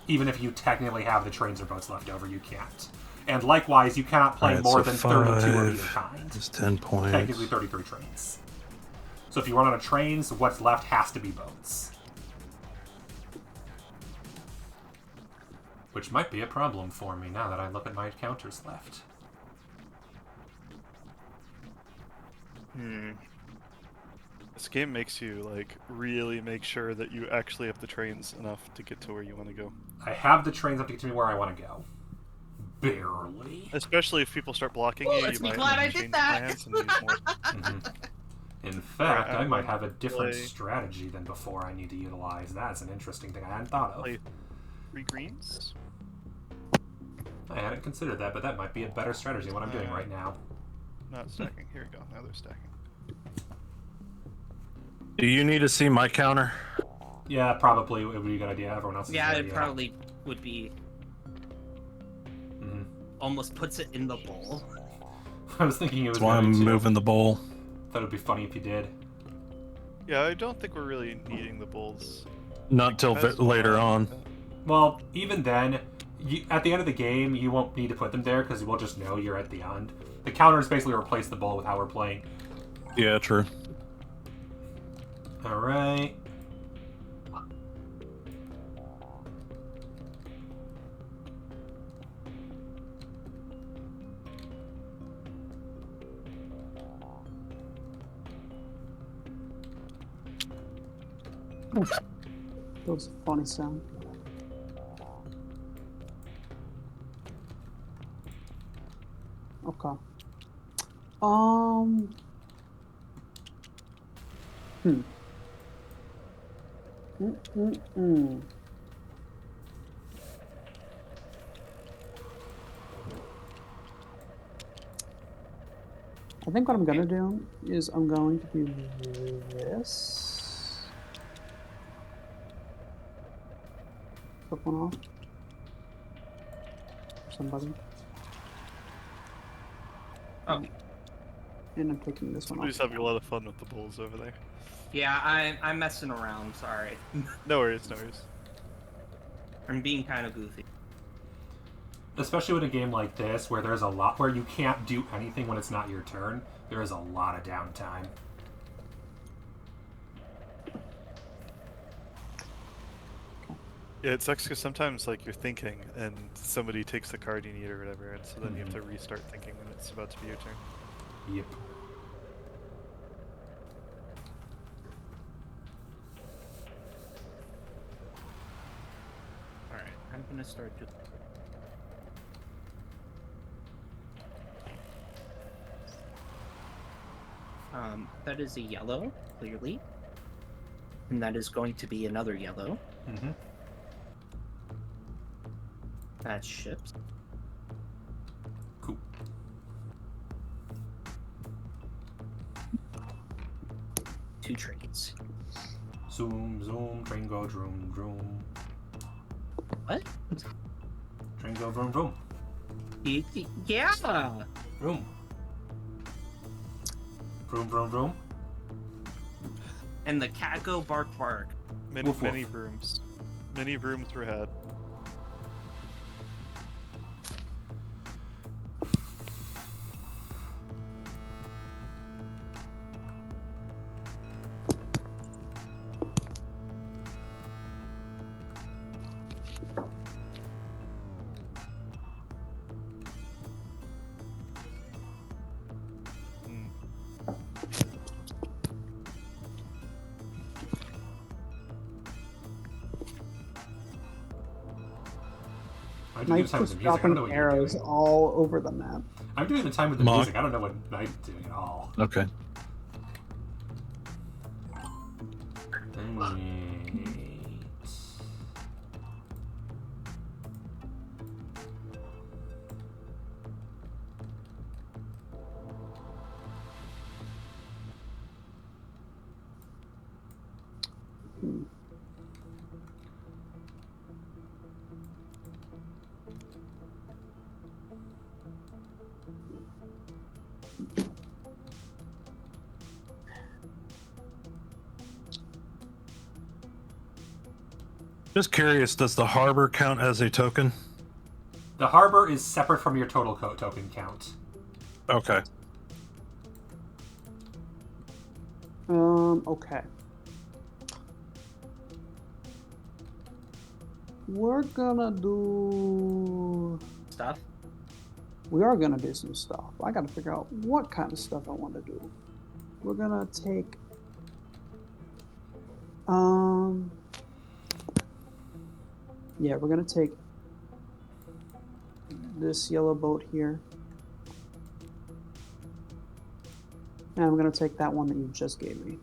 Even if you technically have the trains or boats left over, you can't. And likewise, you cannot play
Alright,
more
so
than 32 of
5
either kind.
is 10 points.
Technically 33 trains. So if you run out of trains, what's left has to be boats. Which might be a problem for me now that I look at my counters left.
This game makes you like really make sure that you actually have the trains enough to get to where you want to go.
I have the trains up to get to me where I want to go. Barely.
Especially if people start blocking
Oh,
you,
let's
you
be
might
glad
want
I
to
did
change
that.
plans and use more.
Mhm. In fact,
Alright,
I
I'm
might
going
have a
to
different
play-
strategy than before I need to utilize. That's an interesting thing I hadn't thought of.
Play 3 greens.
I hadn't considered that, but that might be a better strategy than what I'm doing right now.
Not stacking. Here we go. Now they're stacking.
Do you need to see my counter?
Yeah, probably it would be a good idea. Everyone else is
Yeah,
good,
it probably would be...
Mhm.
Almost puts it in the bowl.
I was thinking it was
That's why I'm
going to.
moving the bowl.
Thought it would be funny if you did.
Yeah, I don't think we're really needing the bulls.
Not till
That's
later
fine.
on.
Well, even then, at the end of the game, you won't need to put them there because we'll just know you're at the end. The counters basically replace the bull with how we're playing.
Yeah, true.
Alright.
That was a funny sound. Okay. Mm-mm-mm. I think what I'm gonna do is I'm going to do this. Flip one off. Somebody.
Oh.
And I'm taking this one
Somebody's
off.
having a lot of fun with the bulls over there.
Yeah, I'm messing around. Sorry.
No worries, no worries.
I'm being kind of goofy.
Especially with a game like this, where there's a lot where you can't do anything when it's not your turn. There is a lot of downtime.
Yeah, it sucks because sometimes like you're thinking and somebody takes the card you need or whatever, and so then you have to restart thinking when it's about to be your turn.
Yep.
Alright, I'm gonna start to... that is a yellow, clearly. And that is going to be another yellow.
Mm-hmm.
That's ships.
Cool.
Two trades.
Zoom, zoom, train go, droom, droom.
What?
Train go, vroom, vroom.
Yeah!
Vroom. Vroom, vroom, vroom.
And the cat go bark bark.
Many,
Woof,
many
woof.
brooms. Many brooms were had.
I'm doing the
Knight's
time with
just
the music. I don't know
dropping
what you're
arrows
doing.
all over the map.
I'm doing the time with the
Mark.
music. I don't know what Knight's doing at all.
Okay.
Right.
Just curious, does the harbor count as a token?
The harbor is separate from your total token count.
Okay.
Okay. We're gonna do...
Stuff?
We are gonna do some stuff. I gotta figure out what kind of stuff I want to do. We're gonna take... Yeah, we're gonna take this yellow boat here. And I'm gonna take that one that you just gave me.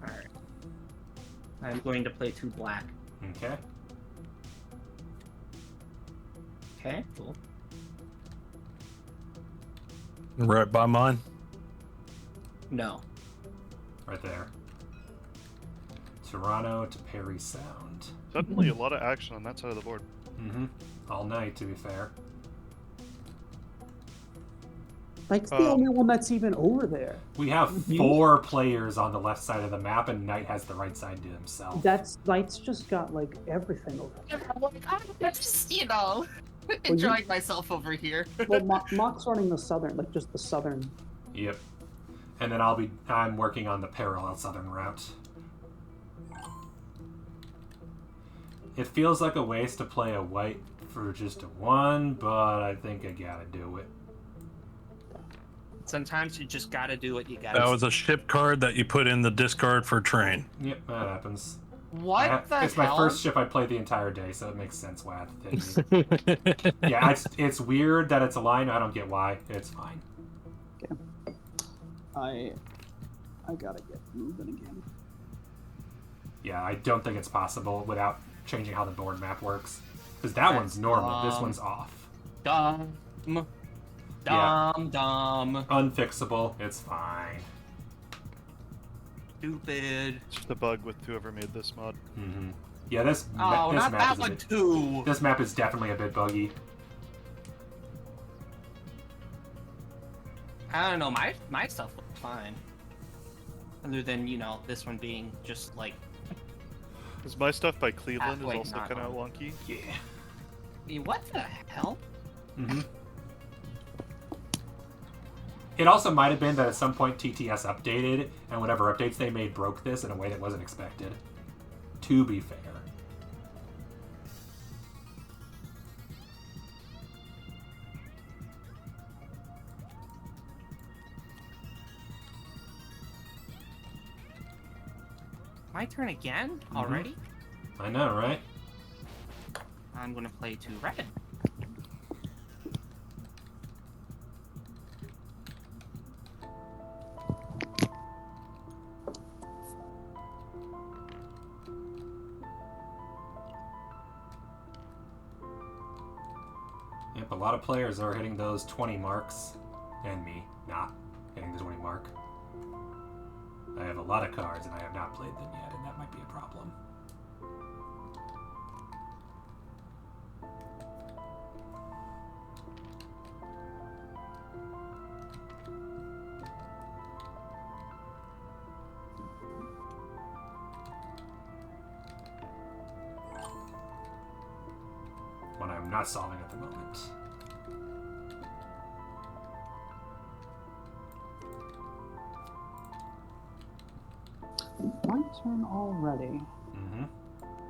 Alright. I'm going to play 2 black.
Okay.
Okay, cool.
Right by mine.
No.
Right there. Toronto to Perry Sound.
Suddenly a lot of action on that side of the board.
Mm-hmm. All night, to be fair.
Knight's the only one that's even over there.
We have 4 players on the left side of the map, and Knight has the right side to himself.
Knight's just got like everything over there.
I'm just, enjoying myself over here.
Well, Mock's running the southern, like just the southern.
Yep. And then I'm working on the parallel southern route. It feels like a waste to play a white for just a 1, but I think I gotta do it.
Sometimes you just gotta do what you gotta do.
That was a ship card that you put in the discard for train.
Yep, that happens.
What the hell?
It's my first ship I played the entire day, so it makes sense why I have to take it. Yeah, it's weird that it's a line. I don't get why. It's fine.
Okay. I gotta get moving again.
Yeah, I don't think it's possible without changing how the board map works. Because that one's normal. This one's off.
Dumb.
Unfixable. It's fine.
Stupid.
It's just a bug with whoever made this mod.
Mm-hmm. Yeah, this
not
map
that
is
one too.
This map is definitely a bit buggy.
I don't know. My stuff looks fine. Other than this one being just like.
Is my stuff by Cleveland
Halfway
is also kind of wonky?
Yeah.
I mean, what the hell?
Mm-hmm. It also might have been that at some point TTS updated, and whatever updates they made broke this in a way that wasn't expected. To be fair.
My turn again? Already?
I know, right?
I'm gonna play 2 red.
Yep, a lot of players are hitting those 20 marks, and me not hitting the 20 mark. I have a lot of cards, and I have not played them yet, and that might be a problem. One I'm not solving at the moment.
My turn already.
Mm-hmm.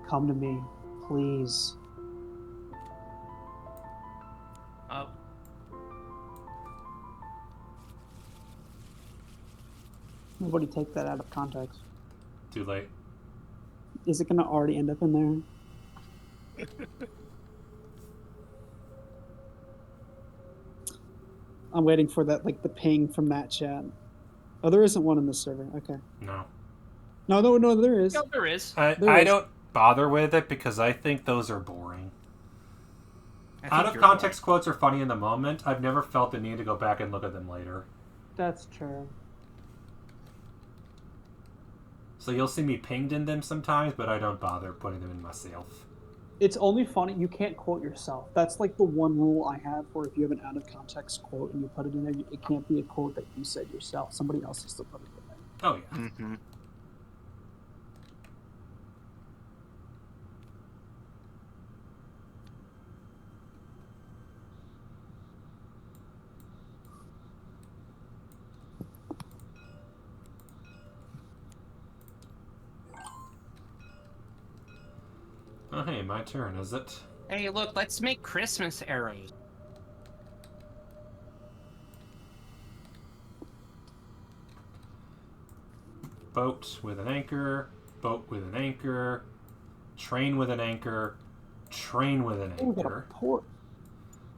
Come to me, please.
Oh.
Nobody take that out of context.
Too late.
Is it gonna already end up in there? I'm waiting for that, like the ping from that chat. Oh, there isn't one in this server. Okay.
No.
No, there is.
No, there is.
I don't bother with it because I think those are boring. Out of context quotes are funny in the moment. I've never felt the need to go back and look at them later.
That's true.
So you'll see me pinged in them sometimes, but I don't bother putting them in myself.
It's only funny. You can't quote yourself. That's like the one rule I have for if you have an out of context quote and you put it in there, it can't be a quote that you said yourself. Somebody else has to put it in there.
Oh, yeah.
Mm-hmm.
Oh, hey, my turn, is it?
Hey, look, let's make Christmas arrows.
Boat with an anchor, boat with an anchor, train with an anchor, train with an
Oh, we got a
anchor,
port.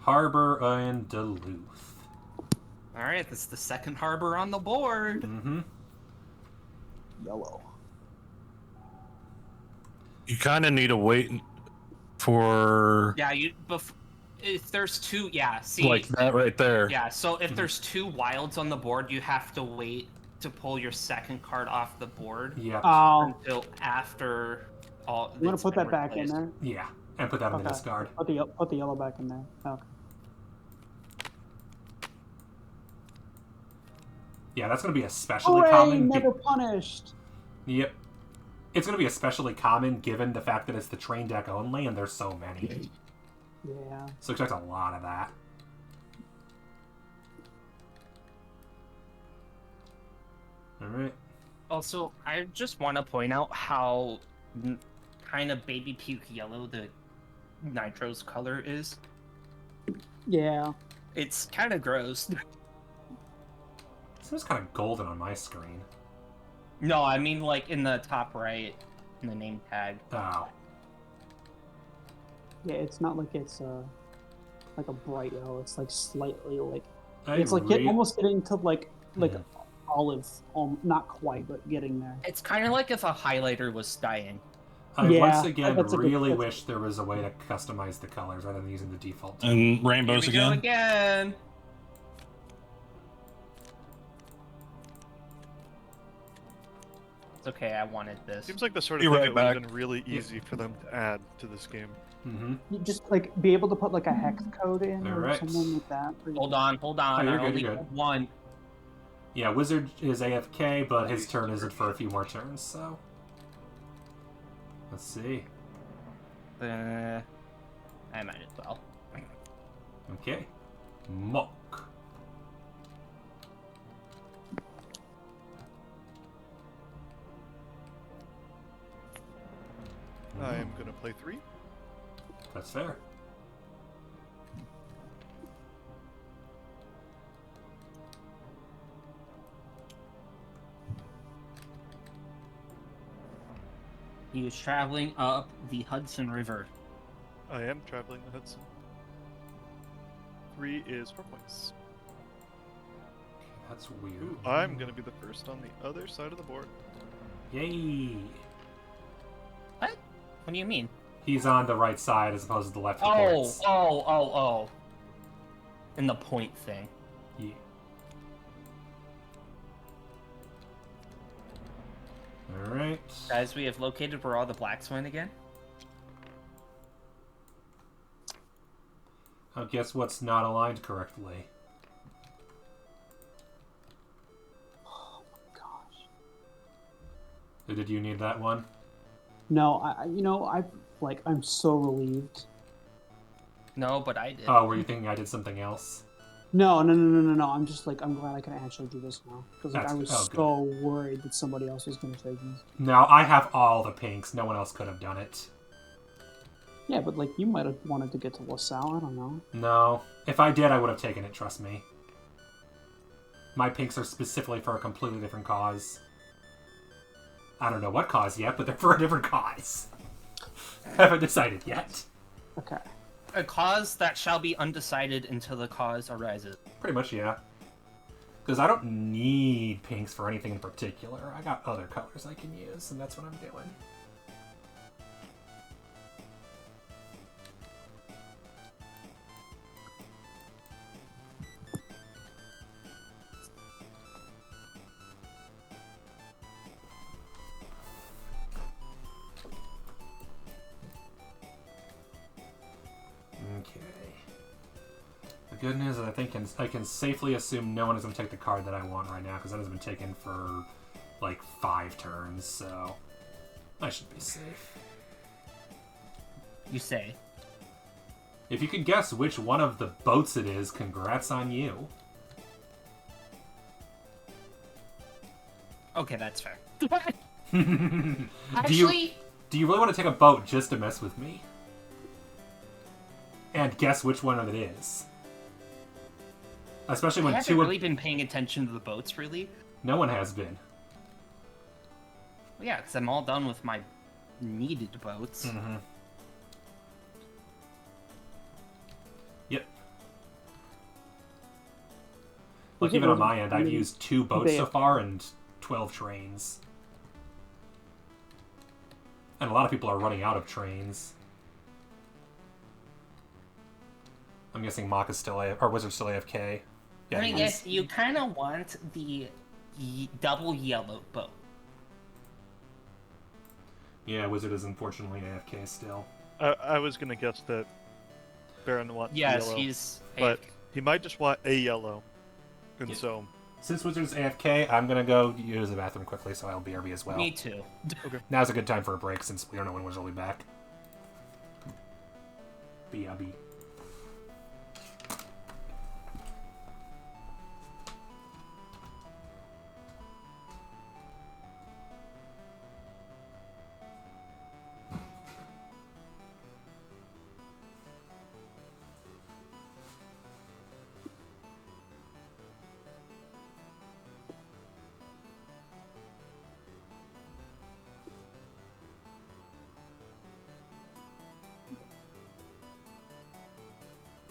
harbor in Duluth.
All right, that's the second harbor on the board.
Mm-hmm.
Yellow.
You kind of need to wait for
Yeah, if there's 2, yeah, see,
like that right there.
yeah. So if there's 2 wilds on the board, you have to wait to pull your second card off the board
Yep.
Oh,
until after all.
you want
it's
to put
been
that back in
replaced.
there?
Yeah, and put that in the
Okay.
discard.
Put the yellow back in there. Okay.
Yeah, that's going to be especially
Hooray,
common.
never punished.
Yep. It's going to be especially common given the fact that it's the train deck only, and there's so many.
Yeah.
So expect a lot of that. Alright.
Also, I just want to point out how kind of baby puke yellow the Nitro's color is.
Yeah.
It's kind of gross.
It seems kind of golden on my screen.
No, I mean like in the top right, in the name tag.
Oh.
Yeah, it's not like it's like a bright yellow. It's like slightly like
I
it's like almost getting to like olive, not quite, but getting there.
It's kind of like if a highlighter was dying.
I
Yeah,
once again
that's a good-
really
that's-
wish there was a way to customize the colors rather than using the default.
And rainbows
Here we go
again.
again. It's okay, I wanted this.
Seems like the sort of
Be
thing
right
that would have
back.
been really easy for them to add to this game.
Mm-hmm.
You just like be able to put like a hex code in or
Alright.
something like that.
Hold on.
Oh,
I
you're good,
only
you're good.
have one.
Yeah, Wizard is AFK, but his turn isn't for a few more turns, so... Let's see.
I might as well.
Okay. Mock.
I am gonna play 3.
That's fair.
He was traveling up the Hudson River.
I am traveling the Hudson. 3 is 4 points.
That's weird.
Ooh, I'm gonna be the first on the other side of the board.
Yay!
What? What do you mean?
He's on the right side as opposed to the left.
Oh. In the point thing.
Yeah. Alright.
Guys, we have located where all the blacks went again.
Oh, guess what's not aligned correctly?
Oh my gosh.
Did you need that one?
No, I'm so relieved.
No, but I did.
Oh, were you thinking I did something else?
No. I'm just like, I'm glad I can actually do this now. Because like, I was so worried that somebody else was going to take these.
No, I have all the pinks. No one else could have done it.
Yeah, but like, you might have wanted to get to LaSalle, I don't know.
No. If I did, I would have taken it, trust me. My pinks are specifically for a completely different cause. I don't know what cause yet, but they're for a different cause. Haven't decided yet.
Okay.
A cause that shall be undecided until the cause arises.
Pretty much, yeah. Because I don't need pinks for anything in particular. I got other colors I can use, and that's what I'm doing. Okay. The good news is I can safely assume no one is going to take the card that I want right now, because that has been taken for like 5 turns, so I should be safe.
You say.
If you can guess which one of the boats it is, congrats on you.
Okay, that's fair.
Actually... Do you really want to take a boat just to mess with me? And guess which one of it is? Especially when
I haven't really been paying attention to the boats, really.
No one has been.
Well, yeah, because I'm all done with my needed boats.
Mm-hmm. Yep. Like, even on my end, I've used 2 boats so far and 12 trains. And a lot of people are running out of trains. I'm guessing Mock is still or Wizard's still AFK. Yeah,
I mean,
he
yes,
is.
you kind of want the double yellow boat.
Yeah, Wizard is unfortunately AFK still.
I was gonna guess that Baron wants
Yes,
yellow,
he's
but
AFK.
he might just want a yellow, and
Yeah.
so
Since Wizard's AFK, I'm gonna go use the bathroom quickly, so I'll BRB as well.
Me too.
Now's a good time for a break since we don't know when Wizard will be back. BRB.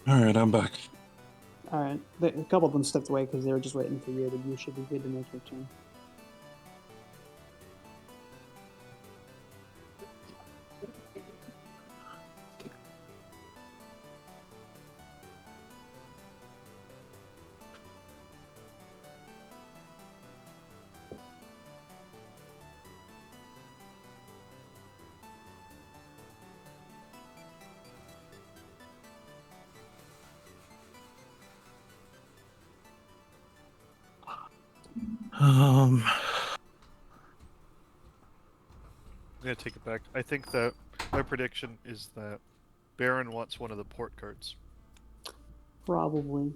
All right, I'm back.
All right. A couple of them stepped away because they were just waiting for you, but you should be good to make your turn.
I'm gonna take it back. I think that my prediction is that Baron wants one of the port cards.
Probably.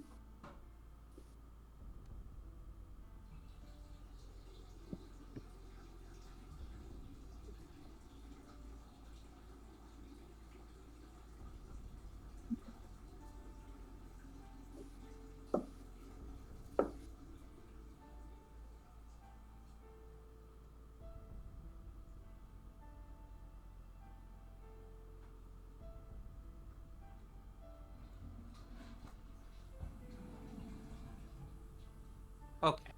Okay.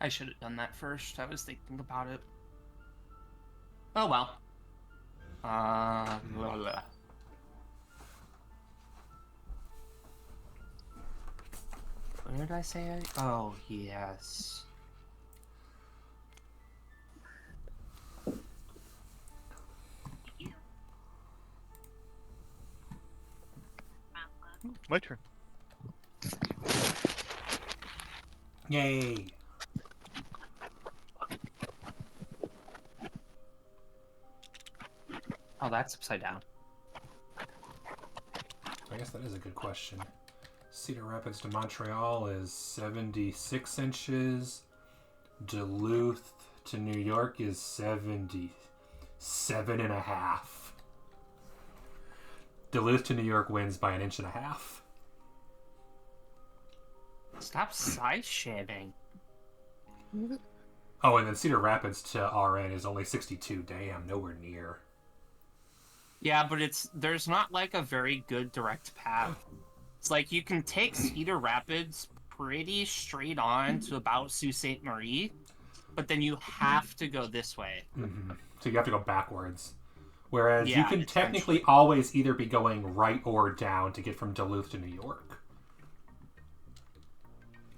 I should have done that first. I was thinking about it. Oh well. Blah, blah. What did I say? Oh, yes.
My turn.
Yay!
Oh, that's upside down.
I guess that is a good question. Cedar Rapids to Montreal is 76 inches. Duluth to New York is 77.5. Duluth to New York wins by 1.5 inches.
Stop size shaming.
Oh, and then Cedar Rapids to RN is only 62. Damn, nowhere near.
Yeah, but there's not like a very good direct path. It's like you can take Cedar Rapids pretty straight on to about Sault Ste. Marie, but then you have to go this way.
Mm-hmm. So you have to go backwards. Whereas
Yeah,
you can technically always either be going right or down to get from Duluth to New York.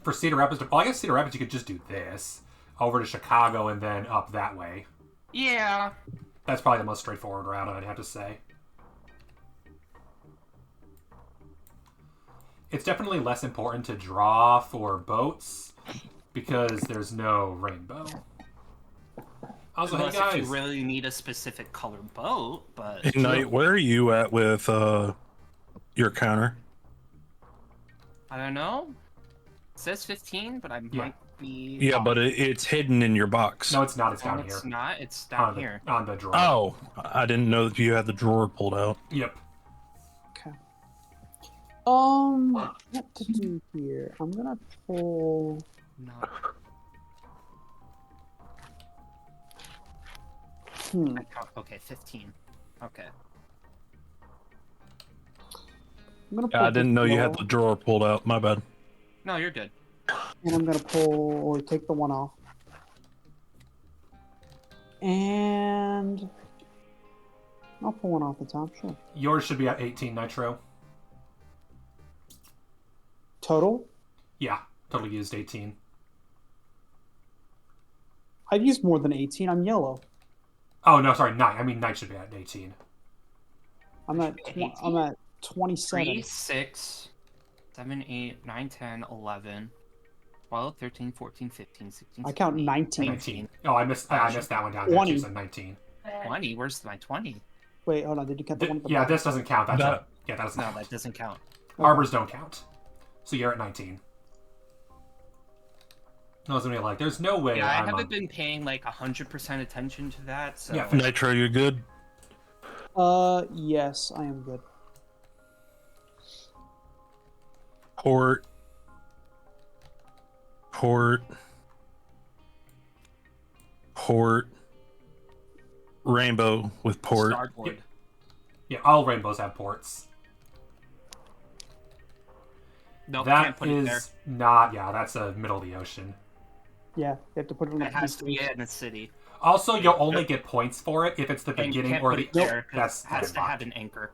For Cedar Rapids, I guess Cedar Rapids you could just do this. Over to Chicago and then up that way.
Yeah.
That's probably the most straightforward route, I'd have to say. It's definitely less important to draw for boats because there's no rainbow. Also,
Unless
hey guys,
if you really need a specific color boat, but...
Hey, Knight, where are you at with your counter?
I don't know. It says 15, but I might be...
Yeah,
off.
but it's hidden in your box.
no, it's not. It's
No,
down
it's
here.
not. It's down
On
here.
on the drawer.
Oh, I didn't know that you had the drawer pulled out.
Yep.
Okay. What to do here? I'm gonna pull.
No. I count. Okay, 15. Okay.
I'm gonna pull.
I didn't know you had
this
the drawer pulled out. My bad.
No, you're good.
and I'm gonna pull or take the one off. And I'll pull one off the top, sure.
Yours should be at 18 nitro.
Total?
Yeah. Total used 18.
I've used more than 18. I'm yellow.
Oh, no, sorry, Knight. I mean, Knight should be at 18.
I'm at 27.
3, 6, 7, 8, 9, 10, 11, 12, 13, 14, 15, 16,
I count 19.
19. Oh, I missed that one down there.
20.
Too, so 19.
20? Where's my 20?
Wait, hold on. Did you count the one at the
Yeah,
bottom?
this doesn't count. That's
No.
yeah, that doesn't
No,
count.
that doesn't count.
Harbors don't count. So you're at 19. I was gonna be like, there's no way.
Yeah, I
I'm
haven't been paying like 100% attention to that, so...
Yeah.
Nitro, you're good.
Yes, I am good.
Port. Rainbow with port.
Starboard.
Yeah, all rainbows have ports.
No,
That
can't put it there.
is not. Yeah, that's a middle of the ocean.
Yeah, you have to put it on
It
the
has to be in a city.
Also, you'll only get points for it if it's the
And you
beginning
can't
or
put
the.
it there 'cause
That's
it has to
fine.
have an anchor.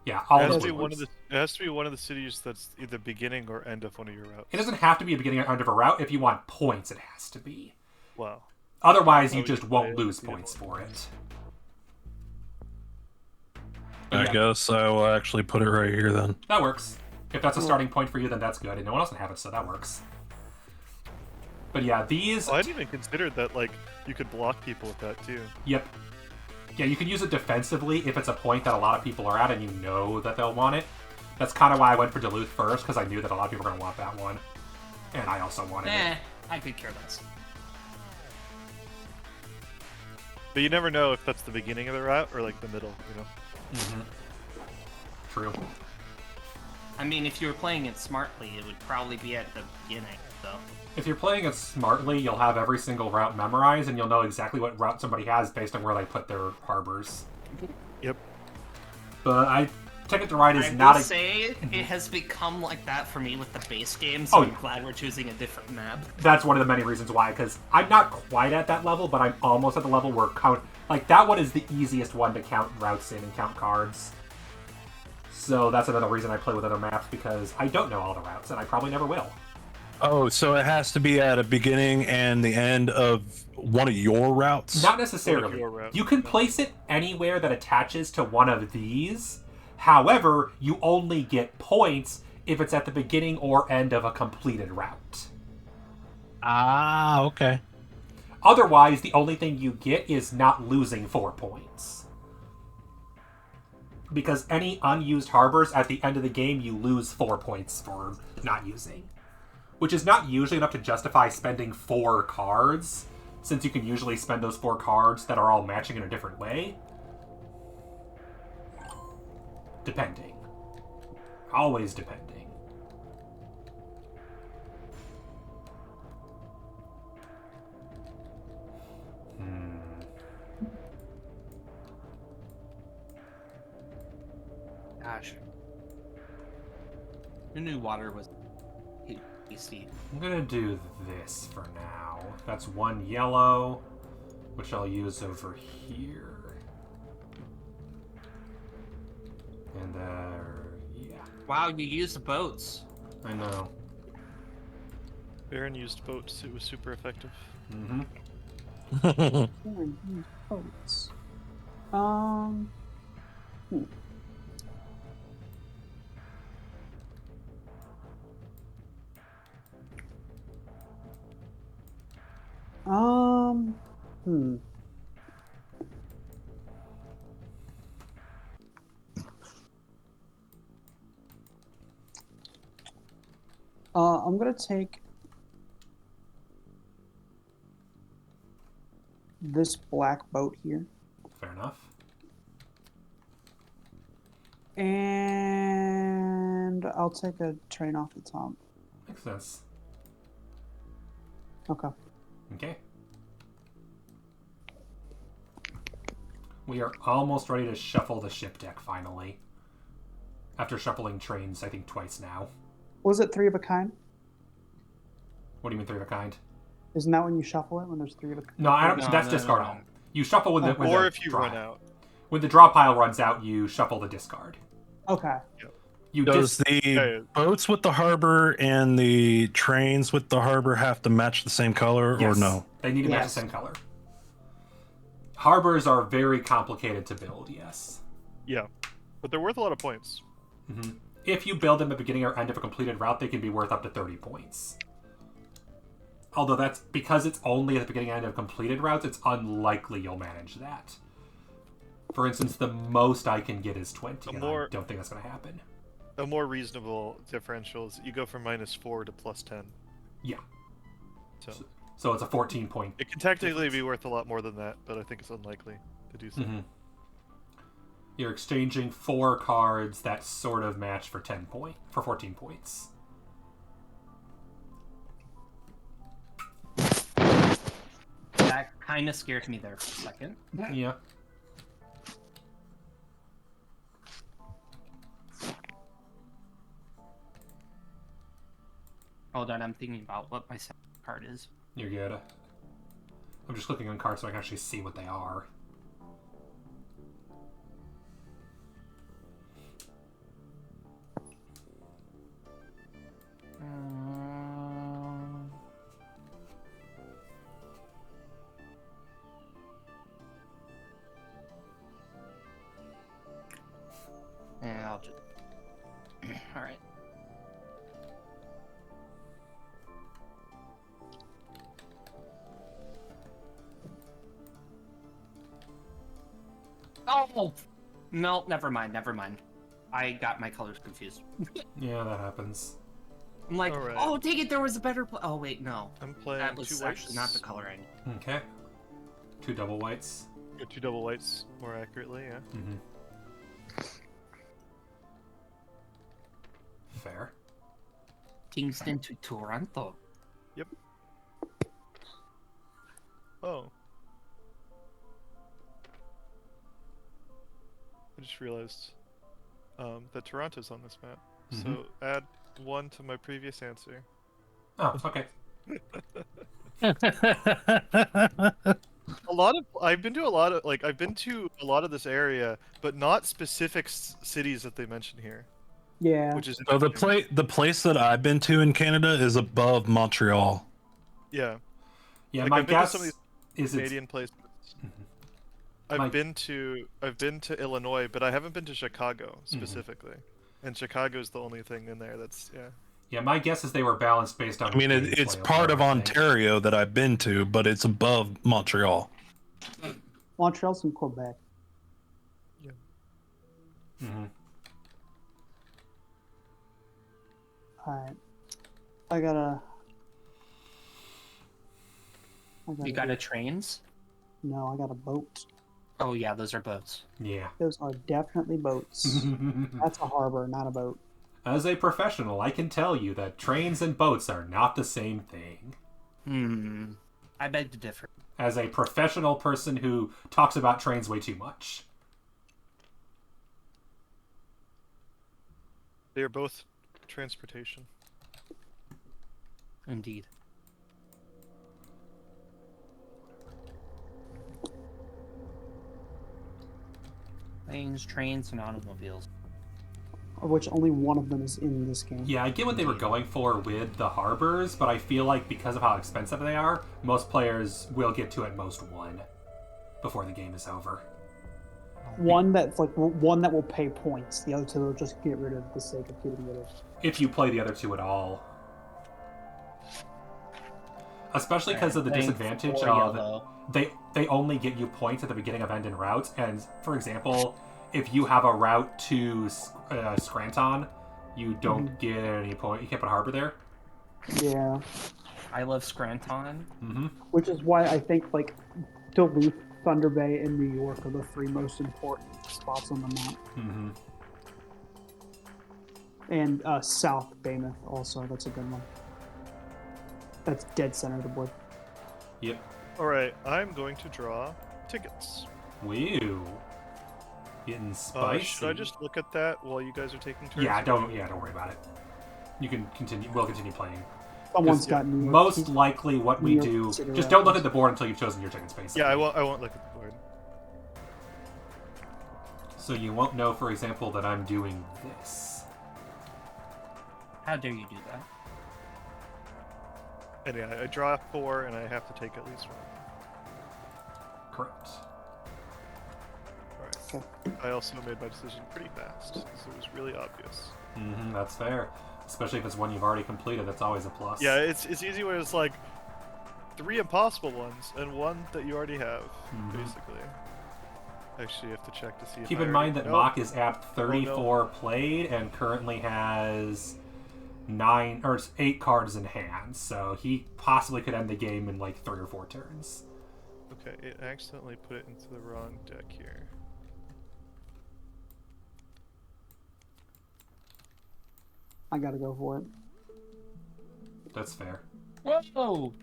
Yeah, all
It has,
of
to be
those.
one of the, it has to be one of the cities that's either beginning or end of one of your routes.
It doesn't have to be a beginning or end of a route. If you want points, it has to be.
Wow.
Otherwise, you
Oh,
just
you
won't
play
lose
the
points for it.
I
Yeah.
guess I will actually put it right here then.
That works. If that's a starting point for you, then that's good. And no one else can have it, so that works. But yeah, these...
Well, I hadn't even considered that, like, you could block people with that, too.
Yep. Yeah, you can use it defensively if it's a point that a lot of people are at and you know that they'll want it. That's kind of why I went for Duluth first, because I knew that a lot of people were going to want that one. And I also wanted it.
I could care less.
But you never know if that's the beginning of the route or, like, the middle, you know?
True.
I mean, if you were playing it smartly, it would probably be at the beginning, though.
If you're playing it smartly, you'll have every single route memorized, and you'll know exactly what route somebody has based on where they put their harbors.
Yep.
But Ticket to Ride is
I
not
will
a...
say it has become like that for me with the base game,
Oh,
so
yeah.
I'm glad we're choosing a different map.
That's one of the many reasons why, because I'm not quite at that level, but I'm almost at the level where like, that one is the easiest one to count routes in and count cards. So that's another reason I play with other maps, because I don't know all the routes, and I probably never will.
Oh, so it has to be at a beginning and the end of one of your routes?
Not necessarily.
your routes,
You can place it anywhere that attaches to one of these. However, you only get points if it's at the beginning or end of a completed route.
Ah, okay.
Otherwise, the only thing you get is not losing 4 points. Because any unused harbors at the end of the game, you lose 4 points for not using. Which is not usually enough to justify spending 4 cards, since you can usually spend those 4 cards that are all matching in a different way. Depending. Always depending.
Gosh. Who knew water was tasty?
I'm gonna do this for now. That's 1 yellow, which I'll use over here. And yeah.
Wow, you used boats.
I know.
Baron used boats. It was super effective.
Mm-hmm.
Boats. Hmm. I'm gonna take this black boat here,
Fair enough.
and I'll take a train off the top.
Makes sense.
Okay.
Okay. We are almost ready to shuffle the ship deck, finally. After shuffling trains, I think, twice now.
Was it 3 of a kind?
What do you mean 3 of a kind?
Isn't that when you shuffle it when there's 3 of a kind?
No, I don't.
No,
that's
no,
discard
no.
all. You shuffle when the
Or if you
draw.
run out.
When the draw pile runs out, you shuffle the discard.
Okay.
Does the boats with the harbor and the trains with the harbor have to match the same color,
yes,
or no?
They need to match the same color. Harbors are very complicated to build, yes.
Yeah, but they're worth a lot of points.
Mm-hmm. If you build them at the beginning or end of a completed route, they can be worth up to 30 points. Although that's because it's only at the beginning and end of completed routes, it's unlikely you'll manage that. For instance, the most I can get is 20, and I don't think that's going to happen.
A more reasonable differential is you go from -4 to +10.
Yeah. So it's a 14-point.
It can technically be worth a lot more than that, but I think it's unlikely to do so.
Mm-hmm. You're exchanging 4 cards that sort of match for 14 points.
That kind of scared me there for a second.
Yeah.
Hold on, I'm thinking about what my second card is.
You're good. I'm just clicking on cards so I can actually see what they are.
And I'll just... Alright. Oh! No, never mind. I got my colors confused.
Yeah, that happens.
I'm like, oh, take it, there was a better oh, wait, no.
I'm playing
that was
2
actually
whites.
not the color I need.
Okay. 2 double whites.
Yeah, 2 double whites, more accurately, yeah.
Mm-hmm. Fair.
Kingston to Toronto.
Yep. Oh. I just realized that Toronto's on this map.
Mm-hmm.
So add 1 to my previous answer.
Oh, okay.
I've been to a lot of this area, but not specific cities that they mention here.
Yeah.
Which is
So the place that I've been to in Canada is above Montreal.
Yeah.
Yeah,
like,
my
I've been to
guess
some of these
is
Canadian places. I've been to Illinois, but I haven't been to Chicago specifically. And Chicago's the only thing in there that's
Yeah, my guess is they were balanced based on.
I mean, it's part of Ontario that I've been to, but it's above Montreal.
Montreal's in Quebec.
Yeah.
Mm-hmm.
Alright. I gotta
You got a trains?
No, I got a boat.
Oh yeah, those are boats.
Yeah.
Those are definitely boats. That's a harbor, not a boat.
As a professional, I can tell you that trains and boats are not the same thing.
I beg to differ.
As a professional person who talks about trains way too much.
They are both transportation.
Indeed. Planes, trains, and automobiles.
Of which only one of them is in this game.
Yeah, I get what they were going for with the harbors, but I feel like because of how expensive they are, most players will get to at most 1 before the game is over.
One that's like one that will pay points. The other 2 will just get rid of the sake of getting rid of.
If you play the other 2 at all. Especially because of the disadvantage of they only get you points at the beginning of end and routes, and for example, if you have a route to Scranton, you don't get any point. You can't put a harbor there.
Yeah.
I love Scranton.
Which is why I think like Duluth, Thunder Bay, and New York are the 3 most important spots on the map. And South Weymouth also. That's a good one. That's dead center of the board.
Yep.
Alright, I'm going to draw tickets.
Woo. Getting spicy.
Should I just look at that while you guys are taking turns?
Yeah, don't worry about it. You can continue. We'll continue playing.
Someone's got New York.
Most likely, what we do. Just don't look at the board until you've chosen your ticket space.
Yeah, I won't look at the board.
So you won't know, for example, that I'm doing this.
How dare you do that?
And yeah, I draw 4, and I have to take at least 1.
Correct.
Alright. I also made my decision pretty fast, so it was really obvious.
That's fair. Especially if it's one you've already completed, that's always a plus.
Yeah, it's easy when it's like 3 impossible ones and 1 that you already have, basically. Actually, you have to check to see if
Keep
I
in mind that
nope.
Mock is at 34 played and currently has 8 cards in hand, so he possibly could end the game in like 3 or 4 turns.
Okay, it accidentally put it into the wrong deck here.
I gotta go for it.
That's fair.
Whoa!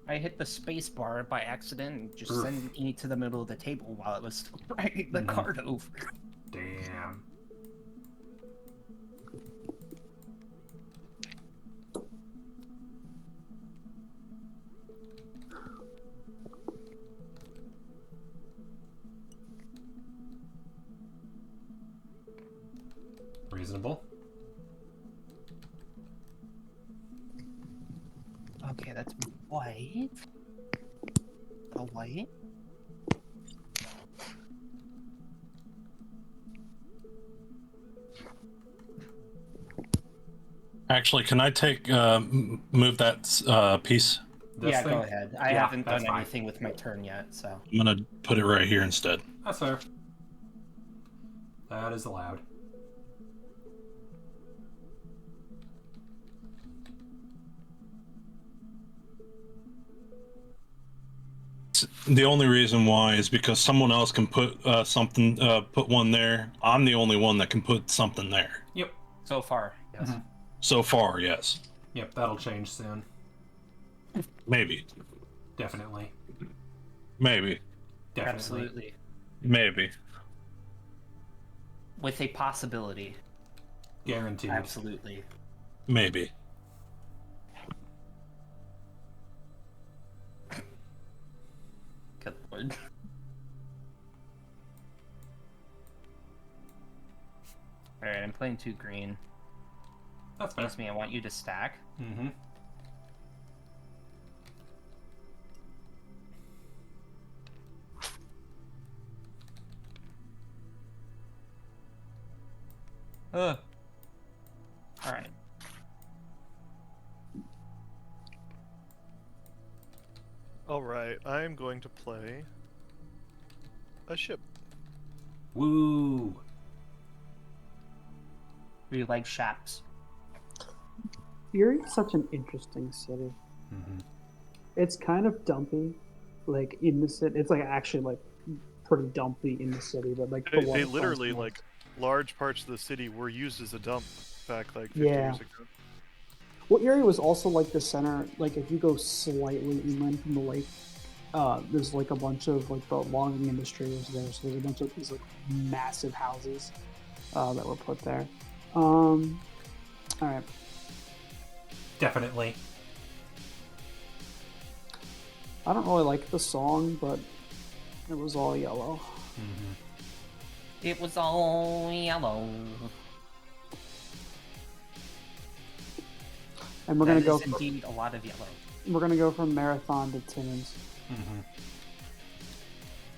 I hit the space bar by accident and just sent me to the middle of the table while it was still writing the card over.
Damn. Reasonable.
Okay, that's white. A white.
Actually, can I take move that piece?
Yeah, go ahead. I haven't done anything with my turn yet, so.
I'm gonna put it right here instead.
That's fair. That is allowed.
The only reason why is because someone else can put put one there. I'm the only one that can put something there.
Yep.
So far, yes.
So far, yes.
Yep, that'll change soon.
Maybe.
Definitely.
Maybe.
Definitely.
Absolutely.
Maybe.
With a possibility.
Guaranteed.
Absolutely.
Maybe.
Good lord. Alright, I'm playing 2 green.
That's fair.
Makes me, I want you to stack.
Mm-hmm.
Alright.
Alright, I'm going to play a ship.
Woo!
Do you like shaps?
Erie's such an interesting city. It's kind of dumpy, like in the city. It's like actually like pretty dumpy in the city, but like the
They literally like large parts of the city were used as a dump back like 50 years ago.
Well, Erie was also like the center. Like if you go slightly inland from the lake, there's like a bunch of like the logging industry was there. So there's a bunch of these like massive houses that were put there. All right.
Definitely.
I don't really like the song, but it was all yellow.
It was all yellow.
And we're gonna go.
Indeed, a lot of yellow.
We're gonna go from Marathon to Timmins.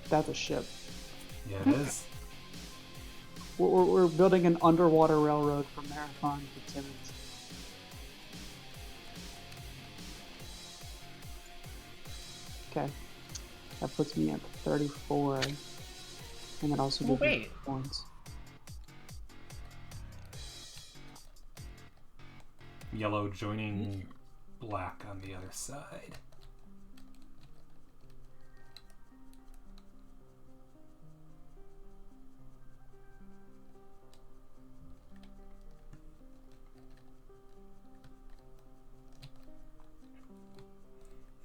That's a ship.
Yeah, it is.
We're building an underwater railroad from Marathon to Timmins. Okay, that puts me at 34, and that also gives me points.
Yellow joining black on the other side.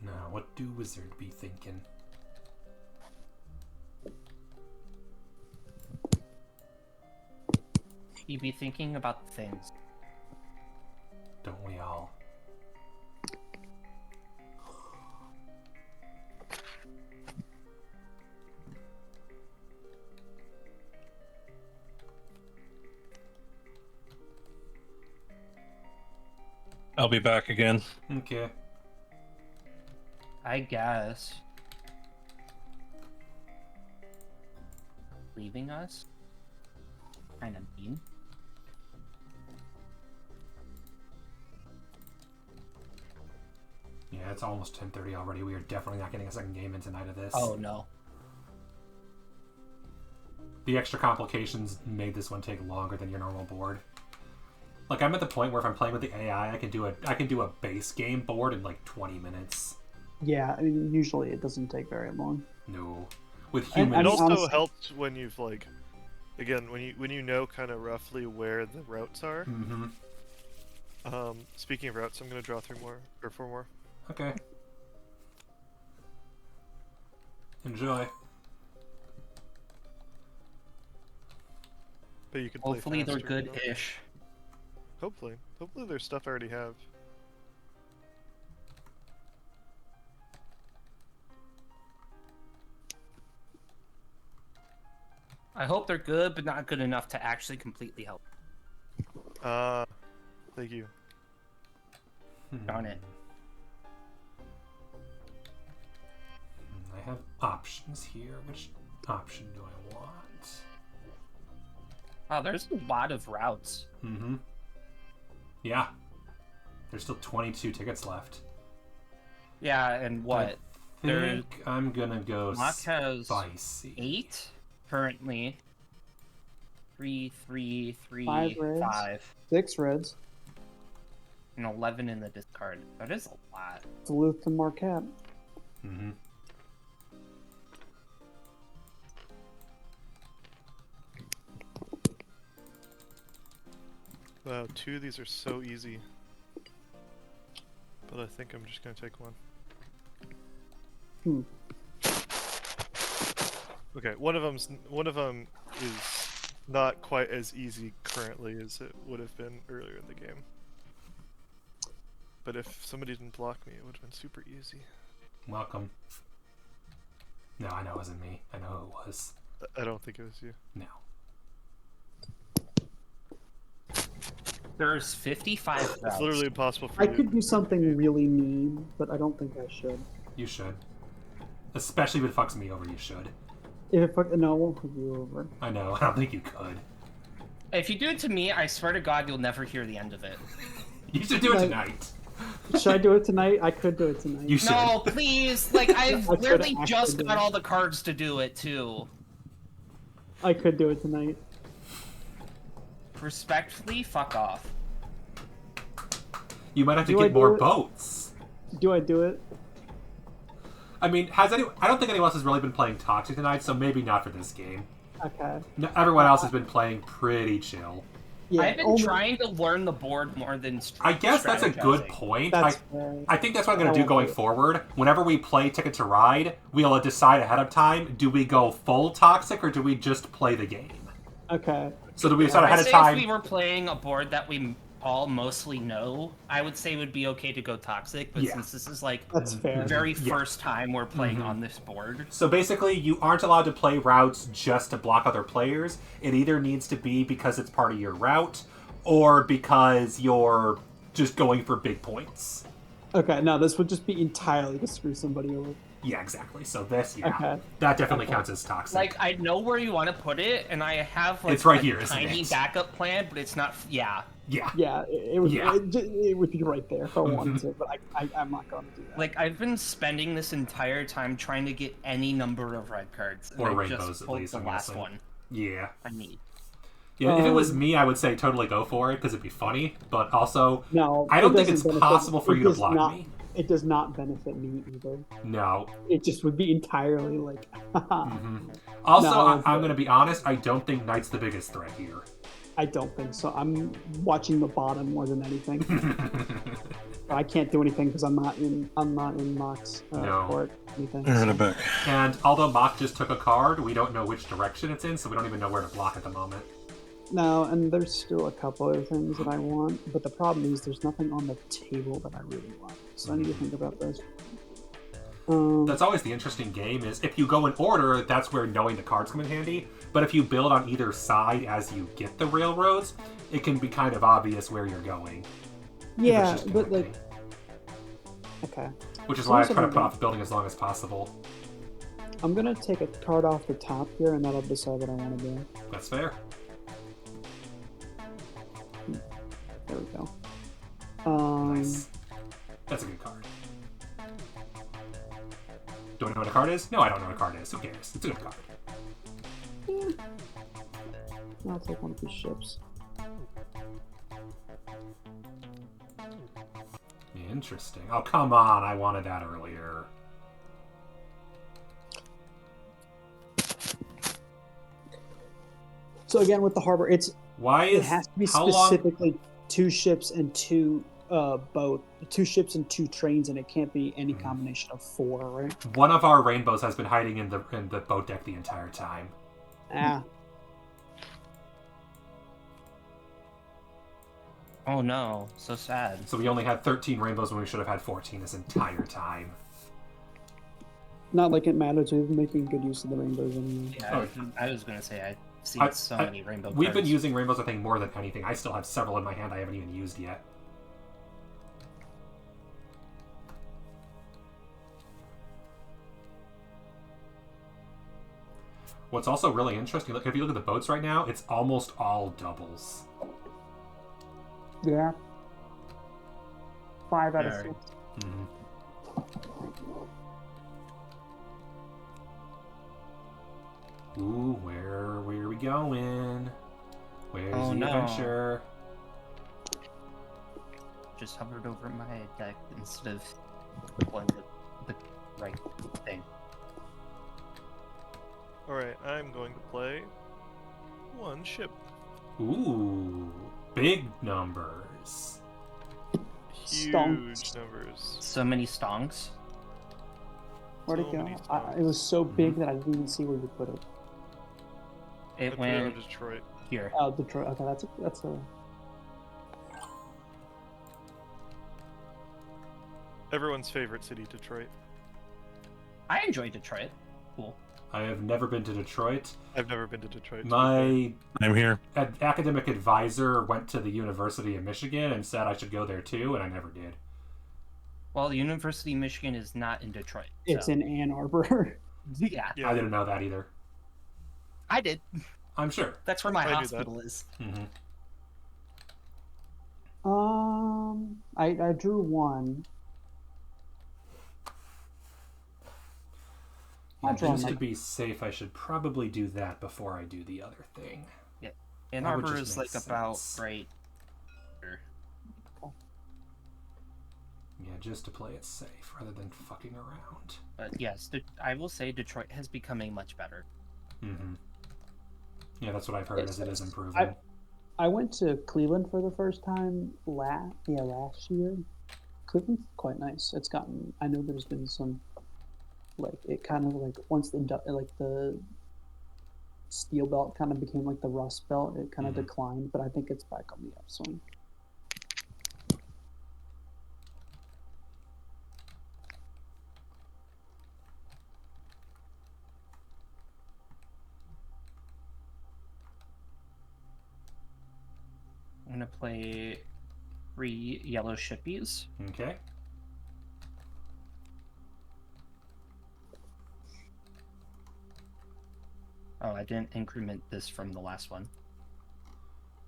Now, what do Wizard be thinking?
You be thinking about things.
Don't we all?
I'll be back again.
Okay.
I guess. Leaving us? Kind of mean.
Yeah, it's almost 10:30 already. We are definitely not getting a second game in tonight of this.
Oh, no.
The extra complications made this one take longer than your normal board. Like, I'm at the point where if I'm playing with the AI, I can do a base game board in like 20 minutes.
Yeah, I mean, usually it doesn't take very long.
No. With
And-
humans...
It also
honestly-
helps when you've like, again, when you know kind of roughly where the routes are.
Mm-hmm.
Speaking of routes, I'm gonna draw 4 more.
Okay. Enjoy.
But you can play
Hopefully they're
faster, you know?
good-ish.
Hopefully there's stuff I already have.
I hope they're good, but not good enough to actually completely help.
Thank you.
Darn it.
I have options here. Which option do I want?
Wow, there's a lot of routes.
Mm-hmm. Yeah. There's still 22 tickets left.
Yeah, and what?
I
There-
think I'm gonna go
Mock has
spicy.
8 currently. 3, 3, 3,
5 reds.
5,
6 reds.
and 11 in the discard. That is a lot.
Duluth to Marquette.
Mm-hmm.
Wow, 2 of these are so easy. But I think I'm just gonna take one.
Hmm.
Okay, one of them is not quite as easy currently as it would have been earlier in the game. But if somebody didn't block me, it would have been super easy.
Welcome. No, I know it wasn't me. I know who it was.
I don't think it was you.
No.
There's 55 routes.
It's literally impossible for
I
you.
could do something really mean, but I don't think I should.
You should. Especially if it fucks me over, you should.
If it fuck, no, I won't put you over.
I know. I don't think you could.
If you do it to me, I swear to God, you'll never hear the end of it.
You should do it
Like-
tonight.
Should I do it tonight? I could do it tonight.
You should.
No, please! Like, I've
I could
literally
actually
just
do
got
it.
all the cards to do it, too.
I could do it tonight.
Respectfully, fuck off.
You might have to
Do I
get more
do it?
boats.
Do I do it?
I mean, I don't think anyone else has really been playing Toxic tonight, so maybe not for this game.
Okay.
No, everyone else has been playing pretty chill.
Yeah.
I've been
only-
trying to learn the board more than
I guess that's a good
strategizing.
point.
That's fair.
I think that's what I'm going
I
to do
won't
going
do it.
forward. Whenever we play Ticket to Ride, we'll decide ahead of time, do we go full Toxic or do we just play the game?
Okay.
So do we decide ahead
I'd
of
say
time?
if we were playing a board that we all mostly know, I would say it would be okay to go Toxic, but
Yeah.
since this is like
That's fair.
very
Yeah.
first time we're playing on this board,
So basically, you aren't allowed to play routes just to block other players. It either needs to be because it's part of your route, or because you're just going for big points.
Okay, no, this would just be entirely to screw somebody over.
Yeah, exactly. So this, yeah,
Okay.
that definitely
Okay.
counts as Toxic.
like I know where you want to put it, and I have like
It's right
a
here, isn't
tiny
it?
backup plan, but it's not. Yeah,
yeah.
Yeah, it would.
Yeah.
It would be right there if I wanted to, but I'm not going to do that.
like I've been spending this entire time trying to get any number of red cards, and
Or
I
rainbows,
just
at
pulled
least,
the
I'm
last
guessing.
one
Yeah.
I need.
Yeah, if it was
Um,
me, I would say totally go for it, because it'd be funny. But also,
No,
I don't
it
think
doesn't
it's
benefit-
possible for
it
you to
does
block
not-
me.
It does not benefit me either.
No.
It just would be entirely like.
Also,
No,
I'm
but-
going to be honest, I don't think Knight's the biggest threat here.
I don't think so. I'm watching the bottom more than anything. I can't do anything because I'm not in Mock's
No.
court. Anything.
In a back.
And although Mock just took a card, we don't know which direction it's in, so we don't even know where to block at the moment.
No, and there's still a couple other things that I want, but the problem is there's nothing on the table that I really want. So I need to think about this.
That's always the interesting game, is if you go in order, that's where knowing the cards come in handy. But if you build on either side as you get the railroads, it can be kind of obvious where you're going.
Yeah,
just
but
gonna
like, okay.
Which is
So
why I
what's
try to
something
put off building as long as possible.
I'm gonna take a card off the top here, and that'll decide what I want to do.
That's fair.
There we go.
Nice. That's a good card. Do I know what a card is? No, I don't know what a card is. Who cares? It's a good card.
I'll take one of these ships.
Interesting. Oh, come on. I wanted that earlier.
So again, with the harbor, it has to be
how
specifically 2 ships and 2 2 ships and 2 trains, and it can't be any combination of 4, right?
One of our rainbows has been hiding in the boat deck the entire time.
Ah.
Oh no, so sad.
So we only had 13 rainbows when we should have had 14 this entire time.
Not like it matters. We've been making good use of the rainbows anyway.
Yeah, I was gonna say I've seen so many rainbow
We've been
cards.
using rainbows, I think, more than anything. I still have several in my hand I haven't even used yet. What's also really interesting, if you look at the boats right now, it's almost all doubles.
Yeah. 5 out of 6.
Mm-hmm. Ooh, where are we going? Where's the adventure?
Just hovered over my deck instead of pulling the right thing.
Alright, I'm going to play 1 ship.
Ooh, big numbers.
Huge
Stonks.
numbers.
So many stonks.
Where'd it
So
go?
many
It was so big that I didn't even see where you put it.
I
It
put it
went
on Detroit.
here.
Oh, Detroit. Okay, that's a.
Everyone's favorite city, Detroit.
I enjoy Detroit. Cool.
I have never been to Detroit.
I've never been to Detroit.
My
I'm here.
academic advisor went to the University of Michigan and said I should go there too, and I never did.
Well, the University of Michigan is not in Detroit.
It's
so.
in Ann Arbor.
Yeah,
Yeah.
I didn't know that either.
I did.
I'm sure.
That's where my
I knew
hospital is.
Mm-hmm.
I drew 1. I'll draw
Just to
another.
be safe, I should probably do that before I do the other thing.
Yeah, Ann
That would
Arbor
just
is
make
like about
sense.
right.
Yeah, just to play it safe rather than fucking around.
But yes, I will say Detroit has become much better.
Mm-hmm. Yeah, that's what I've heard as it is improving.
I went to Cleveland for the first time last year. Cleveland's quite nice. It's gotten. I know there's been some, like it kind of like once the steel belt kind of became like the rust belt. It kind of declined, but I think it's back on the upswing.
I'm gonna play 3 yellow shippies.
Okay.
Oh, I didn't increment this from the last one.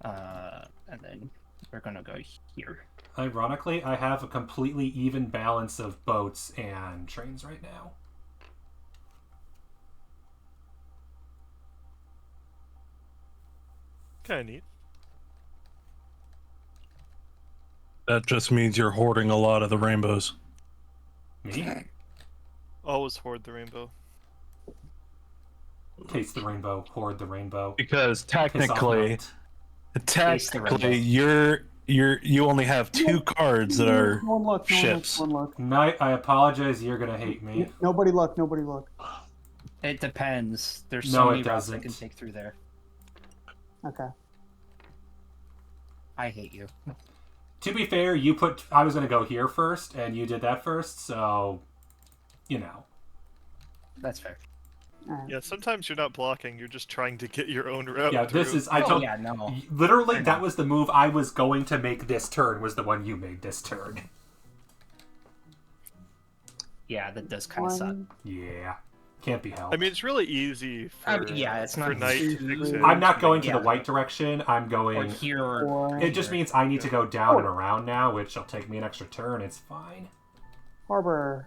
And then we're gonna go here.
Ironically, I have a completely even balance of boats and trains right now.
Kind of neat.
That just means you're hoarding a lot of the rainbows.
Me?
Always hoard the rainbow.
Taste the rainbow, hoard the rainbow.
Because
Piss off
technically,
rainbow.
you only have 2 cards that are
No one look.
ships.
No one look.
Knight, I apologize, you're gonna hate me.
Nobody look. Nobody look.
It depends. There's
No,
so
it
many routes I
doesn't.
can take through there.
Okay.
I hate you.
To be fair, I was gonna go here first, and you did that first, so, you know.
That's fair.
Yeah, sometimes you're not blocking, you're just trying to get your own route
Yeah,
through.
this is...
Yeah, no.
Literally, that was the move I was going to make this turn, was the one you made this turn.
Yeah, that does kind of suck.
Yeah. Can't be helped.
I mean, it's really easy for,
yeah, it's not
for Knight to fix it.
I'm not going to
Yeah.
the white direction. I'm
Or
going...
here or
It just means I need to go down and around now, which will take me an extra turn. It's fine.
Harbor.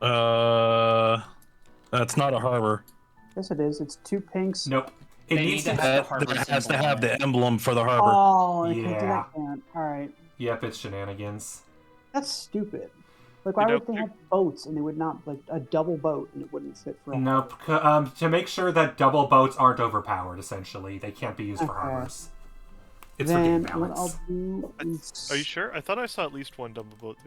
That's not a harbor.
Yes, it is. It's 2 pinks.
Nope. It
They
needs
need
to...
to have the
That
harbor
has to
symbol
have
on
the
it.
emblem for the harbor.
Oh, I can't do
Yeah.
that. Can't. All right.
Yep, it's shenanigans.
That's stupid. Like, why
You
would
know,
they have boats and they would not, like, a double boat and it wouldn't fit for a
Nope. To make sure that double boats aren't overpowered, essentially. They can't be used for
Okay.
harbors. It's for
Then
game
what I'll
balance.
do is...
Are you sure? I thought I saw at least one double boat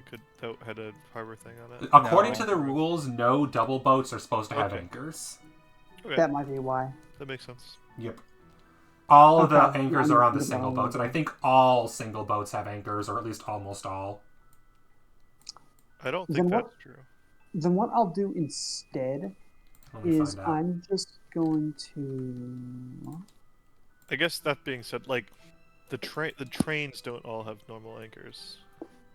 that had a harbor thing on it.
According
No.
to the rules, no double boats are supposed to have
Okay.
anchors.
Okay,
That might be why.
that makes sense.
Yep. All of the
Okay,
anchors
I'm
are on the
good
single
about
boats, and I think all single boats have anchors, or at least almost all.
I don't
Then
think
what-
that's true.
Then what I'll do instead
Let me
is
find out.
I'm just going to...
I guess that being said, like the trains don't all have normal anchors.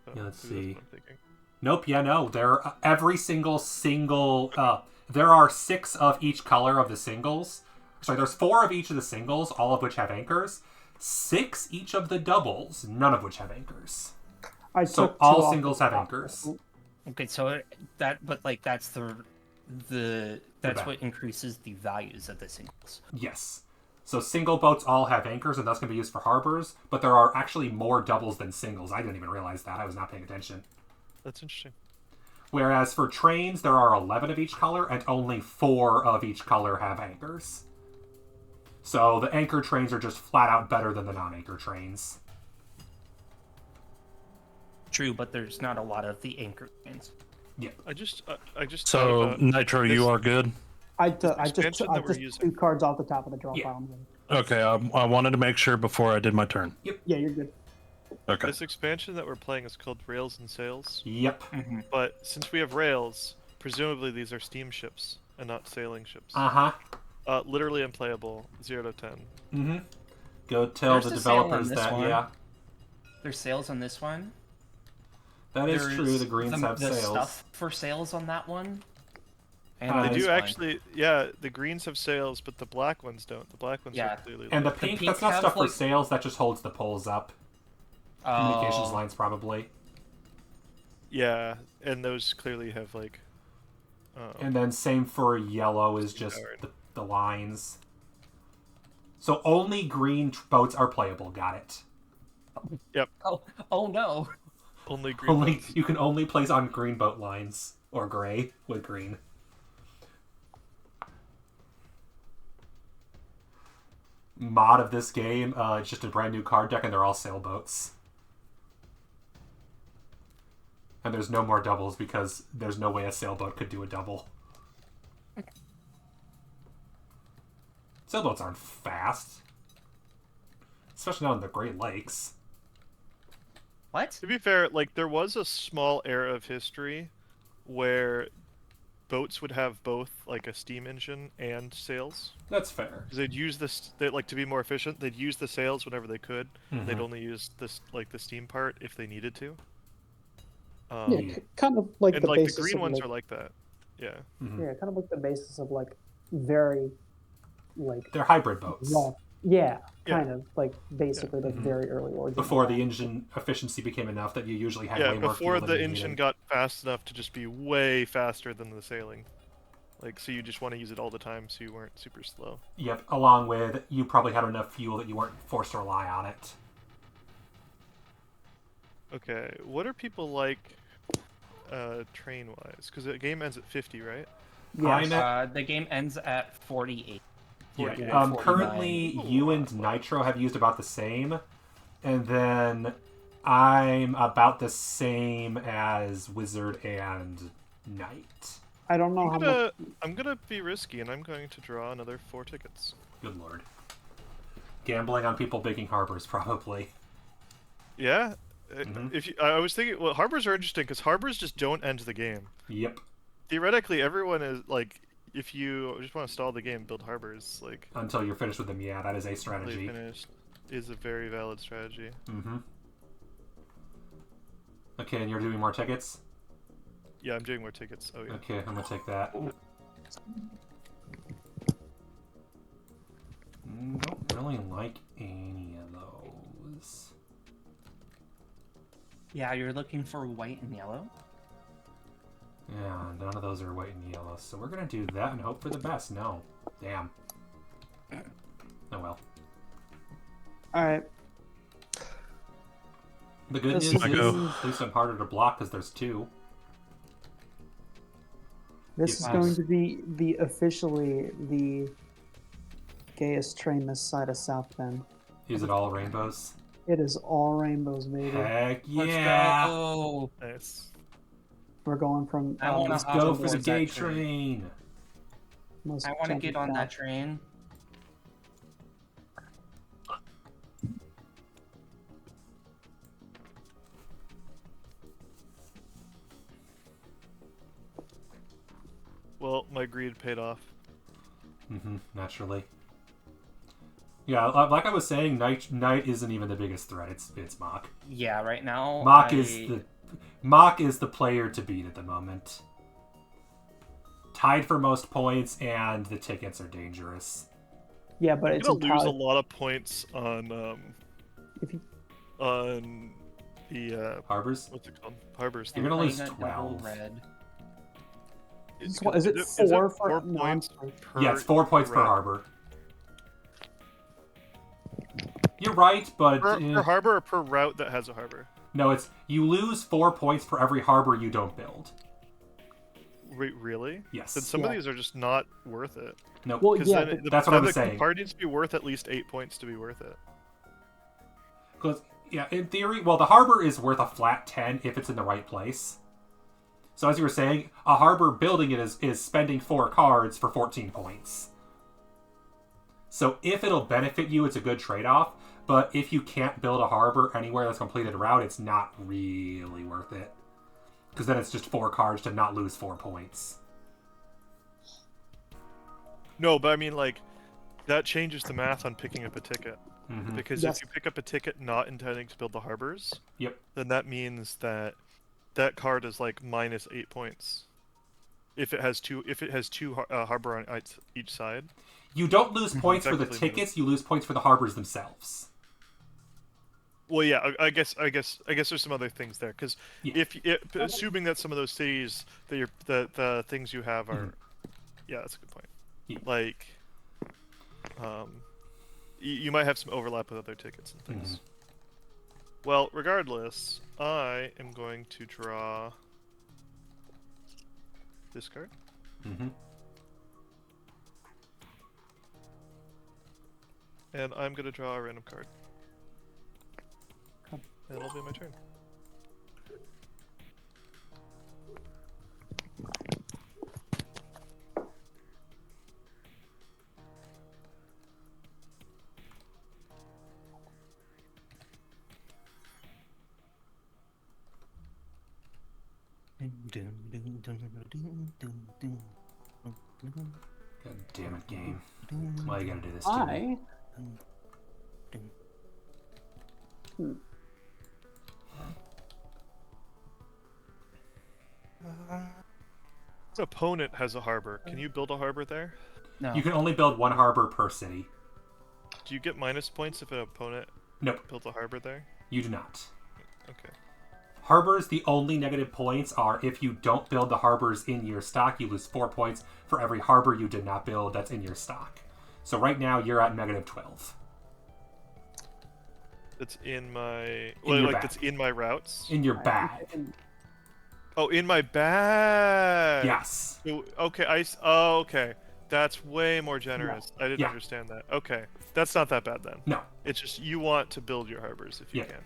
So
Yeah, let's
maybe
see.
that's what I'm thinking.
Nope, yeah, no. There, every single... there are 6 of each color of the singles. Sorry, there's 4 of each of the singles, all of which have anchors. 6 each of the doubles, none of which have anchors.
I
So
took 2
all
off
singles
the
have
top.
anchors.
Okay, so that's that's
back.
what increases the values of the singles.
Yes. So single boats all have anchors, and thus can be used for harbors, but there are actually more doubles than singles. I didn't even realize that. I was not paying attention.
That's interesting.
Whereas for trains, there are 11 of each color, and only 4 of each color have anchors. So the anchor trains are just flat out better than the non-anchor trains.
True, but there's not a lot of the anchor trains.
I just thought
So,
about
Nitro,
this-
you are good?
I just
expansion that we're
took
using.
2 cards off the top of the draw
Yeah.
pile.
Okay, I wanted to make sure before I did my turn.
Yeah, you're good.
Okay.
this expansion that we're playing is called Rails and Sails.
Yep.
But since we have rails, presumably these are steamships and not sailing ships.
Uh-huh.
Literally unplayable, 0 to 10.
Mm-hmm. Go tell
There's
the
a sale on
developers
this
that,
one.
yeah.
There's sales on this one.
That is
There's
true, the greens have
the
sales.
stuff for sales on that one. And
They
on
They
this
do
one.
actually, yeah, the greens have sails, but the black ones don't. The black ones
Yeah.
are clearly
And the
low.
pink,
pink
that's not
have,
stuff for
like-
sales, that just holds the poles up. Communications
Oh.
lines, probably.
Yeah, and those clearly have like.
And then same for yellow is just the lines. So only green boats are playable, got it.
Oh no.
Only green.
Only
ones.
you can only place on green boat lines or gray with green. Mod of this game, it's just a brand new card deck and they're all sailboats. And there's no more doubles because there's no way a sailboat could do a double. Sailboats aren't fast. Especially not in the Great Lakes.
What?
To be fair, like there was a small era of history where boats would have both like a steam engine and sails.
That's fair.
'Cause they'd use this, they like to be more efficient. They'd use the sails whenever they could.
Mhm.
They'd only use this like the steam part if they needed to.
Yeah, kind of like
and
the
like the
basis
green
of
ones
like,
are like that. Yeah.
yeah, kind of like the basis of like very like
They're hybrid boats.
rough. Yeah,
Yeah.
kind of like basically like very early origin.
Before the engine efficiency became enough that you usually had
Yeah,
way more
before
fuel than
the
you
engine
needed.
got fast enough to just be way faster than the sailing. Like, so you just want to use it all the time so you weren't super slow.
Yep, along with you probably had enough fuel that you weren't forced to rely on it.
Okay, what are people like train-wise? Because the game ends at 50, right?
Yes.
I'm at,
The game ends at 48.
yeah,
49.
currently you and Nitro have used about the same, and then I'm about the same as Wizard and Knight.
I don't know how much.
I'm gonna be risky, and I'm going to draw another 4 tickets.
Good lord. Gambling on people making harbors, probably.
Yeah.
Mhm.
If you, I was thinking, well, harbors are interesting because harbors just don't end the game.
Yep.
Theoretically, everyone is like, if you just want to stall the game, build harbors, like
Until you're finished with them, yeah, that is a
fully
strategy.
finished, is a very valid strategy.
Mm-hmm. Okay, and you're doing more tickets?
Yeah, I'm doing more tickets. Oh yeah.
Okay, I'm gonna take that. Don't really like any of those.
Yeah, you're looking for white and yellow?
Yeah, none of those are white and yellow, so we're gonna do that and hope for the best. No. Damn. Oh well.
Alright.
The good
This
news is,
is-
at least I'm harder to block because there's two.
This is
Nice.
going to be the officially the gayest train this side of South Bend.
Is it all rainbows?
It is all rainbows, baby.
Heck
Let's
yeah!
go.
Nice.
We're going from
I wanna
Let's
hop
go
on
for the
board
gay
that train.
train!
most
I want to
jumpy
get on
fat.
that train.
Well, my greed paid off.
Mm-hmm, naturally. Yeah, like I was saying, Knight isn't even the biggest threat. It's Mock.
Yeah, right now.
Mock is the player to beat at the moment. Tied for most points, and the tickets are dangerous.
Yeah, but
I'm
it's
gonna lose a
entirely
lot of points on
if you
the
Harbors?
what's it called? Harbors.
You're gonna lose
Playing a double
12.
red.
is it four for
points
non-
per?
Yeah, it's 4 points per
round?
harbor. You're right, but
Per harbor or per route that has a harbor?
no, it's you lose 4 points for every harbor you don't build.
Wait, really?
Yes.
Then some of
Yeah.
these are just not worth it.
Nope.
Well,
Because
yeah,
then
but
that's what I'm
the
saying.
card needs to be worth at least 8 points to be worth it.
Because, yeah, in theory, well, the harbor is worth a flat 10 if it's in the right place. So as you were saying, a harbor building it is spending 4 cards for 14 points. So if it'll benefit you, it's a good trade-off. But if you can't build a harbor anywhere that's completed a route, it's not really worth it. Because then it's just 4 cards to not lose 4 points.
No, but I mean, like, that changes the math on picking up a ticket.
Mm-hmm.
Because
Yes.
if you pick up a ticket not intending to build the harbors,
Yep.
then that means that that card is like minus 8 points. If it has two harbor on each side.
You don't lose points for the
Technically
tickets, you lose points for the harbors themselves.
Well, yeah, I guess there's some other things there because
Yeah.
assuming that some of those cities that the things you have are, yeah, that's a good point.
Yeah.
Like, you might have some overlap with other tickets and things. Well, regardless, I am going to draw this card.
Mm-hmm.
And I'm going to draw a random card. And it'll be my turn.
God damn it, game. Why you gotta do this to me?
Opponent has a harbor. Can you build a harbor there?
No.
You can only build 1 harbor per city.
Do you get minus points if an opponent
Nope,
builds a harbor there?
you do not.
Okay.
Harbors, the only negative points are if you don't build the harbors in your stock, you lose 4 points for every harbor you did not build that's in your stock. So right now, you're at negative 12.
That's in my
your
like
bag.
that's in my routes.
In your bag.
Oh, in my bag.
Yes.
So, okay, oh, okay. That's way more generous. I didn't
Yeah.
understand that. Okay, that's not that bad then.
No.
It's just you want to build your harbors if you
Yeah.
can.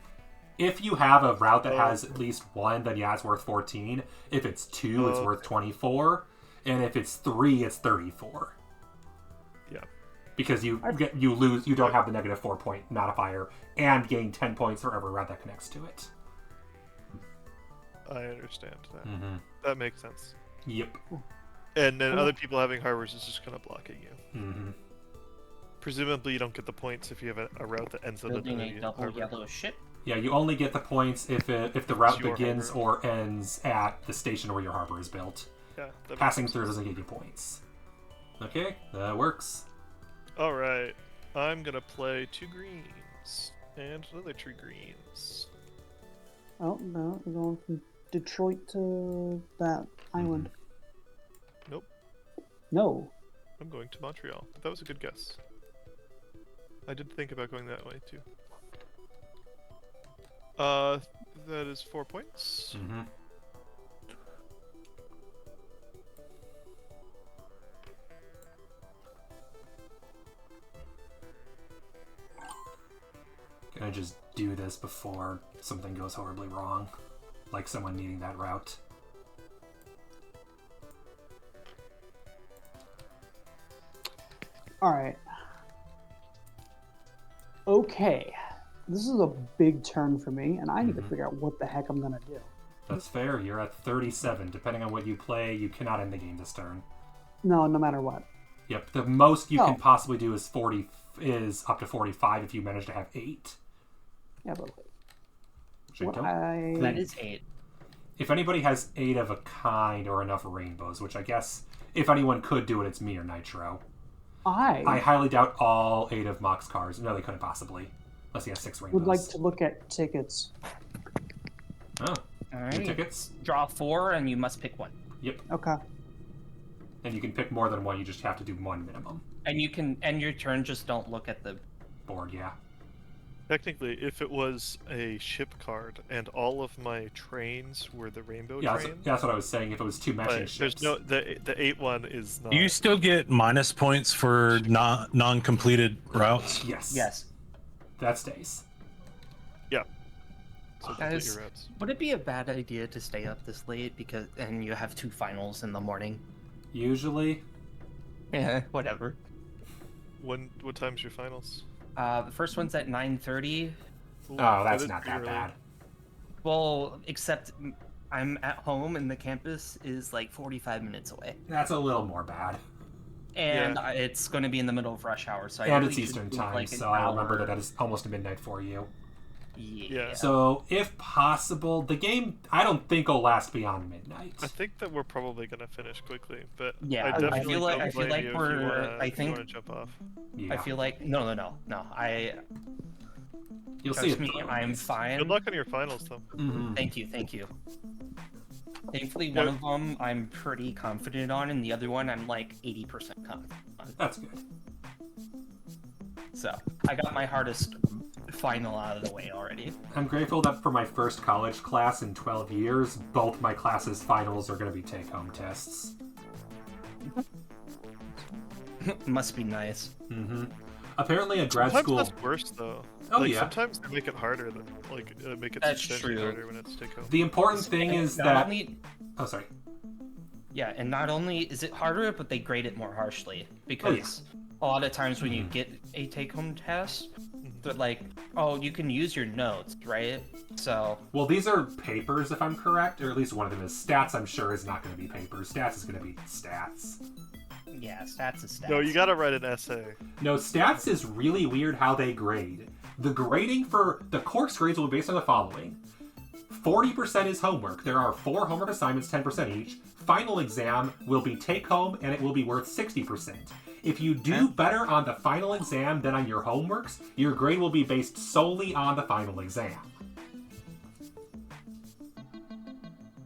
If you have a route that
Oh.
has at least 1, then yeah, it's worth 14. If it's 2, it's worth 24. And if it's 3, it's 34.
Yeah.
Because you don't have the negative 4 point modifier and gain 10 points for every route that connects to it.
I understand that.
Mm-hmm.
That makes sense.
Yep.
And then other people having harbors is just kind of blocking you.
Mm-hmm.
Presumably, you don't get the points if you have a route that ends at an
Building a
enemy
double
harbor.
yellow ship.
Yeah, you only get the points if the route
your
begins
harbor.
or ends at the station where your harbor is built.
Yeah, that
Passing
makes
through
sense.
doesn't give you points. Okay, that works.
All right, I'm gonna play 2 greens and another 3 greens.
Oh no, we're going from Detroit to that island.
Nope,
No.
I'm going to Montreal. That was a good guess. I did think about going that way too. That is 4 points.
Mm-hmm. Can I just do this before something goes horribly wrong? Like someone needing that route?
Alright. Okay. This is a big turn for me, and I need to figure out what the heck I'm gonna do.
That's fair. You're at 37. Depending on what you play, you cannot end the game this turn.
No matter what.
Yep. The most you
Oh.
can possibly do is up to 45 if you manage to have 8.
Yeah, but
Which I
what
don't-
That is 8.
If anybody has 8 of a kind or enough rainbows, which I guess if anyone could do it, it's me or Nitro. I highly doubt all 8 of Mock's cars. No, they couldn't possibly. Unless he has 6 rainbows.
would like to look at tickets.
Oh,
All
your
right.
tickets?
Draw 4, and you must pick one.
Yep.
Okay.
And you can pick more than one. You just have to do one minimum.
And you can end your turn. Just don't look at the.
Board, yeah.
Technically, if it was a ship card and all of my trains were the rainbow
Yeah,
trains,
that's what I was saying. If it was 2 matching
but
ships.
there's no the 8 one is not.
Do you still get minus points for non-completed routes?
Yes.
Yes.
That stays.
Yeah. So complete
Guys,
your routes.
would it be a bad idea to stay up this late and you have 2 finals in the morning?
Usually.
Yeah, whatever.
What time's your finals?
The first one's at 9:30.
Ooh,
Oh, that's
is
not
pretty
that
early.
bad.
Well, except I'm at home and the campus is like 45 minutes away.
That's a little more bad.
And it's going to be in the middle of rush hour, so I
And
really
it's
should
Eastern
do,
time,
like, an
so I remember
hour.
that that is almost midnight for you.
Yeah.
So, if possible, the game, I don't think will last beyond midnight.
I think that we're probably gonna finish quickly, but
Yeah,
I
I
definitely
feel like-
don't
I feel
blame
like
you if
we're-
you wanna,
I
if you
think-
wanna jump off.
Yeah.
I feel like no.
You'll see
Trust
it.
me, I'm fine.
Good luck on your finals, though.
Mhm.
Thank you. Thankfully, one of them I'm pretty confident on, and the other one I'm like 80% confident on.
That's good.
So I got my hardest final out of the way already.
I'm grateful that for my first college class in 12 years, both my classes' finals are going to be take-home tests.
Must be nice.
Mm-hmm. Apparently, a grad
Sometimes
school.
that's worse, though.
Oh,
like,
yeah.
Sometimes they make it harder than make it
That's
substantially
true.
harder when it's take home.
The important thing
And
is
not
that.
only-
Oh, sorry.
Yeah, and not only is it harder, but they grade it more harshly because a lot of times when you get a take-home test, they're like, "Oh, you can use your notes, right?" So
Well, these are papers, if I'm correct, or at least one of them is. Stats, I'm sure, is not going to be papers. Stats is going to be stats.
yeah, stats is stats.
No, you gotta write an essay.
No, stats is really weird how they grade. The grading for the course grades will be based on the following. 40% is homework. There are 4 homework assignments, 10% each. Final exam will be take home and it will be worth 60%. If you do better on the final exam than on your homeworks, your grade will be based solely on the final exam.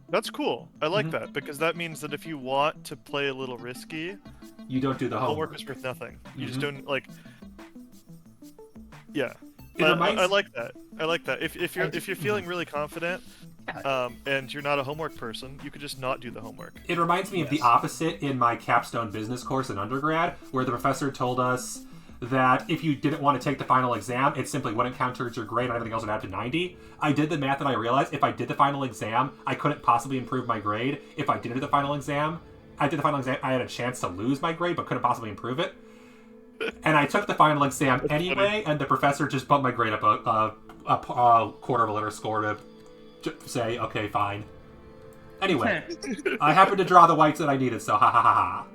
That's cool. I like that because that means that if you want to play a little risky,
You don't do the
homework
homework.
is worth nothing. You just don't like. Yeah,
It reminds-
I like that. I like that. If you're feeling really confident, and you're not a homework person, you could just not do the homework.
It reminds me of the opposite in my capstone business course in undergrad, where the professor told us that if you didn't want to take the final exam, it simply wouldn't count towards your grade and everything else would add to 90. I did the math and I realized if I did the final exam, I couldn't possibly improve my grade. If I didn't do the final exam, I had a chance to lose my grade but couldn't possibly improve it. And I took the final exam anyway, and the professor just bumped my grade up a quarter of a letter score to say, okay, fine. Anyway, I happened to draw the whites that I needed, so ha ha ha ha.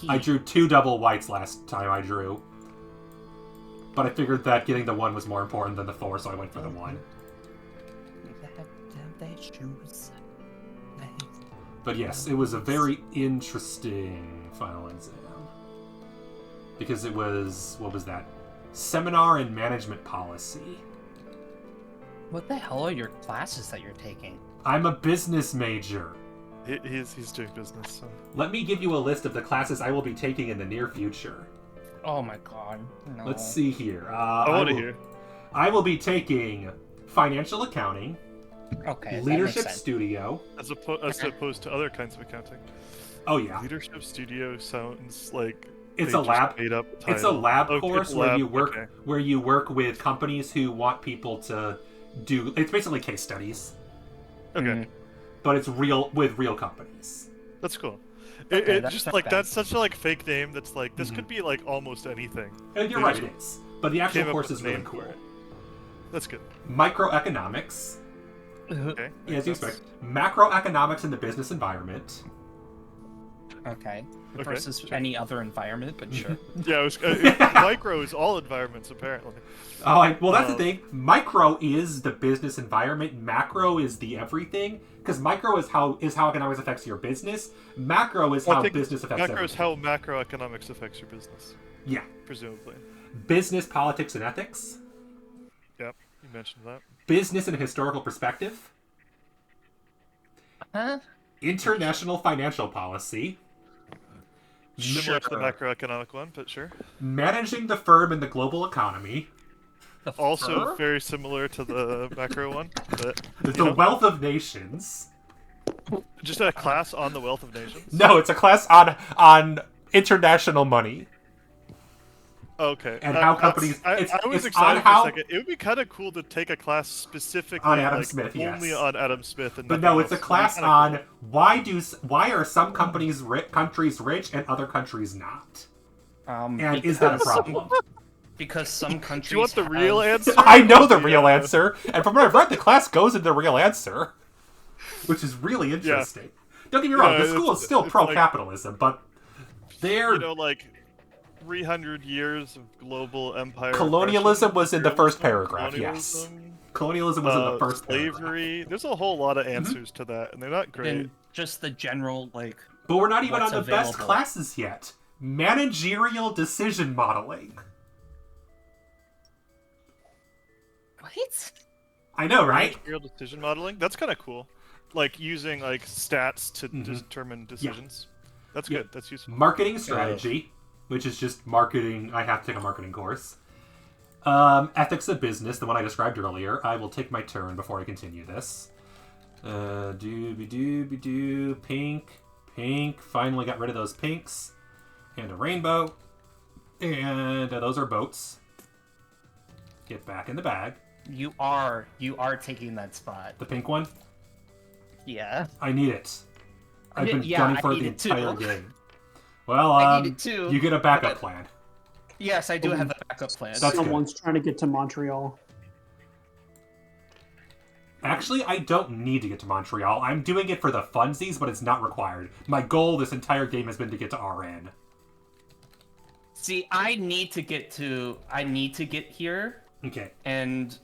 I drew 2 double whites last time I drew. But I figured that getting the 1 was more important than the 4, so I went for the 1. But yes, it was a very interesting final exam. Because it was, what was that? Seminar in Management Policy.
What the hell are your classes that you're taking?
I'm a business major.
He's doing business, so...
Let me give you a list of the classes I will be taking in the near future.
Oh my god. No.
Let's see here.
I want to hear.
I will be taking Financial Accounting,
Okay.
Leadership Studio.
As opposed to other kinds of accounting.
Oh yeah.
Leadership Studio sounds like
It's
they
a lab.
just made up title.
It's a lab
Okay,
course
lab,
where you work with companies who want people to do. It's basically case studies,
Okay,
but it's real with real companies.
that's cool.
Okay,
It
that's
just
not
like
bad.
that's such a like fake name. That's like this could be like almost anything.
And you're
They
right,
just
it is. But the actual
came up
course
with
is
a
really
name
cool.
for it. That's good.
Microeconomics,
Okay.
as you
That's-
expect. Macroeconomics in the business environment.
Okay.
Okay,
Versus
sure.
any other environment, but sure.
Yeah, it was, micro is all environments apparently.
Well, that's the thing. Micro is the business environment. Macro is the everything. Because micro is how economics affects your business. Macro is
Well, I
how
think
business affects
macro
everything.
is how macroeconomics affects your business,
Yeah.
presumably.
Business, politics, and ethics.
Yep, you mentioned that.
Business and historical perspective.
Huh?
International financial policy.
Similar to the macroeconomic one, but sure.
Managing the firm in the global economy.
Also very similar to the macro one, but
The wealth of nations.
just a class on the wealth of nations.
No, it's a class on international money.
Okay.
And how
that's-
companies-
I
it's
was
on
excited
how-
for a second. It would be kind of cool to take a class specifically
On Adam
like,
Smith,
only
yes.
on Adam Smith, and
But
nothing
no, it's a
else. It'd be
class
kinda
on
cool.
why are some countries rich and other countries not? And is that a
because-
problem?
Because some countries.
Do you want the
have-
real answer?
I know the real
Yeah.
answer, and from what I've read, the class goes into the real answer, which is really interesting. Don't get me wrong,
Yeah,
the school is still
it's
pro-capitalism, but they're...
You know, like 300 years of global empire.
Colonialism
oppression,
was in the first
imperialism,
paragraph, yes.
colonialism,
Colonialism was in the first paragraph.
slavery. There's a whole lot of answers to that, and they're not great.
Then just the general like.
But we're not even
what's
on the best
available.
classes yet. Managerial decision modeling.
What?
I know, right?
Real decision modeling. That's kind of cool. Like using like stats to determine decisions. That's
Yeah.
good. That's useful.
Marketing strategy, which is just marketing. I have to take a marketing course. Ethics of business, the one I described earlier. I will take my turn before I continue this. Dooby-doo. Pink. Finally got rid of those pinks. And a rainbow. And those are boats. Get back in the bag.
You are taking that spot.
The pink one?
Yeah.
I need it. I've been
Yeah,
gunning
I
for it
need
the
it too.
entire game. Well,
I need it too,
you get a backup
but-
plan.
Yes, I do have a backup plan.
That's good.
Someone's trying to get to Montreal.
Actually, I don't need to get to Montreal. I'm doing it for the funsies, but it's not required. My goal this entire game has been to get to RN.
See, I need to get here,
Okay.
and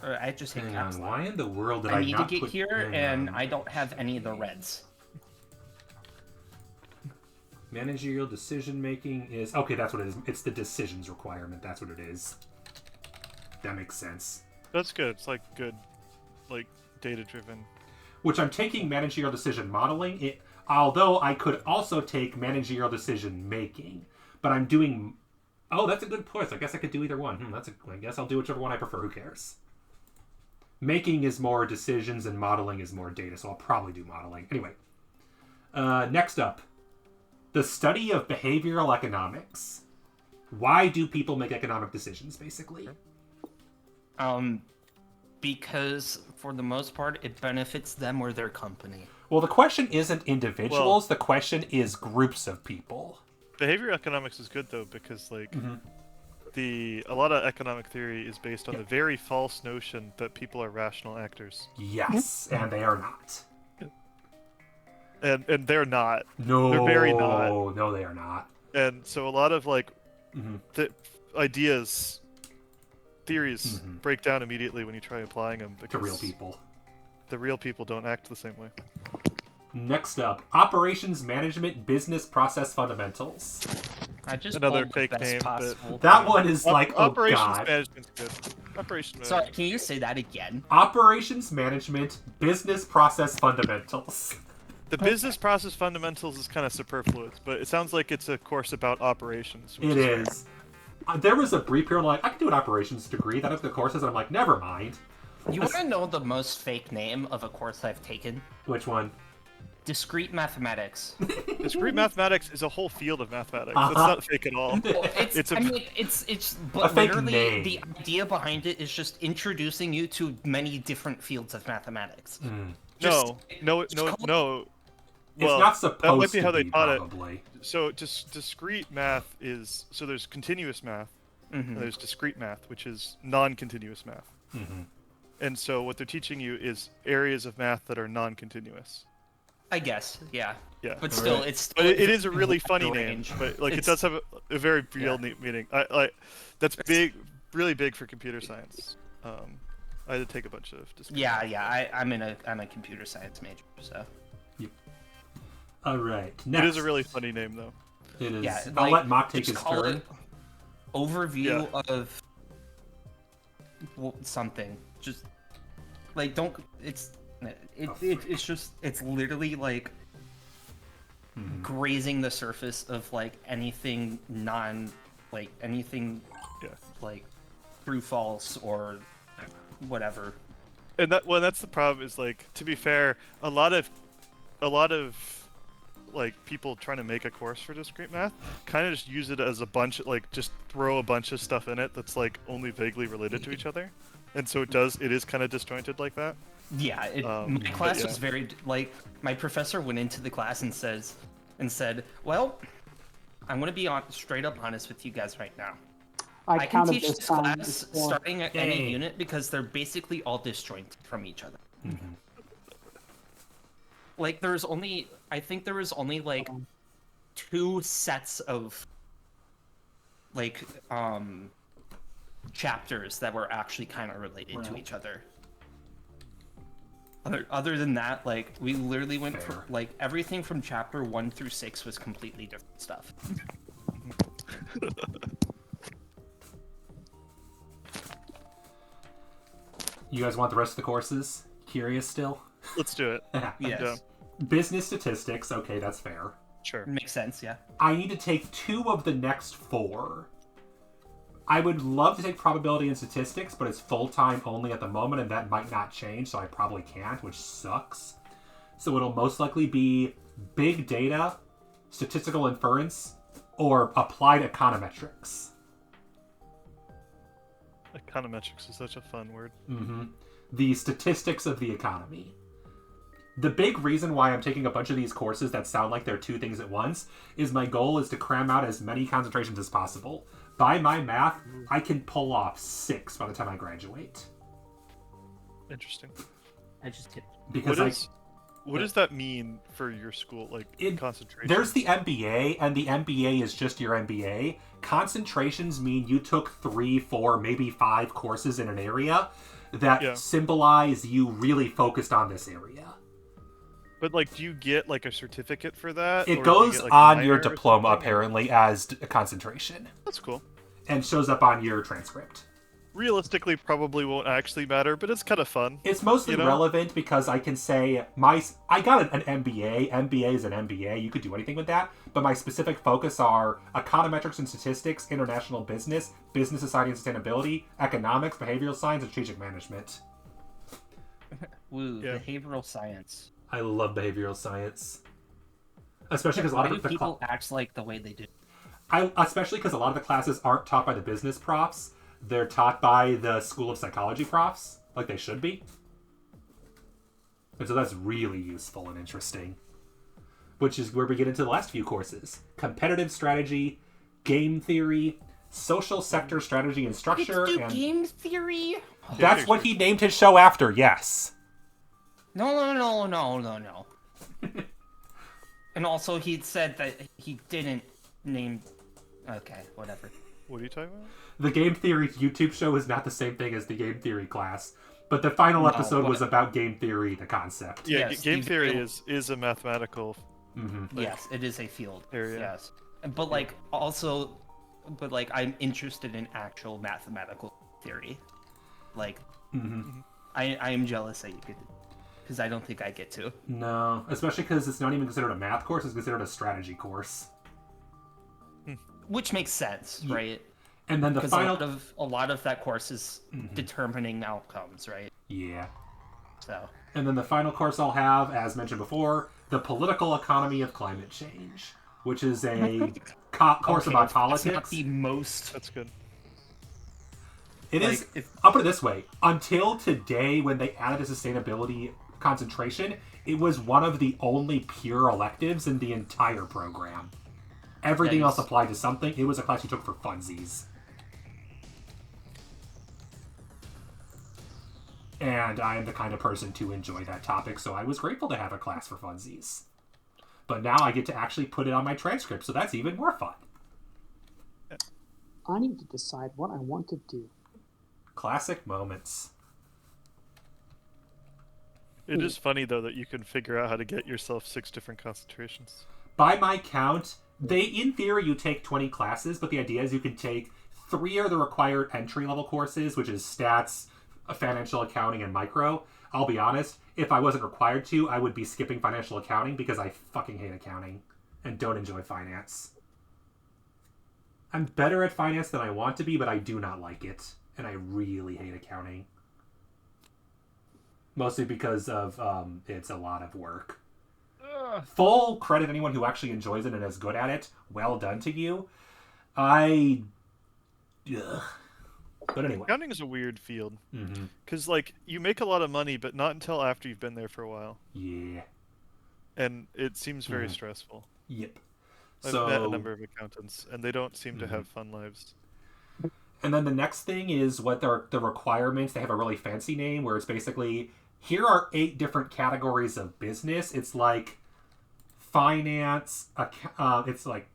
I just hit
Hang
caps
on.
lock.
Why in the world did I
I need to
not
get
put...
here,
hang
and
on.
I don't have any of the reds.
Managerial decision making is... Okay, that's what it is. It's the decisions requirement. That's what it is. That makes sense.
That's good. It's like good, like data driven.
Which I'm taking managerial decision modeling. Although I could also take managerial decision making. But I'm doing... Oh, that's a good point. I guess I could do either one. I guess I'll do whichever one I prefer. Who cares? Making is more decisions and modeling is more data, so I'll probably do modeling. Anyway. Next up. The study of behavioral economics. Why do people make economic decisions, basically?
Because for the most part, it benefits them or their company.
Well, the question isn't individuals. The question is groups of people.
Behavior economics is good though because like a lot of economic theory is based on the very false notion that people are rational actors.
Yes, and they are not.
And they're not.
No,
They're very not.
No, they are not.
And so a lot of like
Mm-hmm.
the theories break down immediately when you try applying them because
To real people.
the real people don't act the same way.
Next up, operations management business process fundamentals.
I just
Another
pulled the
fake
best
name, but-
possible.
That one is like, oh
Operations
god.
management's good. Operations
Sorry,
management.
can you say that again?
Operations management business process fundamentals.
The business process fundamentals is kind of superfluous, but it sounds like it's a course about operations. Which
It is. There was a brief period like, I can do an operations degree. That up the courses, and I'm like, never mind.
You want to know the most fake name of a course I've taken?
Which one?
Discrete mathematics.
Discrete mathematics is a whole field of mathematics.
Uh-huh.
It's not fake at all.
Well,
It's a-
I mean, it's
A
but
fake
literally
name.
the idea behind it is just introducing you to many different fields of mathematics.
No.
It's
Well,
not supposed
that might be
to
how they
be,
taught
probably.
it. So just discrete math is there's continuous math and there's discrete math, which is non-continuous math. And so what they're teaching you is areas of math that are non-continuous.
I guess, yeah.
Yeah.
But still,
Right.
it's still
But it is a really funny name.
range.
But like it
It's-
does have a very real
yeah.
meaning. That's big, really big for computer science. I had to take a bunch of discrete.
Yeah. I'm a computer science major, so
All right. Next.
It is a really funny name though.
It is.
yeah.
I'll
like,
let Mock take
just
his
call
turn.
it overview of something. Just like don't. It's literally like grazing the surface of like anything anything
Yeah.
like true false or whatever.
And that's the problem is like, to be fair, a lot of like people trying to make a course for discrete math kind of just use it as a bunch like just throw a bunch of stuff in it that's like only vaguely related to each other, and so it is kind of disjointed like that.
Yeah, my
but
class
yeah.
was very like my professor went into the class and said, "Well, I'm gonna be straight up honest with you guys right now. I can
counted
teach
this
this
time
class
before.
starting at any
Yay.
unit because they're basically all disjointed from each other. Like I think there was only like 2 sets of like chapters that were actually kind of related to each other. Other than that, like we literally went for
Fair.
like everything from chapter 1 through 6 was completely different stuff.
You guys want the rest of the courses? Curious still?
Let's do it.
Yes.
Yeah.
Business statistics. Okay, that's fair.
Sure.
Makes sense, yeah.
I need to take 2 of the next 4. I would love to take probability and statistics, but it's full-time only at the moment, and that might not change, so I probably can't, which sucks. So it'll most likely be big data, statistical inference, or applied econometrics.
Econometrics is such a fun word.
The statistics of the economy. The big reason why I'm taking a bunch of these courses that sound like they're 2 things at once is my goal is to cram out as many concentrations as possible. By my math, I can pull off 6 by the time I graduate.
Interesting.
I just did.
Because
What does that mean for your school, like concentration?
there's the MBA, and the MBA is just your MBA. Concentrations mean you took 3, 4, maybe 5 courses in an area that symbolize you really focused on this area.
But like, do you get like a certificate for that?
It
or do you
goes
get, like, a
on
minor
your
or
diploma,
something?
apparently, as a concentration.
That's cool.
And shows up on your transcript.
Realistically, probably won't actually matter, but it's kind of fun.
It's mostly
You know?
relevant because I can say I got an MBA. MBA is an MBA. You could do anything with that. But my specific focus are econometrics and statistics, international business, business, society and sustainability, economics, behavioral science, and strategic management.
Woo,
Yeah.
behavioral science.
I love behavioral science, especially because a lot
Why
of
do people act like the way they do?
especially because a lot of the classes aren't taught by the business profs. They're taught by the School of Psychology profs, like they should be. And so that's really useful and interesting. Which is where we get into the last few courses. Competitive strategy, game theory, social sector strategy and structure.
Let's do
And
game theory.
that's what he named his show after. Yes.
No. And also, he said that he didn't name. Okay, whatever.
What are you talking about?
The Game Theory YouTube show is not the same thing as the Game Theory class, but the final episode was about game theory, the concept.
Yeah,
Yes,
game
the-
theory is a mathematical.
Yes, it is a field.
Area.
Yes, but like also, but like I'm interested in actual mathematical theory. Like, I am jealous that you could, because I don't think I get to.
No, especially because it's not even considered a math course; it's considered a strategy course.
Which makes sense, right?
And then the
Because
final,
a lot of that course is determining outcomes, right?
yeah.
So
And then the final course I'll have, as mentioned before, the political economy of climate change, which is a course about politics.
That's not the most.
That's good.
It
Like,
is.
if-
I'll put it this way: until today, when they added a sustainability concentration, it was one of the only pure electives in the entire program. Everything
That is-
else applied to something. It was a class you took for funsies. And I am the kind of person to enjoy that topic, so I was grateful to have a class for funsies. But now I get to actually put it on my transcript, so that's even more fun.
I need to decide what I want to do.
Classic moments.
It is funny though that you can figure out how to get yourself 6 different concentrations.
By my count, in theory, you take 20 classes, but the idea is you can take 3 of the required entry-level courses, which is stats, financial accounting, and micro. I'll be honest, if I wasn't required to, I would be skipping financial accounting because I fucking hate accounting and don't enjoy finance. I'm better at finance than I want to be, but I do not like it, and I really hate accounting. Mostly because of it's a lot of work. Full credit anyone who actually enjoys it and is good at it. Well done to you. Ugh. But anyway.
Accounting is a weird field.
Mm-hmm.
Because, like, you make a lot of money, but not until after you've been there for a while.
Yeah.
And it seems very stressful.
Yep.
I've met a number of accountants, and they don't seem to have fun lives.
And then the next thing is what the requirements. They have a really fancy name where it's basically, here are 8 different categories of business. It's like finance, it's like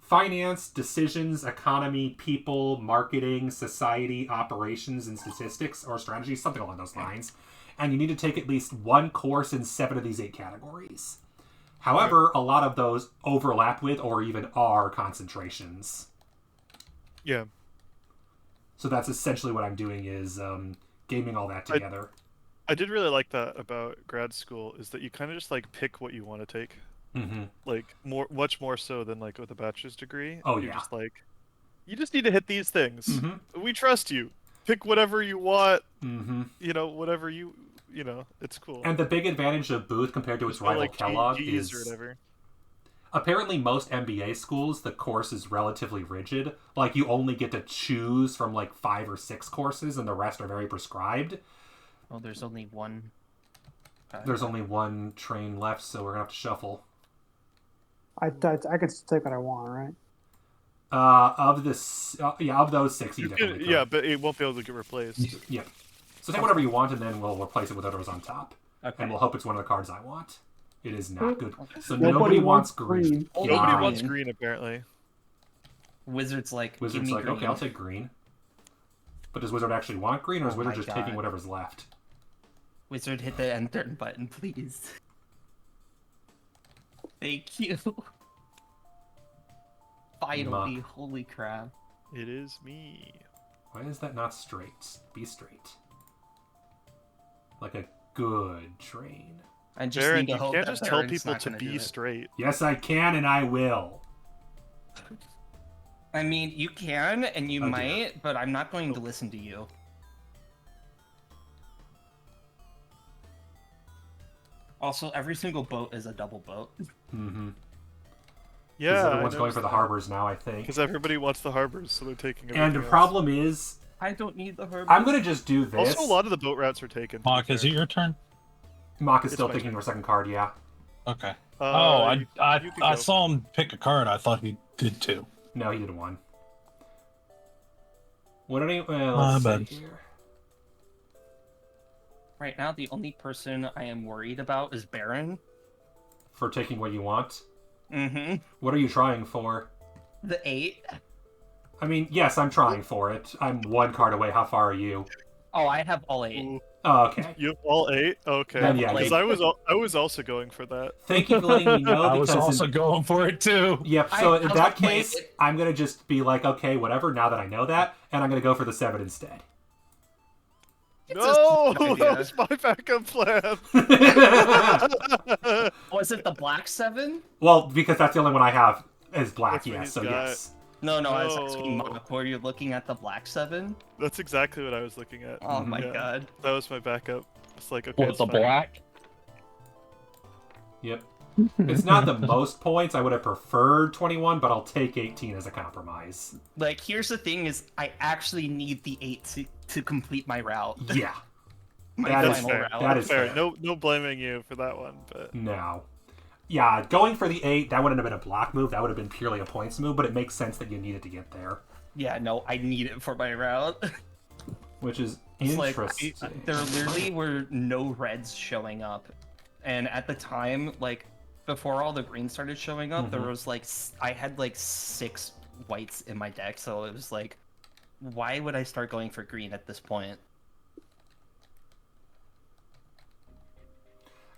finance, decisions, economy, people, marketing, society, operations, and statistics, or strategy, something along those lines. And you need to take at least one course in 7 of these 8 categories. However, a lot of those overlap with or even are concentrations.
Yeah.
So that's essentially what I'm doing is gaming all that together.
I did really like that about grad school, is that you kind of just, like, pick what you want to take.
Mm-hmm.
Like, much more so than, like, with a bachelor's degree.
Oh,
You're
yeah.
just like, you just need to hit these things.
Mm-hmm.
We trust you. Pick whatever you want.
Mm-hmm.
Whatever it's cool.
And the big advantage of Booth compared to its
Or,
rival
like,
Kellogg
Gs
is
or whatever.
apparently most MBA schools, the course is relatively rigid. Like, you only get to choose from, like, 5 or 6 courses, and the rest are very prescribed.
Oh, there's only one.
There's only one train left, so we're going to have to shuffle.
I could take what I want, right?
Of those 6, you definitely could.
Yeah, but it won't be able to get replaced.
Yeah. So take whatever you want, and then we'll replace it with whatever's on top.
Okay.
And we'll hope it's one of the cards I want. It is not good. So
Nobody
nobody wants
wants
green.
green.
Nobody
God.
wants green, apparently.
Wizard's like,
Wizard's
give me
like,
green.
okay, I'll take green. But does Wizard actually want green, or is
Oh
Wizard
my
just
God.
taking whatever's left?
Wizard, hit the enter button, please. Thank you. Finally,
Muck.
holy crap.
It is me.
Why is that not straight? Be straight. Like a good train.
I just
Baron,
need to
you
hope
can't
that
just tell
Baron's
people
not
to
gonna do
be
it.
straight.
Yes, I can, and I will.
I mean, you can, and you
Oh, dear.
might, but I'm not going to listen to you. Also, every single boat is a double boat.
Mm-hmm.
Yeah.
Everyone's going for the harbors now, I think.
Because everybody wants the harbors, so they're taking
And the
everything else.
problem is,
I don't need the harbor.
I'm going to just do this.
Also, a lot of the boat routes are taken. to be
Mark, is
fair.
it your turn?
Mock is
It's
still
my
thinking
turn.
of a second card, yeah.
Okay.
You
I
can
I
go.
saw him pick a card. I thought he did too.
No, he did one. Let's see here.
Right now, the only person I am worried about is Baron.
For taking what you want?
Mm-hmm.
What are you trying for?
The 8.
I mean, yes, I'm trying for it. I'm 1 card away. How far are you?
Oh, I have all 8.
Ooh,
Oh, okay.
you have all 8? Okay.
Then yeah,
Because I was also going for that.
Thank you for letting me know.
I was
because
also going for it too.
Yep, so
I
in
was
that
like, wait,
case, I'm going to just be like, okay, whatever, now that I know that, and I'm going to go for the 7 instead.
No,
good
that
idea.
was my backup plan.
Was it the black 7?
Well, because that's the only one I have is black,
That's what
yes,
he's
so
got.
yes.
No, I was asking
No.
Mark, were you looking at the black 7?
That's exactly what I was looking at.
Oh my
Yeah.
god.
That was my backup. It's like, okay,
What,
it's
the
fine.
black?
Yep. It's not the most points. I would have preferred 21, but I'll take 18 as a compromise.
Like, here's the thing is, I actually need the 8 to complete my route.
Yeah.
My
That is
final
fair.
route.
That is
Fair.
fair.
No blaming you for that one, but
No. Yeah, going for the 8, that wouldn't have been a block move. That would have been purely a points move, but it makes sense that you needed to get there.
Yeah, no, I need it for my route.
Which is
It's like,
interesting.
there literally were no reds showing up. And at the time, like, before all the greens started showing up, there was like, I had like 6 whites in my deck, so it was like, why would I start going for green at this point?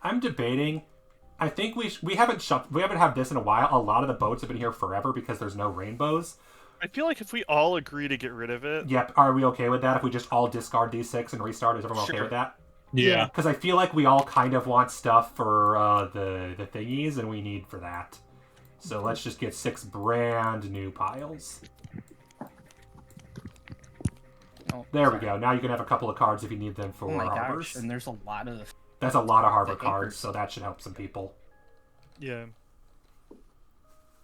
I'm debating. I think we haven't had this in a while. A lot of the boats have been here forever because there's no rainbows.
I feel like if we all agree to get rid of it,
Yep. Are we okay with that? If we just all discard these 6 and restart, is everyone okay
Sure.
with that?
Yeah.
Because I feel like we all kind of want stuff for the thingies, and we need for that. So let's just get 6 brand new piles.
Oh,
There we
sorry.
go. Now you can have a couple of cards if you need them for
Oh my
harbors.
gosh, and there's a lot of...
That's a lot of harbor
The
cards,
acres.
so that should help some people.
yeah.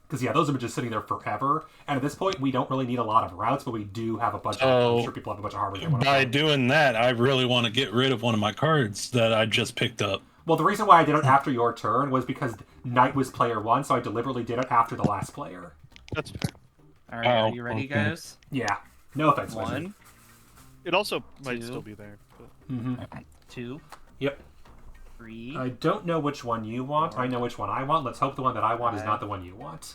Because, yeah, those have been just sitting there forever. And at this point, we don't really need a lot of routes, but we do have a bunch of...
So,
I'm sure people have a bunch of harbors they want to
By
play.
doing that, I really want to get rid of one of my cards that I just picked up.
Well, the reason why I did it after your turn was because Knight was player 1, so I deliberately did it after the last player.
That's fair.
Alright,
Oh,
are you ready,
okay.
guys?
Yeah. No offense, Wizard.
1,
It also might
2.
still be there. But...
2,
Yep.
3,
I don't know which one you want. I know which one I want. Let's hope the one that I want is not the one you want.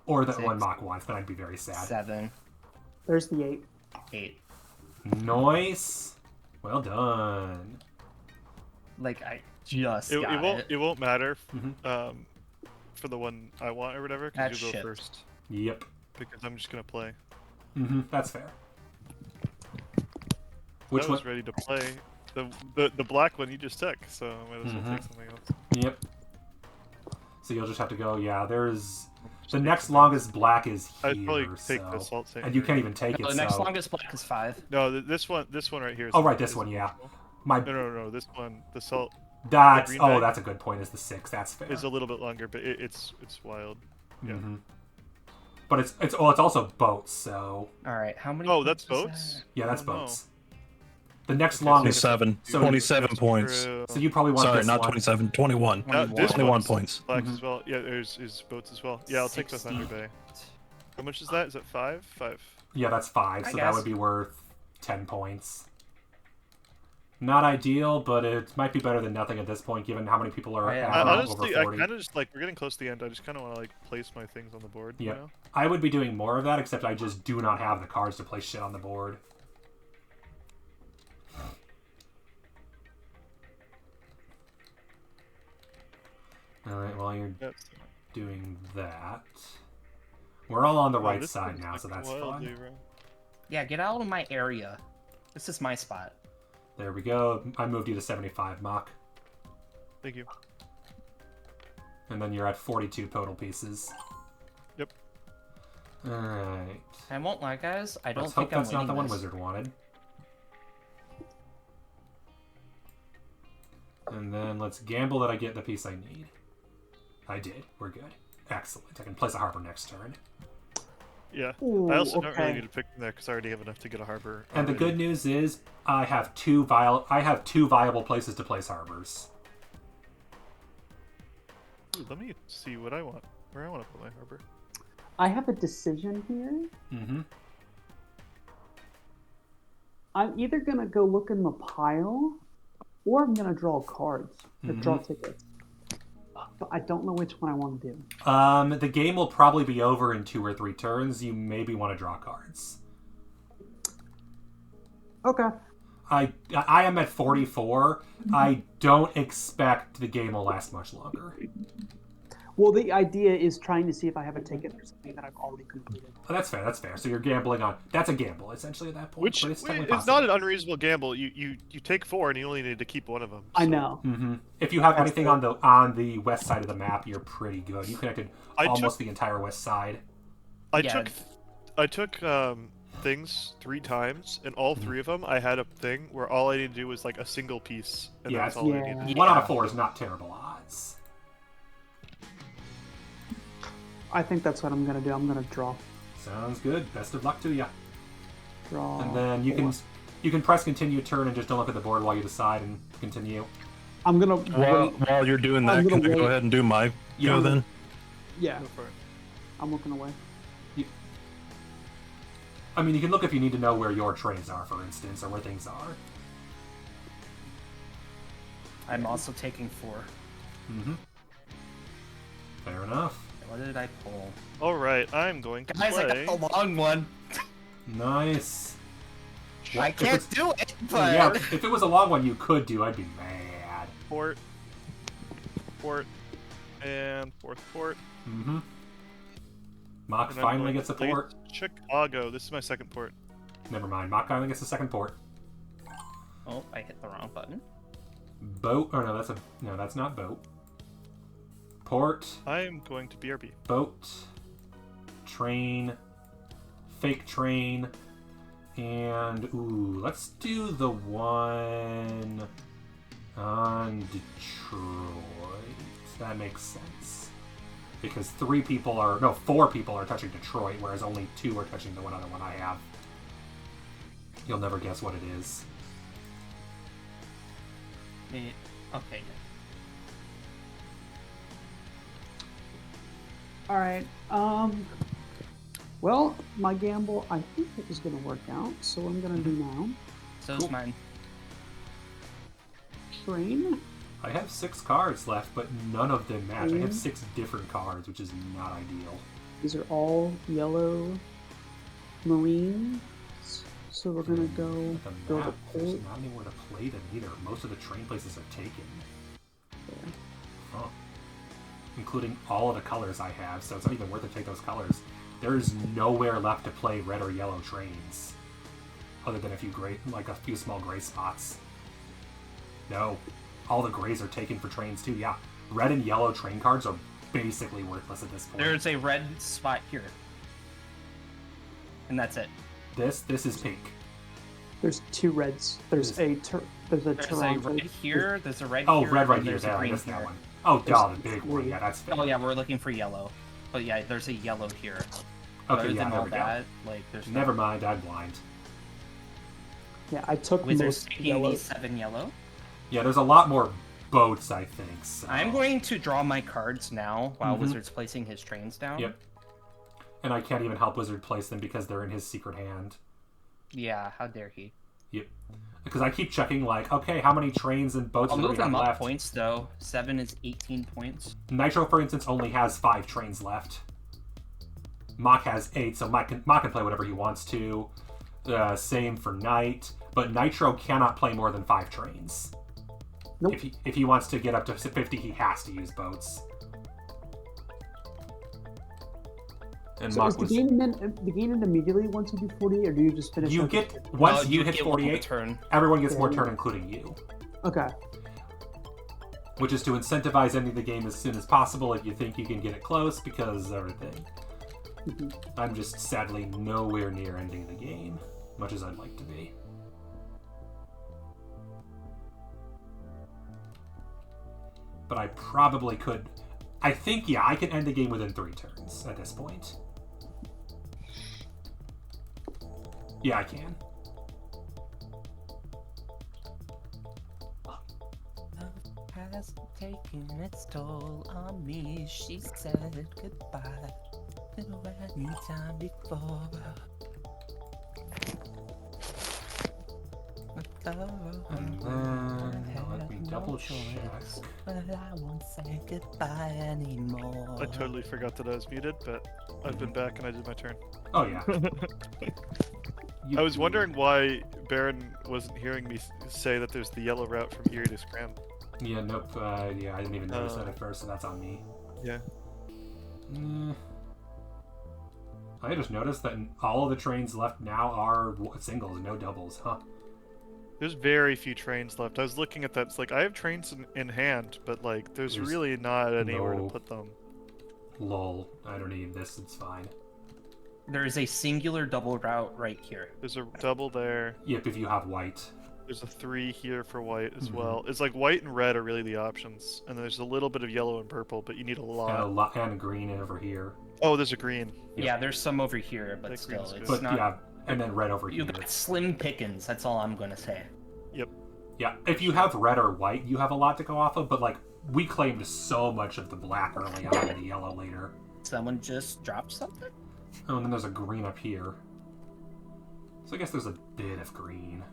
Or the one
6,
Mock wants, then I'd be very sad.
7,
There's the 8.
8.
Nice. Well done.
Like, I just
It
got
won't.
it.
It won't matter.
Mhm.
For the one I want or whatever,
That
because you go
shit.
first.
Yep.
Because I'm just gonna play.
That's fair.
I
Which
was
one?
ready to play the black one you just took, so I might as well take something else.
Yep. So you'll just have to go, yeah, there's... The next longest black is here,
I'd probably take
so...
the Salt Saint
And you
here.
can't even take
No,
it,
the next
so...
longest block is 5.
No, this one right here. Is
Oh, right, this one, yeah. My...
No. This one, the salt
That's...
green
Oh,
bag.
that's a good point, is the 6. That's fair.
is a little bit longer, but it's wild. Yeah.
But it's also boats, so...
Alright, how many...
Oh, that's
points is
boats.
that?
Yeah, that's
Oh, no.
boats. The next
Okay,
longest...
27.
So-
27
That's
points.
true.
So you probably want
Sorry,
this
not
one.
27. 21.
This
21
one's
points.
Black as well. Yeah, there's boats as well. Yeah, I'll take the
60.
Thunder Bay. How much is that? Is it 5? 5.
Yeah, that's 5,
I
so that
guess.
would be worth 10 points. Not ideal, but it might be better than nothing at this point, given how many people are
Yeah.
at over
Honestly, I
40.
kind of just like we're getting close to the end. I just kind of want to like place my things on the board.
Yep.
You know?
I would be doing more of that, except I just do not have the cards to place shit on the board. Alright, while you're
That's
doing that... We're all on the
wow,
right
this
side
one's
now, so
fucking
that's
wildly
fun.
wrong.
Yeah, get out of my area. This is my spot.
There we go. I moved you to 75, Mock.
Thank you.
And then you're at 42 total pieces.
Yep.
Alright.
I won't lie, guys. I don't
Let's
think
hope
I'm
that's not the one
winning this.
Wizard wanted. And then let's gamble that I get the piece I need. I did. We're good. Excellent. I can place a harbor next turn.
Yeah.
Ooh,
I also don't really
okay.
need to pick them there because I already have enough to get a harbor.
And the
already.
good news is I have two viable places to place harbors.
Ooh, let me see what I want. Where I want to put my harbor.
I have a decision here.
Mm-hmm.
I'm either gonna go look in the pile, or I'm gonna draw cards or draw tickets. But I don't know which one I want to do.
The game will probably be over in 2 or 3 turns. You maybe want to draw cards.
Okay.
I am at 44. I don't expect the game will last much longer.
Well, the idea is trying to see if I have a ticket or something that I've already completed.
Oh, that's fair. That's fair. So you're gambling on. That's a gamble essentially at that point.
Which
but it's
is not an unreasonable gamble. You take 4 and you only need to keep one of them.
I know.
Mm-hmm. If you have anything on the west side of the map, you're pretty good. You connected almost the entire west side.
I took things 3 times, and all 3 of them I had a thing where all I needed to do was like a single piece, and that's all I needed.
1 out of 4 is not terrible odds.
I think that's what I'm gonna do. I'm gonna draw.
Sounds good. Best of luck to you.
Draw.
And then you can press continue turn and just don't look at the board while you decide and continue.
I'm gonna.
While you're doing that, can I go ahead and do my go then?
Yeah.
Go for it.
I'm looking away.
I mean, you can look if you need to know where your trains are, for instance, or where things are.
I'm also taking 4.
Mm-hmm. Fair enough.
What did I pull?
Alright, I'm going to
Guys,
play...
I got the long one.
Nice.
I can't do it, but...
Yeah, if it was a long one you could do, I'd be mad.
Port, and 4th port.
Mm-hmm. Mock
And
finally gets a port.
Chicago. This is my 2nd port.
Never mind. Mock finally gets a 2nd port.
Oh, I hit the wrong button.
Boat. Oh, no, that's not boat. Port.
I am going to BRB.
Boat. Train. Fake train. And, ooh, let's do the one on Detroit. That makes sense. Because 4 people are touching Detroit, whereas only 2 are touching the one other one I have. You'll never guess what it is.
Okay.
All right. Well, my gamble, I think it was gonna work out. So what I'm gonna do now.
So's mine.
Train.
I have 6 cards left, but none of them match. I have 6 different cards, which is not ideal.
These are all yellow Marines. So we're gonna go
The
build
map,
a
there's
port.
not anywhere to play them either. Most of the train places are taken.
There.
Huh. Including all of the colors I have, so it's not even worth it to take those colors. There's nowhere left to play red or yellow trains. Other than a few small gray spots. No. All the grays are taken for trains too, yeah. Red and yellow train cards are basically worthless at this point.
There's a red spot here. And that's it.
This is pink.
There's 2 reds. There's a
There's a
Toronto.
red here, there's a red
Oh,
here,
red right
and
here.
there's a
There, I
green
missed that
here.
one. Oh,
There's
the big one.
3.
Yeah, that's fair.
Oh yeah, we're looking for yellow. But yeah, there's a yellow here.
Okay,
Other
yeah,
than
there
all
we go.
that, like there's
Never mind, I'm blind.
Yeah, I took
Wizards
most
taking
yellow.
these 7 yellow.
Yeah, there's a lot more boats, I think. So.
I'm going to draw my cards now while Wizard's placing his trains down.
Yep. And I can't even help Wizard place them because they're in his secret hand.
Yeah, how dare he?
Yep. Because I keep checking, like, okay, how many trains and boats
I'll
do we
move
have
them up
left?
points though. 7 is 18 points.
Nitro, for instance, only has 5 trains left. Mock has 8, so Mock can play whatever he wants to. Same for Knight. But Nitro cannot play more than 5 trains.
Nope.
If he wants to get up to 50, he has to use boats. And
So
Mock
is the game end immediately once you do 40, or do you just finish?
You
after
get
50?
once
No,
you hit
get one more
48,
turn.
everyone gets more
Yeah.
turn, including you.
Okay.
Which is to incentivize ending the game as soon as possible if you think you can get it close, because everything. I'm just sadly nowhere near ending the game, much as I'd like to be. But I probably could. I think, yeah, I can end the game within 3 turns at this point. Yeah, I can.
Has taken its toll on me. She said goodbye to any time before.
And then let me double check.
But I won't say goodbye anymore.
I totally forgot that I was muted, but I've been back and I did my turn.
Oh yeah.
I was wondering why Baron wasn't hearing me say that there's the yellow route from Erie to Scram.
Yeah, nope. Yeah, I didn't even notice that at first, so that's on me.
Yeah.
I just noticed that all of the trains left now are singles, no doubles, huh?
There's very few trains left. I was looking at that. It's like I have trains in hand, but like there's really not anywhere to put them.
Lol. I don't need this. It's fine.
There is a singular double route right here.
There's a double there.
Yep, if you have white.
There's a 3 here for white as well. It's like white and red are really the options, and then there's a little bit of yellow and purple, but you need a lot.
And green over here.
Oh, there's a green.
Yep.
Yeah, there's some over here, but
That
still,
green's
it's
good.
But
not.
yeah, and then red over
You
here.
got slim pickings. That's all I'm gonna say.
Yep.
Yeah, if you have red or white, you have a lot to go off of, but like, we claimed so much of the black early on and the yellow later.
Someone just dropped something?
Oh, and then there's a green up here. So I guess there's a bit of green.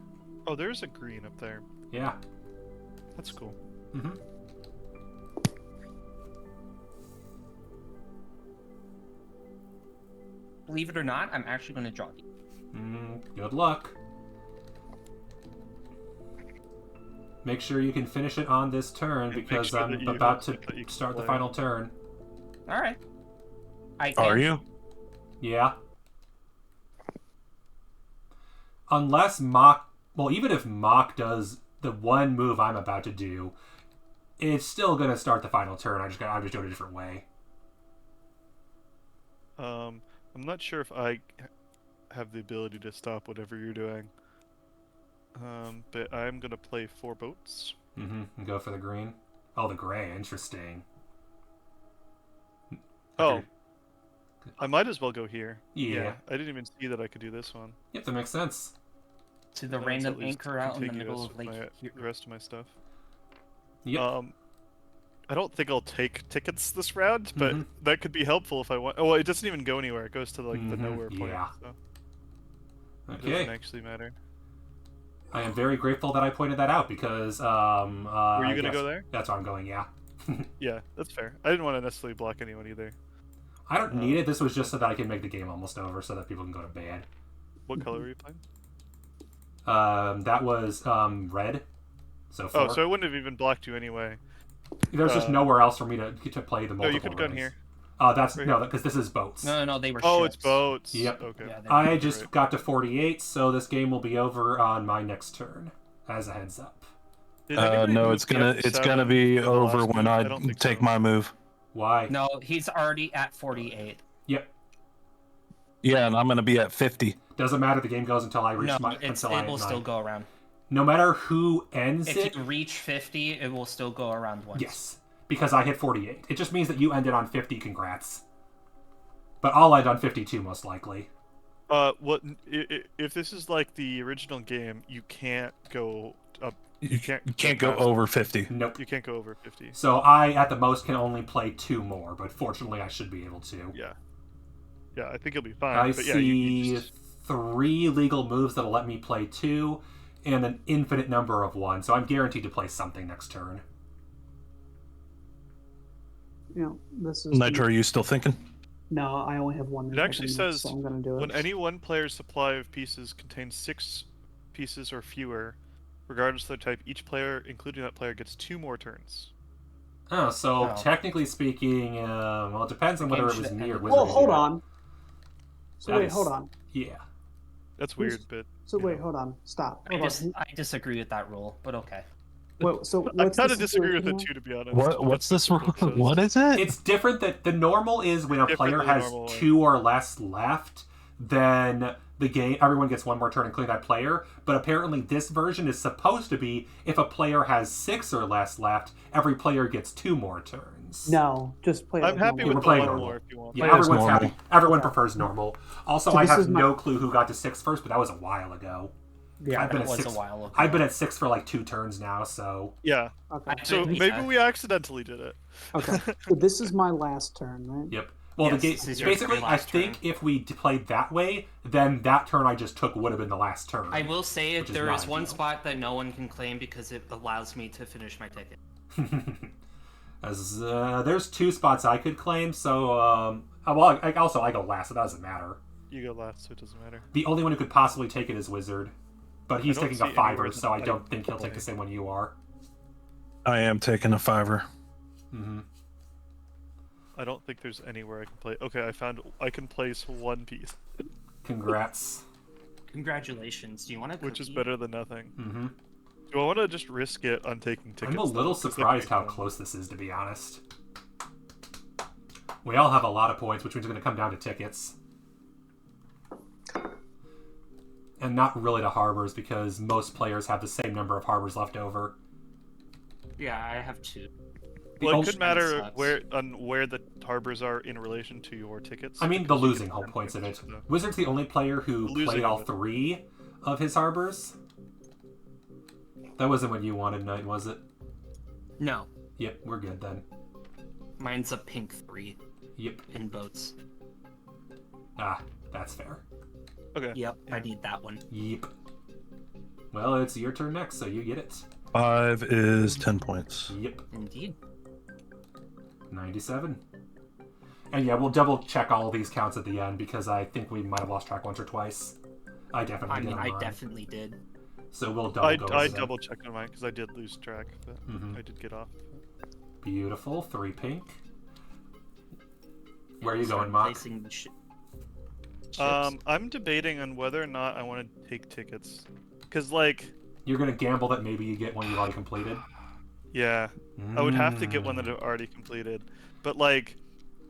Oh, there's a green up there.
Yeah.
That's cool.
Mm-hmm.
Believe it or not, I'm actually gonna draw these.
Good luck. Make sure you can finish it on this turn,
And make
because
sure
I'm
that you
about to
that you can
start the
play.
final turn.
All right. I can.
Are you?
Yeah. Unless Mock... Well, even if Mock does the one move I'm about to do, it's still going to start the final turn. I'm just doing it a different way.
I'm not sure if I have the ability to stop whatever you're doing. But I'm gonna play 4 boats.
And go for the green. Oh, the gray. Interesting.
Oh. I might as well go here.
Yeah.
I didn't even see that I could do this one.
Yep, that makes sense.
To the
That's
random
at least
anchor out in the
contiguous
middle of
with
Lake.
the rest of my stuff.
Yep.
I don't think I'll take tickets this round, but that could be helpful if I want. Oh, well, it doesn't even go anywhere. It goes to like the nowhere point.
Yeah.
So it
Okay.
doesn't actually matter.
I am very grateful that I pointed that out because
Were you gonna go there?
That's where I'm going, yeah.
Yeah, that's fair. I didn't want to necessarily block anyone either.
I don't need it. This was just so that I can make the game almost over so that people can go to bed.
What color were you playing?
That was red. So 4.
Oh, so I wouldn't have even blocked you anyway.
There's just nowhere else for me to play the multiple.
No, you could have gone
rows.
here.
That's
Right
no, because this is boats.
No, they were.
Oh,
ships.
it's boats.
Yep.
Okay.
Yeah,
I just got to 48, so this game will be over on my next turn. As a heads up.
Did anybody
No,
move
it's
the
gonna
F7
be
in the
over
last
when
move?
I
don't think
take
so.
my move.
Why?
No, he's already at 48.
Yep.
Yeah, and I'm gonna be at 50.
Doesn't matter. The game goes until I reach
No,
my
it
until I
will
hit
still
9.
go around.
No matter who ends
If
it.
you reach 50, it will still go around once.
Yes, because I hit 48. It just means that you ended on 50. Congrats. But I'll end on 52 most likely.
What if this is like the original game? You can't go up.
You
can't
go
past-
over 50.
Nope.
You can't go over 50.
So I, at the most, can only play 2 more, but fortunately I should be able to.
Yeah. Yeah, I think you'll be fine.
I
but yeah,
see
you just...
3 legal moves that'll let me play 2, and an infinite number of 1, so I'm guaranteed to play something next turn.
You know, this is
Nitro, are you still thinking?
No, I only have 1
It
minute.
actually says
so I'm gonna do it.
when any one player's supply of pieces contains 6 pieces or fewer, regardless of their type, each player, including that player, gets 2 more turns.
Oh, so
Oh.
technically speaking, well, it depends on
The
whether
game
it was
should
me or
end.
Wizard.
Well, hold on. So
That
wait,
is-
hold on.
Yeah.
That's
Who's-
weird, but
So
you
wait,
know.
hold on. Stop.
I,
Hold on.
I disagree with that rule, but okay.
Wait, so
I
what's
kind
the
of disagree with it
situation
too, to be honest.
What's this rule?
It says-
What is it?
It's different that the normal is when a
Different
player
than the
has
normal way.
2 or less left, then the game everyone gets 1 more turn including that player. But apparently this version is supposed to be if a player has 6 or less left, every player gets 2 more turns.
No, just play. it
I'm
like
happy
normal.
We're
with the
playing
one
normal.
more if you want.
Yeah,
Play as
everyone's
normal.
happy. Everyone prefers normal. Also,
So
I
this
have
is my-
no clue who got to 6 first, but that was a while ago.
Yeah.
I've been
That
at
was
6.
a while ago.
I've been at 6 for like 2 turns now, so
Yeah.
Okay.
So
Yeah.
maybe we accidentally did it.
Okay. So this is my last turn, right?
yep. Well,
Yes,
the
this
game
is your
basically. I
last
think
turn.
if we played that way, then that turn I just took would have been the last turn.
I will say
which is
there
not
is one
ideal.
spot that no one can claim because it allows me to finish my ticket.
As there's 2 spots I could claim, so well, I go last, so that doesn't matter.
You go last, so it doesn't matter.
The only one who could possibly take it is Wizard, but he's
I don't
taking a
see anywhere
5er,
that
so I
I
don't think he'll
play.
take the same one you are.
I am taking a 5er.
Mm-hmm.
I don't think there's anywhere I can play. Okay, I can place 1 piece,
Congrats.
Congratulations. Do you want to?
which is better than nothing.
Mm-hmm.
Do I want to just risk it on taking tickets?
I'm a little
though? 'Cause that
surprised
could
how
be fun.
close this is, to be honest. We all have a lot of points, which means it's going to come down to tickets. And not really to harbors, because most players have the same number of harbors left over.
Yeah, I have 2.
The
Well,
only-
it could matter
sucks.
where the harbors are in relation to your tickets.
I mean, the
because you
losing
get
whole
10
points of it.
so-
Wizard's the only player who
The losing
played all
of it.
3 of his harbors. That wasn't what you wanted, Knight, was it?
No,
Yep, we're good then.
mine's a pink 3
Yep.
in boats.
Ah, that's fair.
Okay.
Yep, I need that one.
Yep. Well, it's your turn next, so you get it.
5 is 10 points.
Yep.
Indeed.
97. And yeah, we'll double check all of these counts at the end because I think we might have lost track once or twice. I definitely
I
did
mean,
on
I
mine.
definitely did.
So we'll double
I
go over them.
double checked on mine because I did lose track, but
Mhm.
I did get off.
Beautiful. 3 pink. Where are you
Start
going, Mock?
placing the chips.
I'm debating on whether or not I want to take tickets, because like,
You're going to gamble that maybe you get one you've already completed?
yeah, I would have to get one that I've already completed, but like,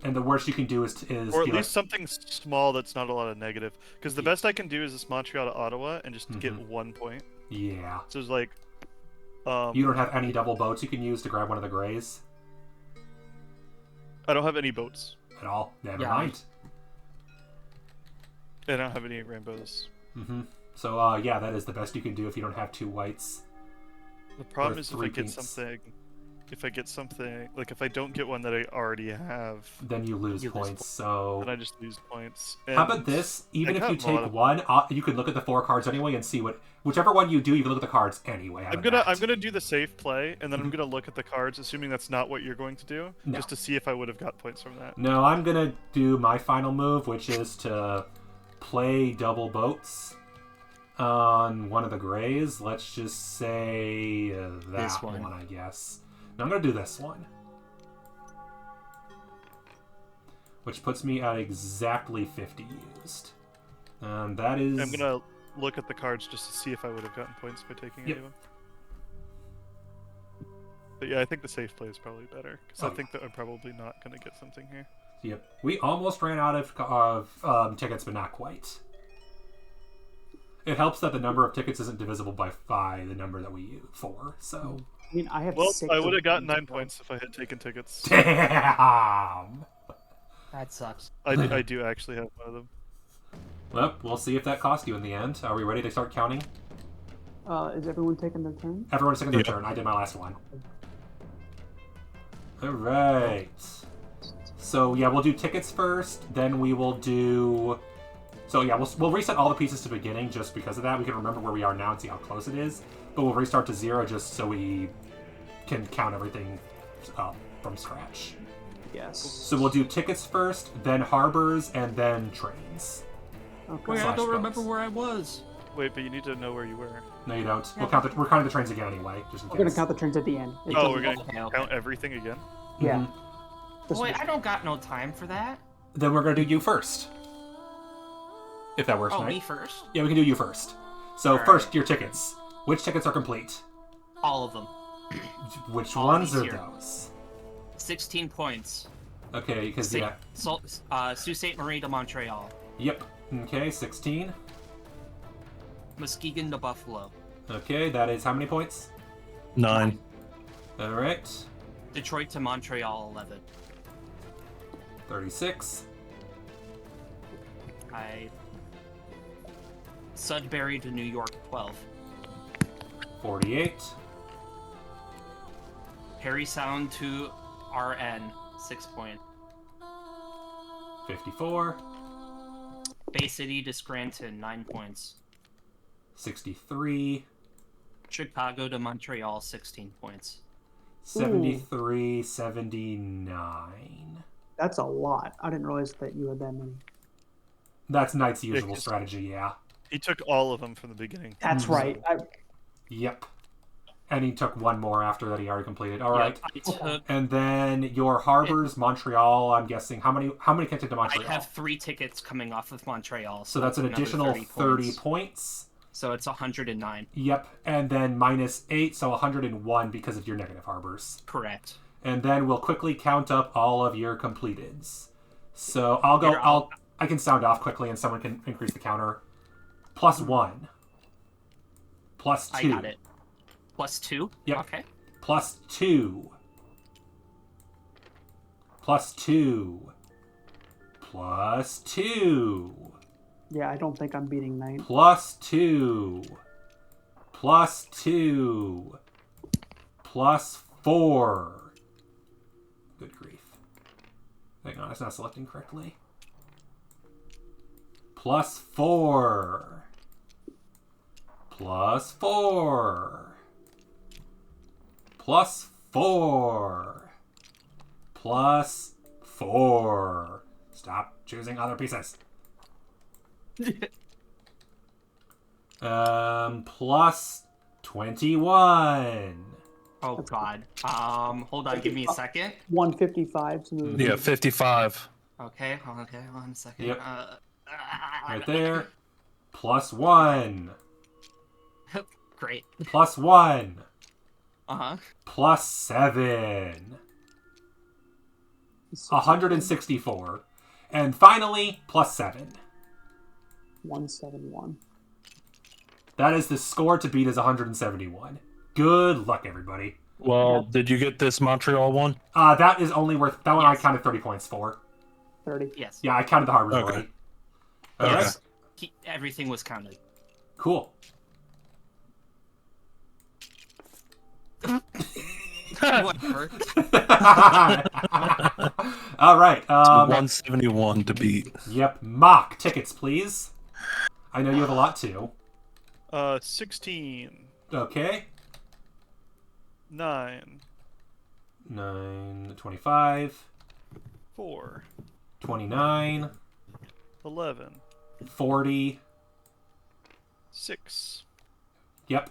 And the worst you can do is
or at
be
least something small that's not a lot of negative. Because the best I can do is this Montreal to Ottawa and just get 1 point.
yeah.
So it's like,
You don't have any double boats you can use to grab one of the grays
I don't have any boats.
at all? Never
Yeah.
mind.
I don't have any rainbows.
Mm-hmm. So, yeah, that is the best you can do if you don't have 2 whites.
The problem
Or
is if
3
I get
pinks.
something, like if I don't get one that I already have,
Then you lose
You lose
points, so...
then I just lose points.
How
And
about this? Even
I
if
got
you
a lot
take
of-
one, you can look at the 4 cards anyway and see what... Whichever one you do, you can look at the cards anyway.
I'm gonna do the safe play, and then I'm gonna look at the cards, assuming that's not what you're going to do,
No.
just to see if I would have got points from that.
No, I'm gonna do my final move, which is to play double boats on one of the grays. Let's just say that
This one.
I guess. No, I'm gonna do this one. Which puts me at exactly 50 used. That is...
I'm gonna look at the cards just to see if I would have gotten points by taking any
Yep.
of them. But yeah, I think the safe play is probably better, because
Oh,
I think that I'm probably not gonna get something here.
Yep. We almost ran out of tickets, but not quite. It helps that the number of tickets isn't divisible by the number that we use, 4, so...
I mean, I have
Well,
6
I
of
would have gotten
them,
9
so-
points if I had taken tickets.
Damn!
That sucks.
I do actually have one of them.
Well, we'll see if that cost you in the end. Are we ready to start counting?
Is everyone taking their turn?
Everyone's taking their
Yeah.
turn. I did my last one. Alright. So, yeah, we'll do tickets first, then we will do... So, yeah, we'll reset all the pieces to the beginning just because of that. We can remember where we are now and see how close it is. But we'll restart to 0 just so we can count everything from scratch.
Yes.
So we'll do tickets first, then harbors, and then trains.
Okay.
Wait, I
Slash
don't remember
boats.
where I was.
Wait, but you need to know where you were.
No, you don't. We're counting the trains again anyway, just in
We're
case.
gonna count the turns at the end. It
Oh,
doesn't-
we're gonna
Okay.
count everything again?
Yeah.
Mhm.
This
Wait,
was-
I don't got no time for that.
Then we're gonna do you first. If that works,
Oh,
right?
me first?
Yeah, we can do you first. So
Alright.
first, your tickets. Which tickets are complete?
All of them.
Which
All
ones
these
are
here.
those?
16 points.
Okay, because yeah.
Sault Ste. Marie to Montreal.
Yep. Okay, 16.
Muskegon to Buffalo.
Okay, that is how many points?
9.
Alright.
Detroit to Montreal, 11.
36.
Sudbury to New York, 12.
48.
Parry Sound to RN, 6 points.
54.
Bay City to Scranton, 9 points.
63.
Chicago to Montreal, 16 points.
73, 79.
That's a lot. I didn't realize that you had that many.
That's Knight's usual strategy, yeah.
He took all of them from the beginning.
That's right.
Yep. And he took one more after that he already completed. All right.
Yep,
And then your harbors, Montreal, I'm guessing. How many can you take to Montreal?
I have 3 tickets coming off of Montreal.
So that's an additional 30 points.
So it's 109.
Yep. And then -8, so 101 because of your negative harbors.
Correct.
And then we'll quickly count up all of your completeds. So I can sound off quickly and someone can increase the counter. +1. +2.
I got it. +2?
Yep.
Okay.
+2. +2. +2.
Yeah, I don't think I'm beating 9.
+2. +2. +4. Good grief. Hang on, it's not selecting correctly. +4. +4. +4. +4. Stop choosing other pieces. +21.
Oh god. Hold on, give me a second.
155 to move.
Yeah, 55.
Okay, hold on a second.
Yep. Right there. +1.
Great.
+1.
Uh-huh.
+7. 164. And finally, +7.
171.
That is the score to beat is 171. Good luck, everybody.
Well, did you get this Montreal one?
That is only worth... That one I
Yes.
counted 30 points for.
30.
Yes.
Yeah, I counted the harbors
Okay.
already.
Okay.
Alright,
Everything was counted.
cool.
Whatever.
Alright,
171 to beat.
yep, mock tickets, please. I know you have a lot, too.
16.
Okay.
9.
9, 25,
4.
29,
11.
40.
6.
Yep.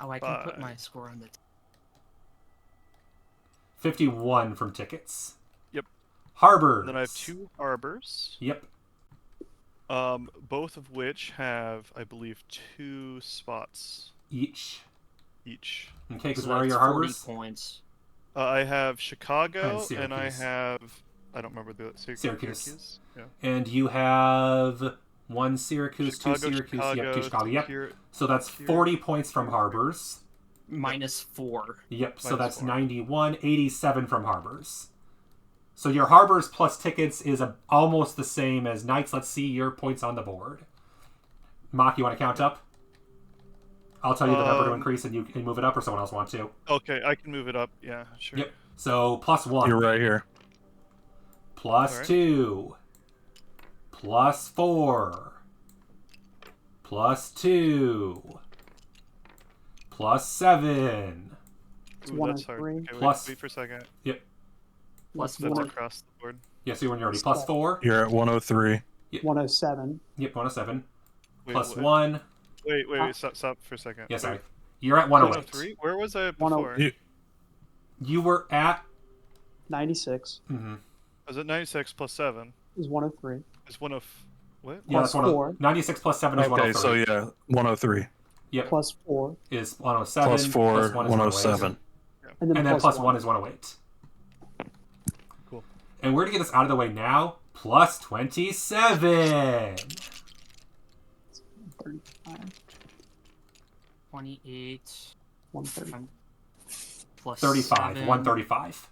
Oh, I can put
Bye.
my score on the...
51 from tickets.
Yep.
Harbors.
And then I have 2 harbors.
Yep.
Both of which have, I believe, 2 spots
Each.
each.
Okay, because
So
where are
that's
your
40
harbors?
points.
I have Chicago,
And
and I
Syracuse.
have... I don't remember the...
Syracuse.
Yeah.
And you have one Syracuse,
Chicago,
two Syracuse, yep,
Chicago,
two Chicago, yep.
Syr-
So that's 40 points from harbors.
-4.
Yep, so
Minus
that's
4.
91, 87 from harbors. So your harbors plus tickets is almost the same as Knights. Let's see your points on the board. Mock, you want to count up? I'll tell you the number to increase and you can move it up, or someone else want to.
Okay, I can move it up. Yeah, sure.
Yep. So +1.
You're right here.
+2. +4. +2. +7.
It's
Ooh,
1
that's hard.
3.
Okay,
Plus-
wait for a second.
Yep.
Plus
That's
1,
across the board.
Yeah, so when you're already +4.
You're at 103.
107.
Yep, 107.
Wait,
+1.
Wait, stop for a second.
Yeah, sorry.
Wait,
You're at 108.
103? Where was I
10
before?
You were at...
96
Mhm.
I was at 96 plus 7.
is 103.
Is one of... What?
Yeah, that's
Plus 4.
96 plus 7 is
Okay,
103.
so yeah, 103.
Yep,
Plus 4.
is 107.
Plus 4,
plus 1 is
107.
And then,
And then plus 1 is 108.
Cool.
And we're to get this out of the way now. Plus 27.
35.
28
130.
plus
35.
7.
135.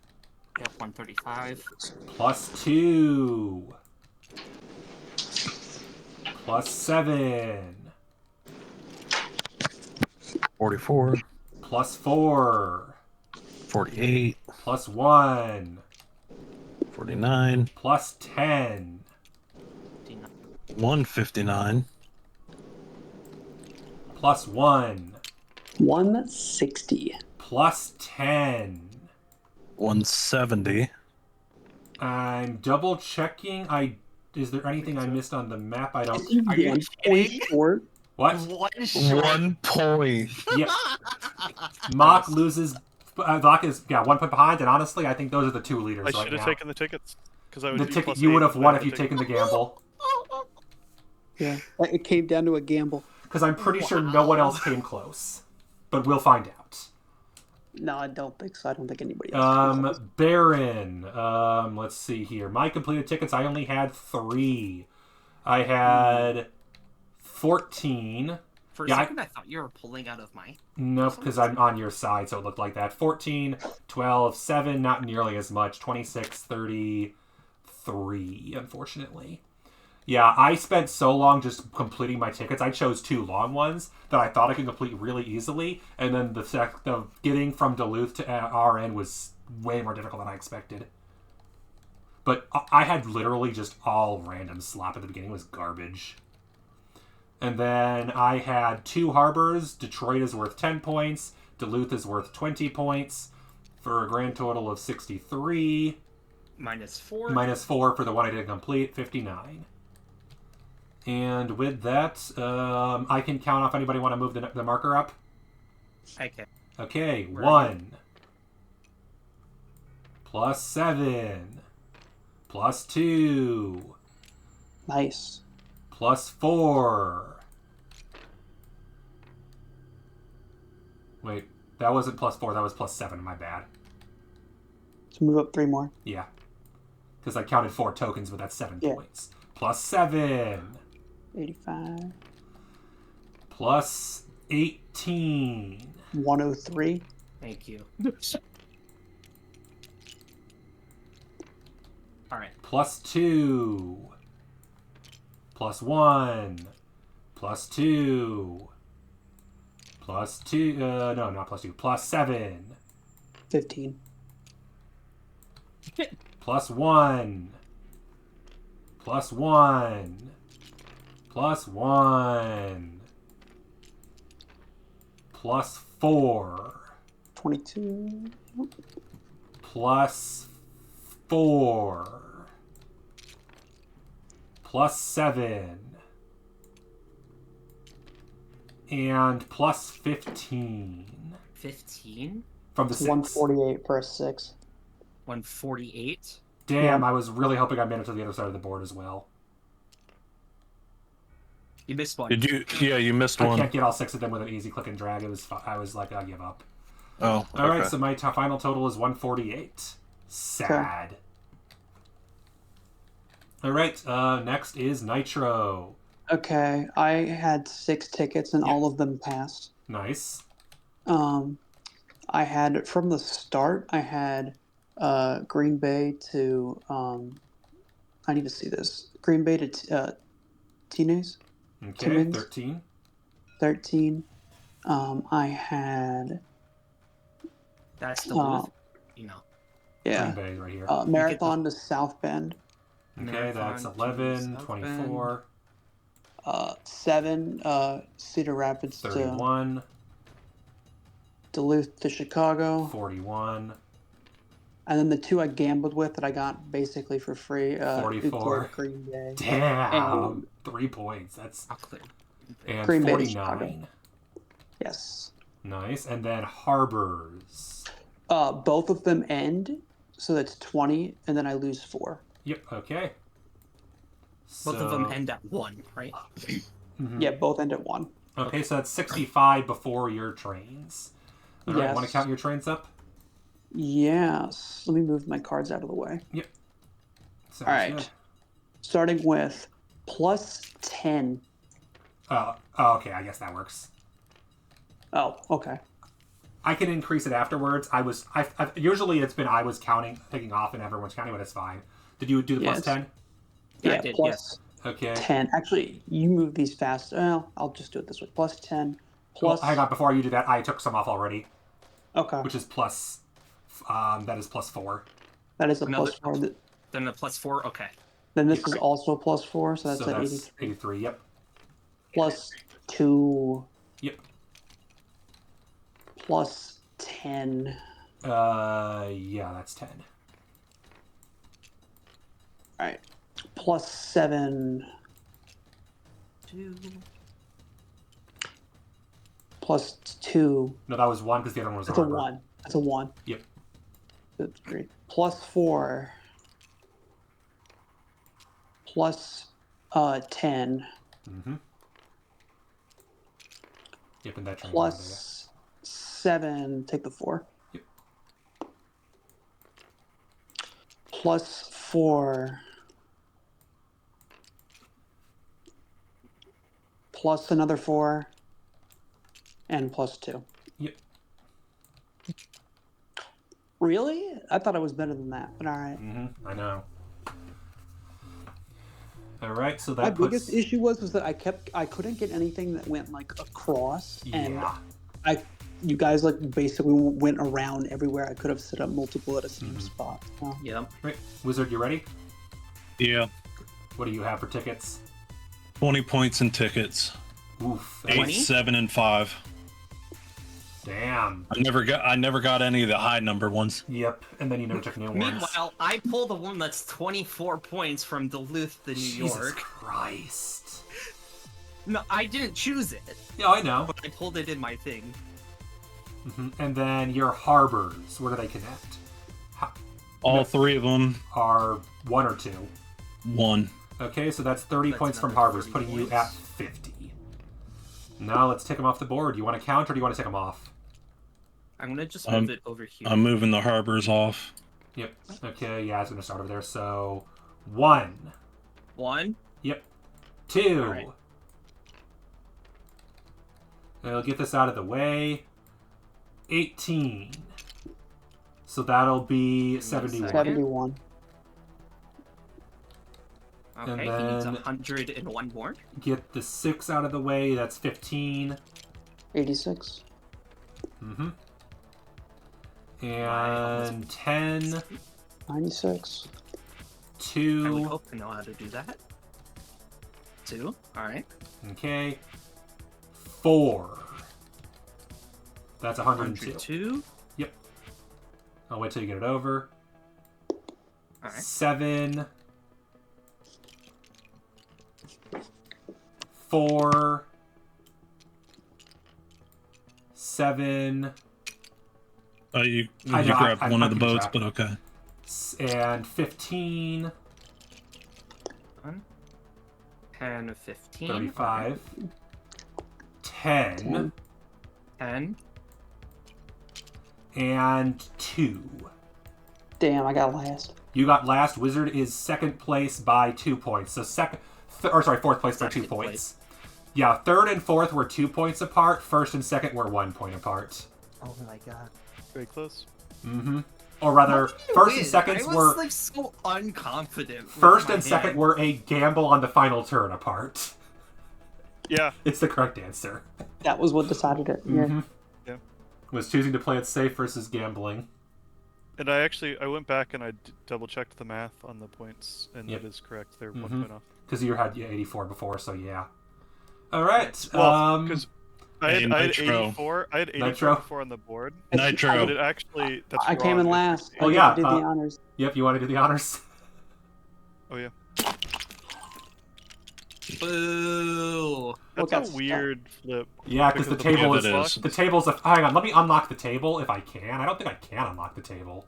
Yep, 135.
Plus 2. Plus 7.
44,
Plus 4.
48,
Plus 1.
149.
Plus 10.
159.
Plus 1.
160.
Plus 10.
170.
I'm double checking. Is there anything I missed on the map? I don't.
Are you
1
kidding?
point short.
What?
One short.
1 point.
Yeah. Mock loses. Mock is 1 point behind, and honestly, I think those are the two leaders
I
right
should have
now.
taken the tickets because I would
The
be
ticket
plus
you would
8
have
if I
won
had
if you'd
the
taken the gamble.
Yeah, it came down to a gamble.
Because I'm pretty sure no one else came close, but we'll find out.
No, I don't think so. I don't think anybody else.
Baron. Let's see here. My completed tickets, I only had 3. I had 14.
For a
Yeah,
second, I thought you were pulling out of my.
Nope, because I'm on your side, so it looked like that. 14, 12, 7, not nearly as much. 26, 33, unfortunately. Yeah, I spent so long just completing my tickets. I chose 2 long ones that I thought I could complete really easily, and then the getting from Duluth to RN was way more difficult than I expected. But I had literally just all random slop at the beginning. It was garbage. And then I had 2 harbors. Detroit is worth 10 points. Duluth is worth 20 points for a grand total of 63.
-4.
-4 for the one I didn't complete, 59. And with that, I can count off anybody want to move the marker up.
Okay.
Okay,
Where are
1. Plus 7. Plus 2.
Nice.
Plus 4. Wait, that wasn't plus 4, that was plus 7, my bad.
Let's move up 3 more.
Yeah. Because I counted 4 tokens, but that's 7
Yeah.
points. Plus 7.
85.
Plus 18.
103.
Thank you. All right.
Plus 2. Plus 1. Plus 2. Plus 2. No, not plus 2. Plus 7.
15.
Plus 1. Plus 1. Plus 1. Plus 4.
22.
Plus 4. Plus 7. And plus 15.
15.
From the
It's
6.
148 for a 6.
148.
Damn,
Yeah.
I was really hoping I made it to the other side of the board as well.
You missed one.
Did you? Yeah, you missed
I
one.
can't get all 6 of them with an easy click and drag. I was like, I'll give up.
Oh,
All right,
okay.
so my final total is 148. Sad. All right, next is Nitro.
Okay, I had 6 tickets and all of them passed.
Nice.
I had from the start. I had Green Bay to. I need to see this. Green Bay to Teenage.
Okay,
Timmins.
13.
13. I had.
That's Duluth. You know.
Yeah.
Green Bay right here.
Marathon to South Bend.
Okay,
Marathon
that's
to
11,
South
24,
7. Cedar Rapids to
31,
Duluth to Chicago.
41,
And then the 2 I gambled with that I got basically for free.
44.
Euclid, Green Bay.
Damn! 3 points. That's
I'll clear.
and
Green Bay,
49.
Yes.
Nice. And then Harbors.
Both of them end, so that's 20, and then I lose 4.
Yep, okay.
Both of them end at 1, right?
Yeah, both end at 1.
Okay, so that's 65 before your trains. All right,
Yes.
want to count your trains up?
Yes. Let me move my cards out of the way.
Yep. Sounds
All right.
good.
Starting with plus 10.
Oh, okay, I guess that works.
Oh, okay.
I can increase it afterwards. Usually it's been I was counting, taking off, and everyone's counting, but it's fine. Did you do the plus
Yes.
10?
Yeah, I
Yeah,
did,
plus
Okay.
10. Actually, you move these fast. Well, I'll just do it this way. Plus 10. Plus.
Well, hang on, before you do that, I took some off already,
Okay.
which is plus, that is plus 4.
That is a
Another-
plus 4.
Then the +4. Okay.
Then this is also +4, so that's
So
at
that's
83.
83, yep.
Plus 2.
Yep.
Plus 10.
Yeah, that's 10.
Alright. Plus 7.
2.
Plus 2.
No, that was 1 because the other one was
That's a
armor.
1. That's a 1.
Yep.
That's great. Plus 4. Plus 10.
Mm-hmm. Yep, and that turns
Plus 7. Take the 4.
Yep.
Plus 4. Plus another 4. And plus 2.
Yep.
Really? I thought I was better than that, but alright.
Mm-hmm. I know. All right, so that
My
puts...
biggest issue was that I couldn't get anything that went like across, and you guys like basically went around everywhere. I could have set up multiple at the same spot. So.
Yeah.
Right, Wizard, you ready?
Yeah.
What do you have for tickets?
20 points in tickets.
Oof.
8, 7, and 5.
Damn.
I never got any of the high number ones.
Yep, and then you never took new ones.
Meanwhile, I pull the one that's 24 points from Duluth to New
Jesus
York.
Christ.
No, I didn't choose it.
Yeah, I know.
But I pulled it in my thing.
Mm-hmm. And then your harbors, where do they connect?
All 3 of them.
Are 1 or 2?
1.
Okay, so that's 30
That's
points from
another
harbors,
30
putting you
points.
at 50. Now let's take them off the board. Do you want to count or do you want to take them off?
I'm gonna just move it over here.
I'm moving the harbors off.
Yep. Okay, yeah, it's going to start over there. So, 1.
1.
Yep. 2.
All right.
I'll get this out of the way. 18. So that'll be 71.
71.
Okay,
And
he needs
then-
101 more.
Get the 6 out of the way. That's 15.
86.
Mm-hmm. And 10.
96.
I would
2.
hope to know how to do that. 2. Alright.
Okay. 4. That's 102.
102.
Yep. I'll wait till you get it over.
Alright.
7. 4. 7.
You
I know,
grabbed one
I'm
of the
keeping
boats,
track.
but okay.
And 15.
10, 15.
35. 10.
10.
And 2.
Damn, I got last.
You got last. Wizard is second place by 2 points. So fourth place by 2
Second
points.
place.
Yeah, third and fourth were 2 points apart. First and second were 1 point apart.
Oh my god.
Very close.
Mm-hmm. Or rather,
How did you
first
win?
and seconds
I was,
were
like, so unconfident. with
first
my
and second
hand.
were a gamble on the final turn apart.
Yeah.
It's the correct answer.
That was what decided it. Yeah.
Mhm.
Yeah.
Was choosing to play it safe versus gambling.
And I went back and I double checked the math on the points, and
Yep.
that is correct. They're 1
Mhm.
point off.
Because you had 84 before, so yeah. All right.
Well, because I had
Nitro.
84. I had 84
Nitro.
before on the board.
Nitro.
But it actually that's
I came
wrong.
in last.
Oh,
I
yeah,
did the honors.
Yep, you want to do the honors?
Oh yeah.
Boo.
That's
got
a weird flip.
Yeah, because the
board
table
is
is
locked.
the table's a. Hang on, let me unlock the table if I can. I don't think I can unlock the table.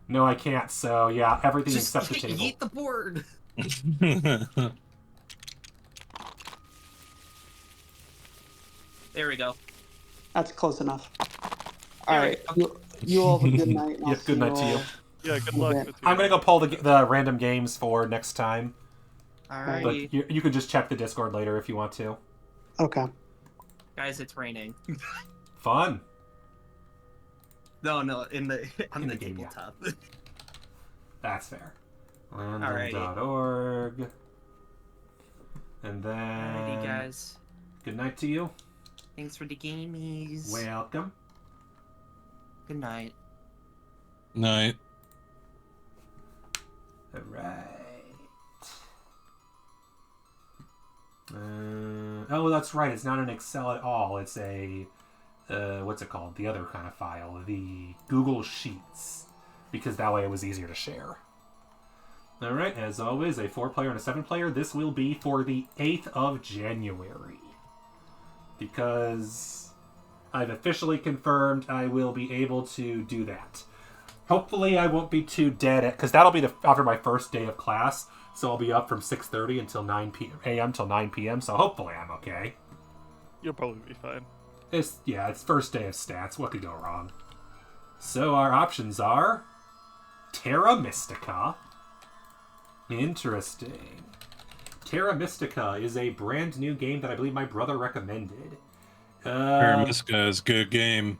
No, I can't. So yeah, everything
Just
except the table.
eat the board. There we go.
That's close enough.
There
All
we
right.
go.
You all have a good night. and I'll
Yep, good
see
night to you.
all-
Yeah, good luck.
bet.
With
I'm gonna go pull the random games for next time,
Alrighty.
but you can just check the Discord later if you want to.
Okay.
Guys, it's raining.
Fun.
No, in the on
In
the
the game, yeah.
tabletop.
That's fair.
Alrighty.
Random.org. And then.
Alrighty, guys.
Good night to you.
Thanks for the gamies.
Welcome.
Good night.
Night.
Alright. Oh, that's right. It's not an Excel at all. It's a... what's it called? The other kind of file. The Google Sheets. Because that way it was easier to share. Alright, as always, a 4-player and a 7-player. This will be for the 8th of January. Because I've officially confirmed I will be able to do that. Hopefully I won't be too dead at... Because that'll be after my first day of class. So I'll be up from 6:30 until 9 a.m. till 9 p.m. So hopefully I'm okay.
You'll probably be fine.
It's first day of stats. What could go wrong? So our options are... Terra Mystica. Interesting. Terra Mystica is a brand new game that I believe my brother recommended.
Terra Mystica is a good game.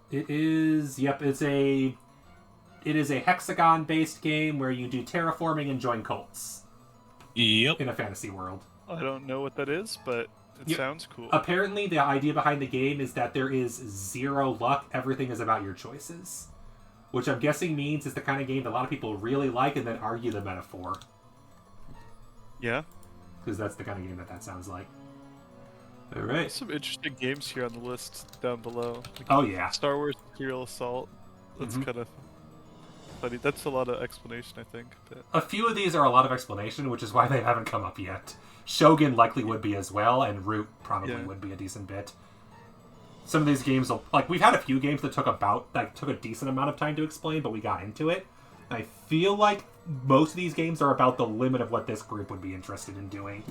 It is... Yep, it is a hexagon-based game where you do terraforming and join cults.
Yep.
In a fantasy world.
I don't know what that is, but it sounds cool.
Apparently, the idea behind the game is that there is 0 luck. Everything is about your choices. Which I'm guessing means it's the kind of game that a lot of people really like and then argue the metaphor.
Yeah.
Because that's the kind of game that sounds like. Alright.
Some interesting games here on the list down below. Like
oh, yeah.
Star Wars Imperial Assault. That's kind of funny. That's a lot of explanation, I think. But...
A few of these are a lot of explanation, which is why they haven't come up yet. Shogun likely would be as well, and Root probably would be a decent bit. Some of these games will... Like, we've had a few games that took a decent amount of time to explain, but we got into it. And I feel like most of these games are about the limit of what this group would be interested in doing.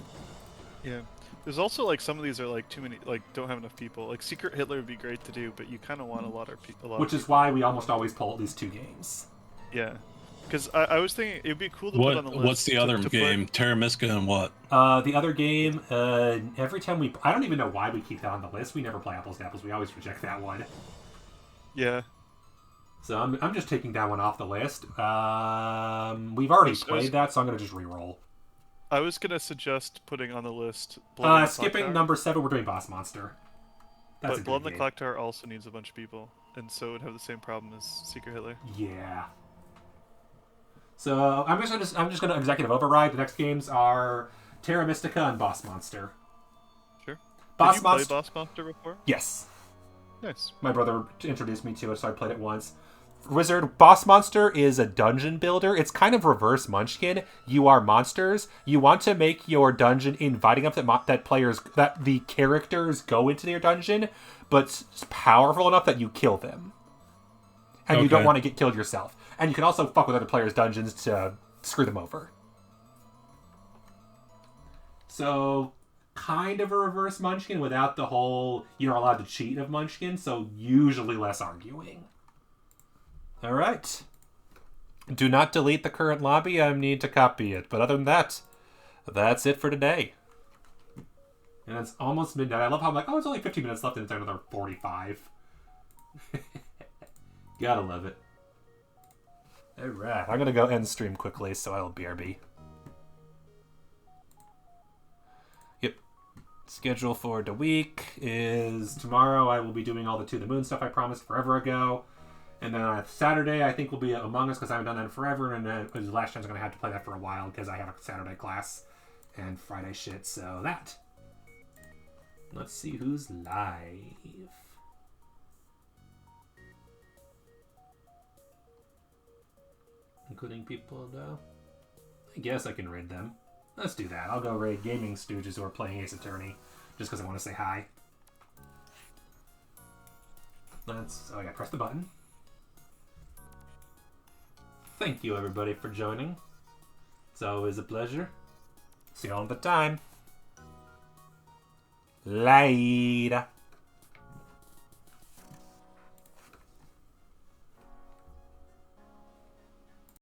Yeah. There's also, like, some of these are, like, too many... Like, don't have enough people. Like, Secret Hitler would be great to do, but you kind of want a lot of people.
Which is why we almost always pull at least 2 games.
Yeah. Because I was thinking it would be cool to put on the list.
What's the other game? Terra Mystica and what?
The other game, every time we... I don't even know why we keep that on the list. We never play Apples to Apples. We always reject that one.
Yeah.
So I'm just taking that one off the list. We've already played that, so I'm going to just re-roll.
I was going to suggest putting on the list...
skipping number 7, we're doing Boss Monster. That's
but Blood and the Clock Tower also needs a bunch of people, and so it would have the same problem as Secret Hitler.
Yeah. So I'm just gonna executive override. The next games are Terra Mystica and Boss Monster.
Sure.
Did
you play Boss Monster before?
Yes.
Nice.
My brother introduced me to it, so I played it once. Wizard, Boss Monster is a dungeon builder. It's kind of reverse Munchkin. You are monsters. You want to make your dungeon inviting up that the characters go into your dungeon, but it's powerful enough that you kill them. And you don't want to get killed yourself. And you can also fuck with other players' dungeons to screw them over. So, kind of a reverse Munchkin without the whole you're allowed to cheat of Munchkin, so usually less arguing. Alright. Do not delete the current lobby, I need to copy it. But other than that, that's it for today. And it's almost midnight. I love how I'm like, oh, it's only 15 minutes left and it's another 45. Gotta love it. Alright, I'm gonna go end stream quickly, so I'll BRB. Yep. Schedule for the week is tomorrow I will be doing all the To the Moon stuff I promised forever ago. And then on Saturday, I think will be Among Us because I haven't done that in forever. And then it was the last chance I'm going to have to play that for a while because I have a Saturday class and Friday shit. So that. Let's see who's live. Including people, though. I guess I can raid them. Let's do that. I'll go raid Gaming Stooges who are playing Ace Attorney just because I want to say hi. Oh yeah, press the button. Thank you, everybody, for joining. It's always a pleasure. See you all the time. Later.